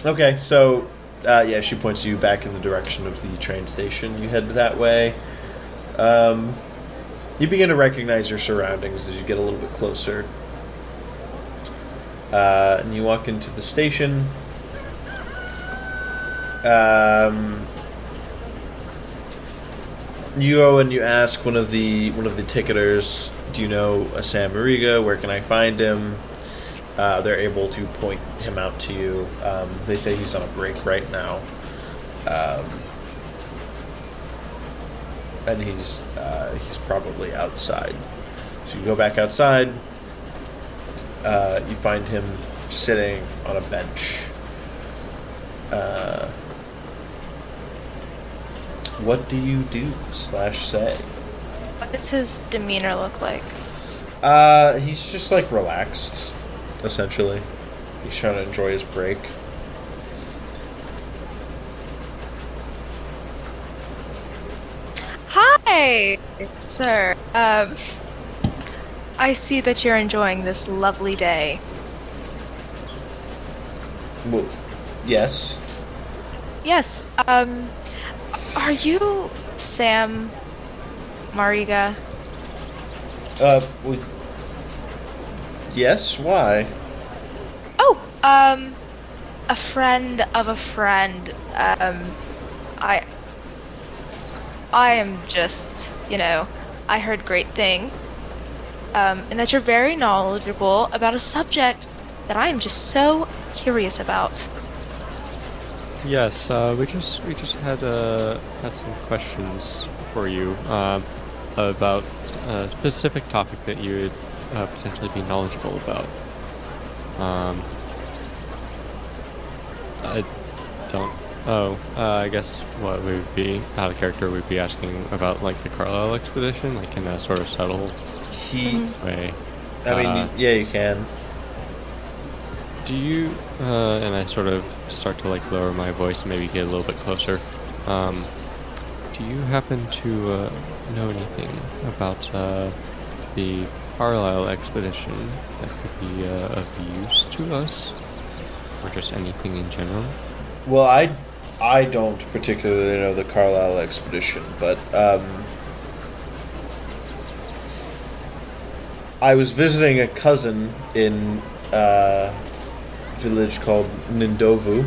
Okay, so yeah, she points you back in the direction of the train station. You head that way. You begin to recognize your surroundings as you get a little bit closer. And you walk into the station. You go and you ask one of the ticketers, "Do you know a Sam Mariga? Where can I find him?" They're able to point him out to you. They say he's on a break right now, and he's probably outside. So you go back outside. You find him sitting on a bench. What do you do / say? What does his demeanor look like? He's just like relaxed, essentially. He's trying to enjoy his break. Hi, sir. I see that you're enjoying this lovely day. Well, yes. Yes. Are you Sam Mariga? Well, Yes, why? Oh, a friend of a friend. I am just, I heard great things. And that you're very knowledgeable about a subject that I am just so curious about. Yes, we just had some questions for you about a specific topic that you would potentially be knowledgeable about. I don't. Oh, I guess what we would be out of character. We'd be asking about like the Carlisle expedition, like in a sort of subtle way. I mean, yeah, you can. Do you? And I sort of start to like lower my voice and maybe get a little bit closer. Do you happen to know anything about the Carlisle expedition that could be of use to us, or just anything in general? Well, I don't particularly know the Carlisle expedition, but I was visiting a cousin in a village called Ndovu.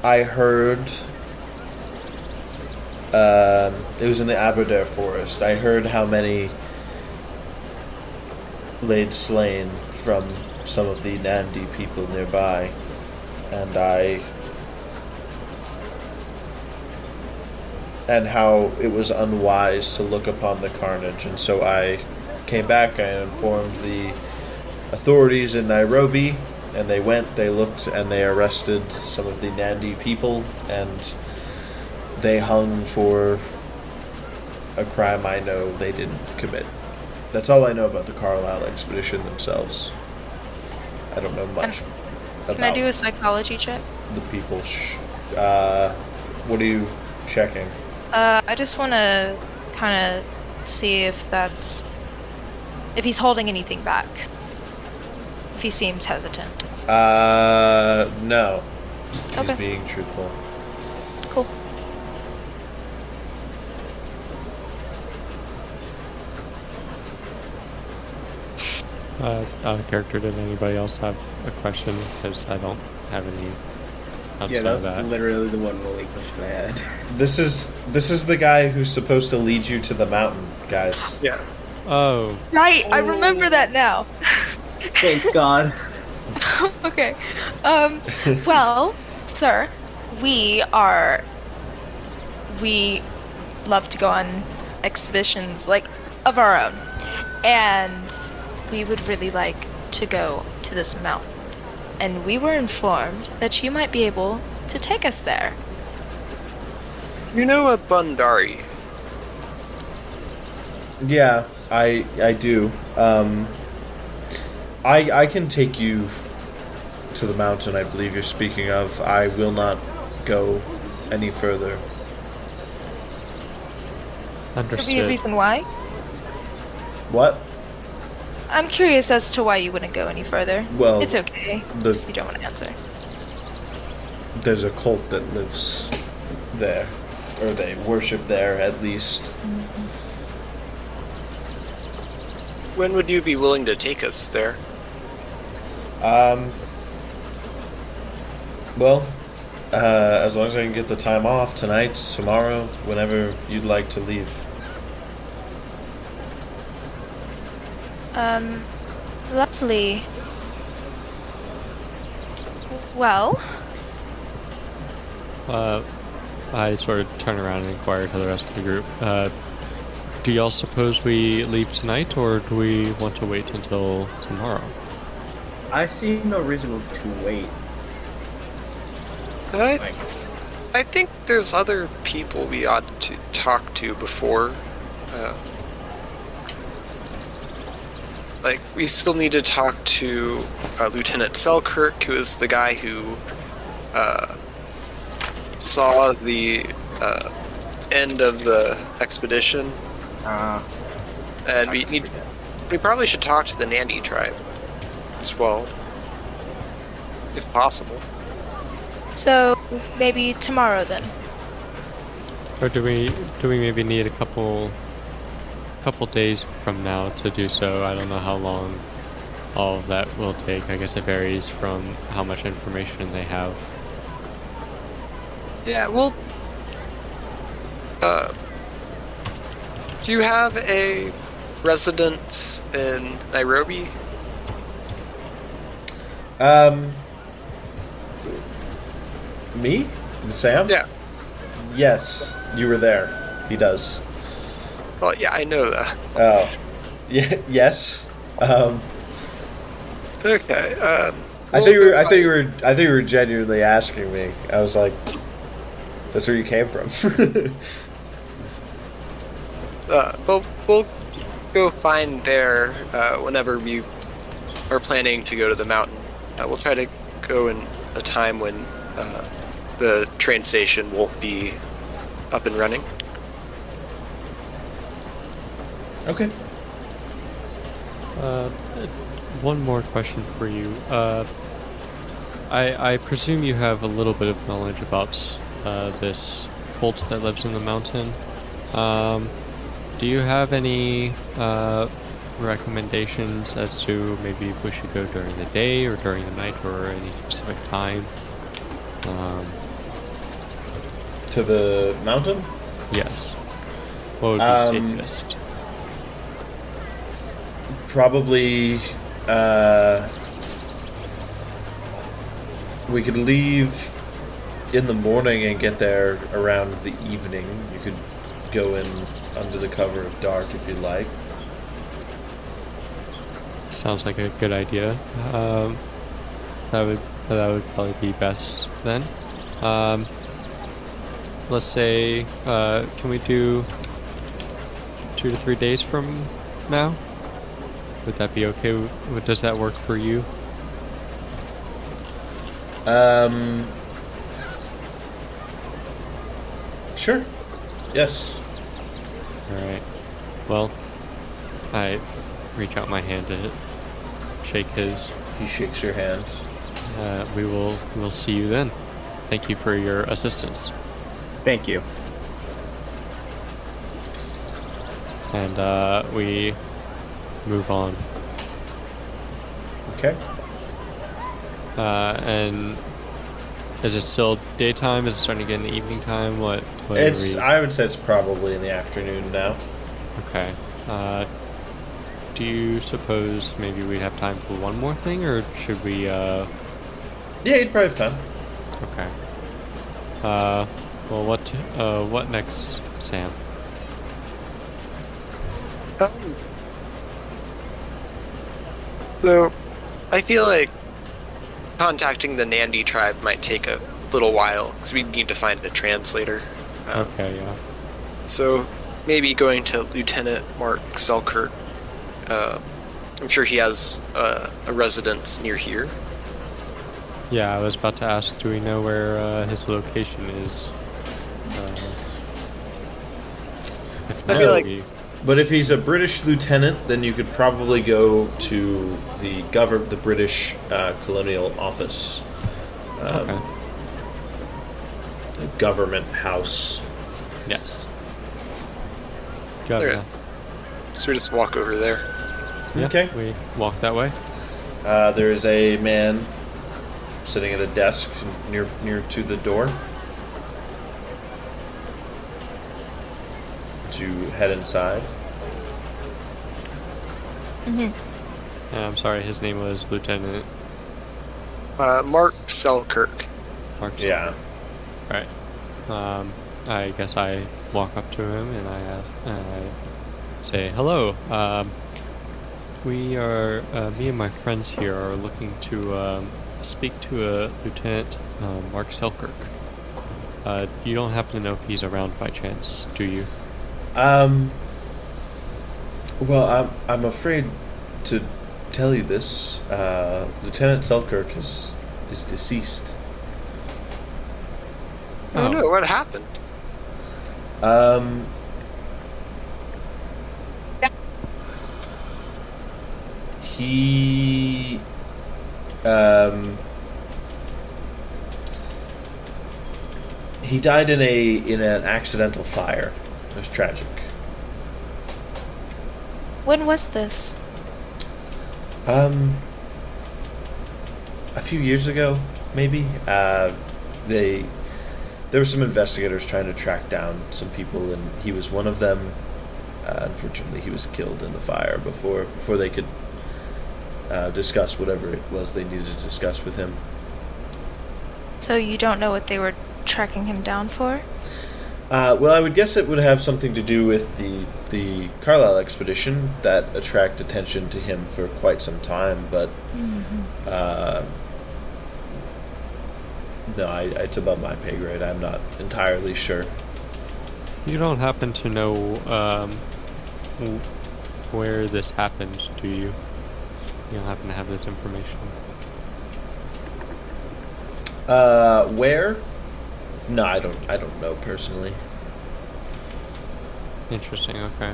I heard it was in the Aberdare forest. I heard how many laid slain from some of the Nandi people nearby, and how it was unwise to look upon the carnage, and so I came back. I informed the authorities in Nairobi, and they looked, and they arrested some of the Nandi people, and they hung for a crime I know they didn't commit. That's all I know about the Carlisle expedition themselves. I don't know much about Can I do a psychology check? the people. What are you checking? I just want to kind of see if he's holding anything back. If he seems hesitant. No. He's Okay. being truthful. Cool. Out of character, did anybody else have a question? Because I don't have any outside Yeah, of that's that. literally the one only question I had. This is the guy who's supposed to lead you to the mountain, guys. Yeah. Oh, Right, I remember that now. Thanks, God. Okay. Well, sir, we love to go on exhibitions like of our own, and we would really like to go to this mountain. And we were informed that you might be able to take us there. You know a Bundari? Yeah, I do. I can take you to the mountain I believe you're speaking of. I will not go any further. Could be a understood. reason why. What? I'm curious as to why you wouldn't go any further. Well, It's okay if you don't want to answer. there's a cult that lives there, or they worship there at least. When would you be willing to take us there? Well, as long as I can get the time off tonight, tomorrow, whenever you'd like to leave. Lovely. Well, I sort of turn around and inquire to the rest of the group. Do y'all suppose we leave tonight, or do we want to wait until tomorrow? I see no reason to wait. I think there's other people we ought to talk to before. We still need to talk to Lieutenant Selkirk, who is the guy who saw the end of the expedition. And we probably should talk to the Nandi tribe as well, if possible. so maybe tomorrow then. Or do we maybe need a couple days from now to do so? I don't know how long all of that will take. I guess it varies from how much information they have. Yeah, well, do you have a residence in Nairobi? Me? Sam? Yeah. Yes, you were there. He does. Well, yeah, I know that. Oh. Yeah, yes. Okay. I thought you were genuinely asking me. I was like, that's where you came from. Well, we'll go find there whenever we are planning to go to the mountain. We'll try to go in a time when the train station won't be up and running. Okay. One more question for you. I presume you have a little bit of knowledge about this cult that lives in the mountain. Do you have any recommendations as to maybe if we should go during the day or during the night or any specific time? To the mountain? Yes. What would be safest? Probably, we could leave in the morning and get there around the evening. You could go in under the cover of dark if you'd like. Sounds like a good idea. That would probably be best then. Let's say, can we do 2 to 3 days from now? Would that be okay? Does that work for you? Sure. Yes. Alright. Well, I reach out my hand to shake his. He shakes your hand. We'll see you then. Thank you for your assistance. Thank you. And we move on. Okay. And is it still daytime? Is it starting to get in the evening time? What I would say it's probably in the afternoon now. Okay. Do you suppose maybe we'd have time for one more thing, or should we? Yeah, you'd probably have time. Okay. Well, what next, Sam? So, I feel like contacting the Nandi tribe might take a little while, because we need to find a translator. Okay, yeah. So, maybe going to Lieutenant Mark Selkirk. I'm sure he has a residence near here. Yeah, I was about to ask, do we know where his location is? If I'd be not, like- But if he's a British lieutenant, then you could probably go to the British colonial office, okay. the government house. Yes. Got Okay. it. So we just walk over there. Yeah, Okay. we walk that way. There is a man sitting at a desk near to the door. To head inside. Mm-hmm. And I'm sorry, his name was Lieutenant Mark Selkirk. Mark. Yeah. Right. I guess I walk up to him and I say, hello. We are, me and my friends here are looking to speak to a Lieutenant Mark Selkirk. You don't happen to know if he's around by chance, do you? Well, I'm afraid to tell you this. Lieutenant Selkirk is deceased. Oh no, what happened? He He died in an accidental fire. It was tragic. When was this? A few years ago, maybe. There were some investigators trying to track down some people, and he was one of them. Unfortunately, he was killed in the fire before they could discuss whatever it was they needed to discuss with him. So you don't know what they were tracking him down for? Well, I would guess it would have something to do with the Carlisle expedition that attracted attention to him for quite some time, but no, it's above my pay grade. I'm not entirely sure. You don't happen to know where this happened, do you? You don't happen to have this information? Where? No, I don't know personally. Interesting, okay.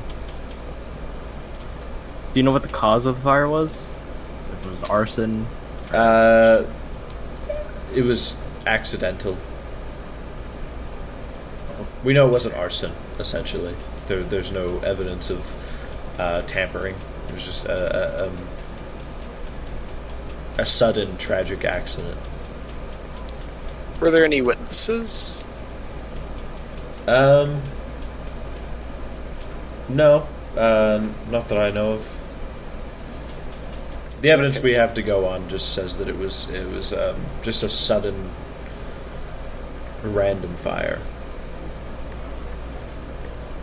Do you know what the cause of the fire was? If it was arson? It was accidental. We know it wasn't arson, essentially. There's no evidence of tampering. It was just a sudden tragic accident. Were there any witnesses? No, not that I know of. The evidence we have to go on just says that it was just a sudden, random fire.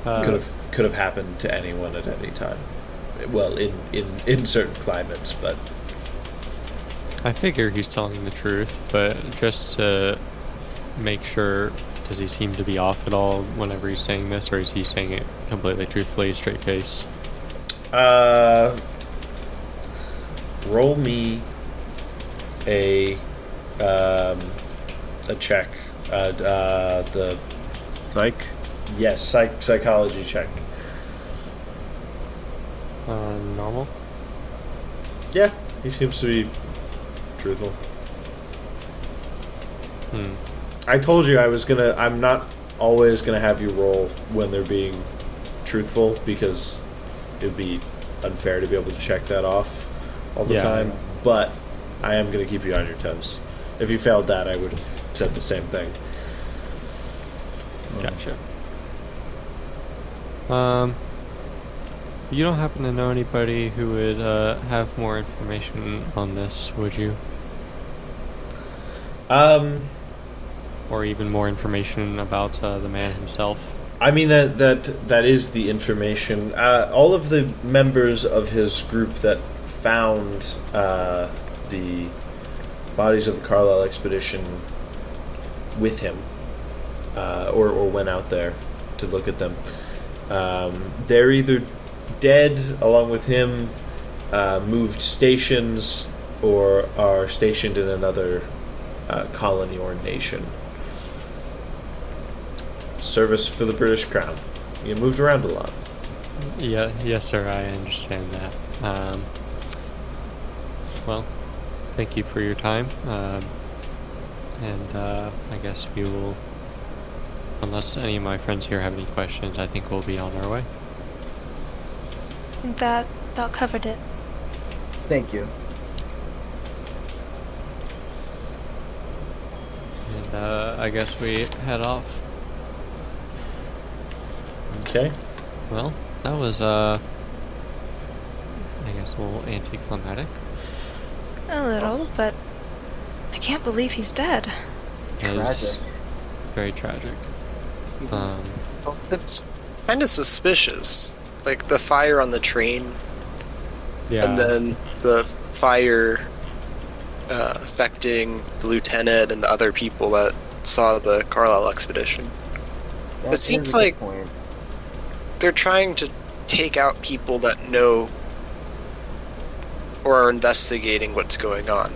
Could have happened to anyone at any time. Well, in certain climates, but I figure he's telling the truth, but just to make sure, does he seem to be off at all whenever he's saying this, or is he saying it completely truthfully, straight face? Roll me a check. The Psych? yes, psychology check. Normal? Yeah, he seems to be truthful. I told you I'm not always gonna have you roll when they're being truthful, because it would be unfair to be able to check that off all the time. But I am gonna keep you on your toes. If you failed that, I would have said the same thing. Gotcha. You don't happen to know anybody who would have more information on this, would you? Or even more information about the man himself? I mean, that is the information. All of the members of his group that found the bodies of the Carlisle expedition with him, or went out there to look at them, they're either dead along with him, moved stations, or are stationed in another colony or nation. Service for the British Crown. You moved around a lot. Yeah, yes, sir. I understand that. Well, thank you for your time, and I guess we will. Unless any of my friends here have any questions, I think we'll be on our way. That about covered it. Thank you. And I guess we head off. Okay. Well, that was I guess a little anticlimactic. A little, but I can't believe he's dead. It was Tragic. very tragic. Well, it's kind of suspicious. Like the fire on the train, Yeah. and then the fire affecting the lieutenant and the other people that saw the Carlisle expedition. That It seems is a good like point. they're trying to take out people that know or are investigating what's going on.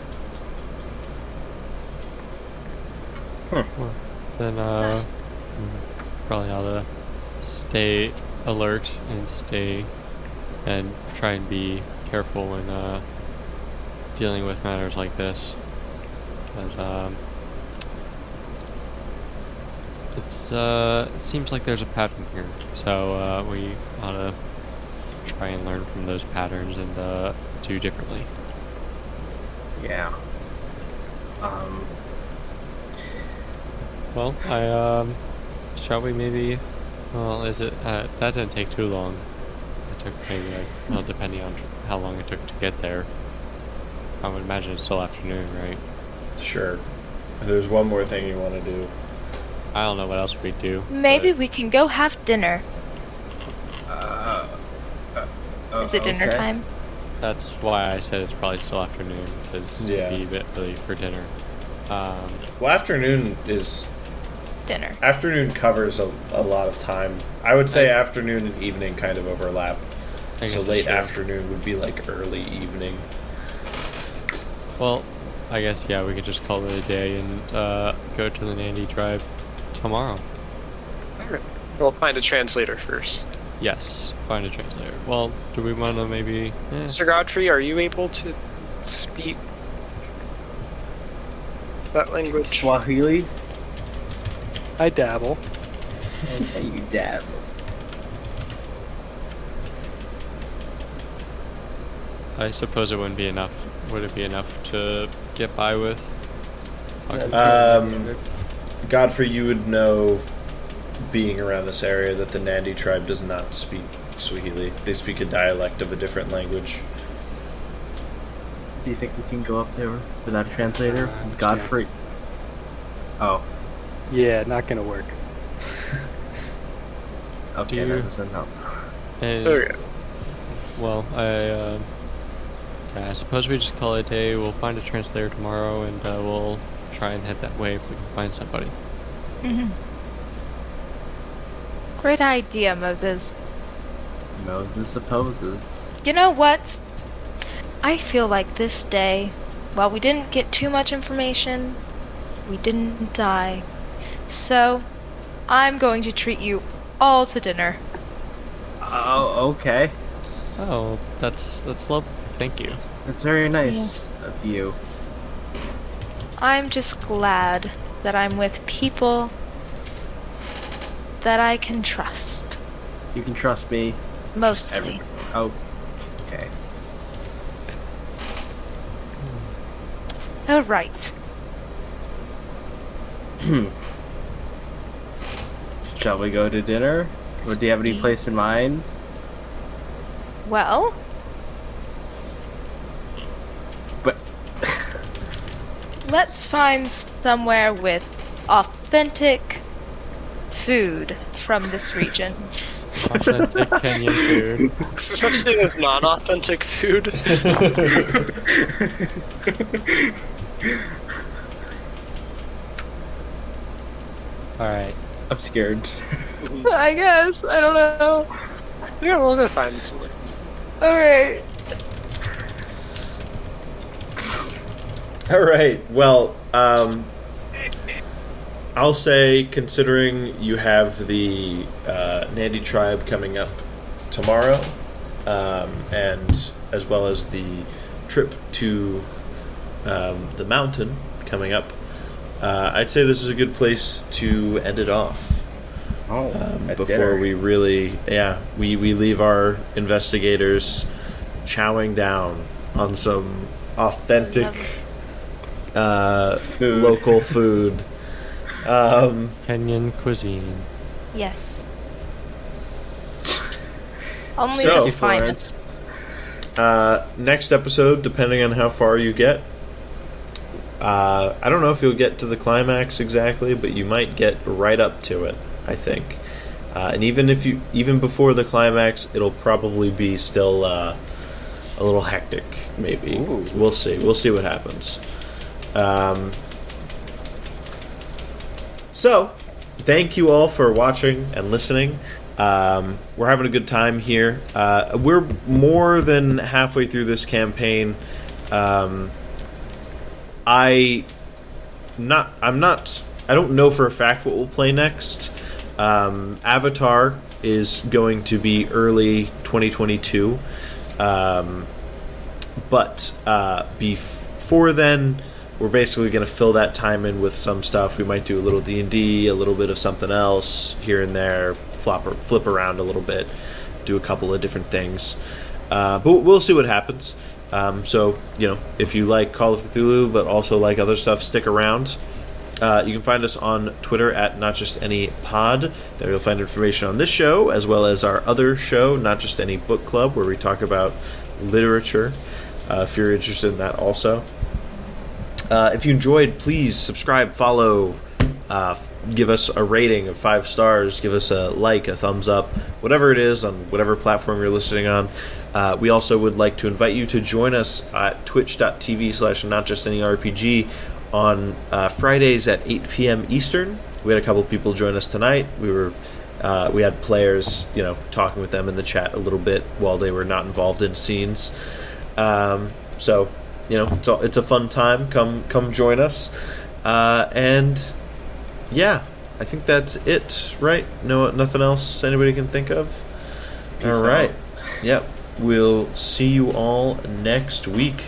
Well, then probably ought to stay alert and try and be careful when dealing with matters like this, because It seems like there's a pattern here, so we ought to try and learn from those patterns and do differently. Yeah. Well, shall we maybe? Well, is it? That didn't take too long. It took maybe depending on how long it took to get there. I would imagine it's still afternoon, right? Sure. If there's one more thing you want to do. I don't know what else we'd do. Maybe but- we can go have dinner. Is it dinner okay. time? That's why I said it's probably still afternoon, because Yeah. it'd be a bit early for dinner. Well, afternoon covers a lot of time. I would say afternoon and evening kind of overlap. I guess So that's late true. afternoon would be like early evening. Well, I guess, yeah, we could just call it a day and go to the Nandi tribe tomorrow. Alright. We'll find a translator first. Yes, find a translator. Well, do we want to maybe... Sir Godfrey, are you able to speak that language? Swahili? I dabble. Okay, you dab. I suppose it wouldn't be enough. Would it be enough to get by with? Talking to Godfrey, you would know, being around this area, that the Nandi tribe does not speak Swahili. They speak a dialect of a different language. Do you think we can go up there without a translator? With Godfrey? Oh, Yeah, not gonna work. okay, Do that you- doesn't help. And, Okay. well, yeah, I suppose we just call it a day. We'll find a translator tomorrow, and we'll try and head that way if we can find somebody. Mm-hmm. Great idea, Moses. Moses opposes. You know what? I feel like this day, while we didn't get too much information, we didn't die. So, I'm going to treat you all to dinner. Oh, okay. Oh, that's lovely. Thank you. That's very nice Yes. of you. I'm just glad that I'm with people that I can trust. You can trust me. Mostly. Okay. Alright. Shall we go to dinner? Or do you have any place in mind? Well, But let's find somewhere with authentic food from this region. Authentic Kenyan food. Is there such thing as non-authentic food? Alright. I'm scared. I guess. I don't know. Yeah, we'll go find somewhere. Alright. All right. Well, I'll say, considering you have the Nandi tribe coming up tomorrow, and as well as the trip to the mountain coming up, I'd say this is a good place to end it off. Oh, Before we really, we leave our investigators chowing down on some authentic local food. Kenyan cuisine. Yes. Only So- the finest. Next episode, depending on how far you get, I don't know if you'll get to the climax exactly, but you might get right up to it, I think. And even before the climax, it'll probably be still a little hectic, maybe. Ooh. We'll see. We'll see what happens. So, thank you all for watching and listening. We're having a good time here. We're more than halfway through this campaign. I don't know for a fact what we'll play next. Avatar is going to be early 2022. But before then, we're basically going to fill that time in with some stuff. We might do a little D&D, a little bit of something else here and there, flip around a little bit, do a couple of different things. But we'll see what happens. So, if you like Call of Cthulhu but also like other stuff, stick around. You can find us on Twitter at Not Just Any Pod. There you'll find information on this show, as well as our other show, Not Just Any Book Club, where we talk about literature, if you're interested in that also. If you enjoyed, please subscribe, follow, give us a rating of 5 stars, give us a like, a thumbs up, whatever it is on whatever platform you're listening on. We also would like to invite you to join us at twitch.tv/notjustanyrpg on Fridays at 8 p.m. Eastern. We had a couple people join us tonight. We had players, talking with them in the chat a little bit while they were not involved in scenes. So, it's a fun time. Come join us. And yeah, I think that's it, right? No, nothing else anybody can think of? All right. Yep. We'll see you all next week.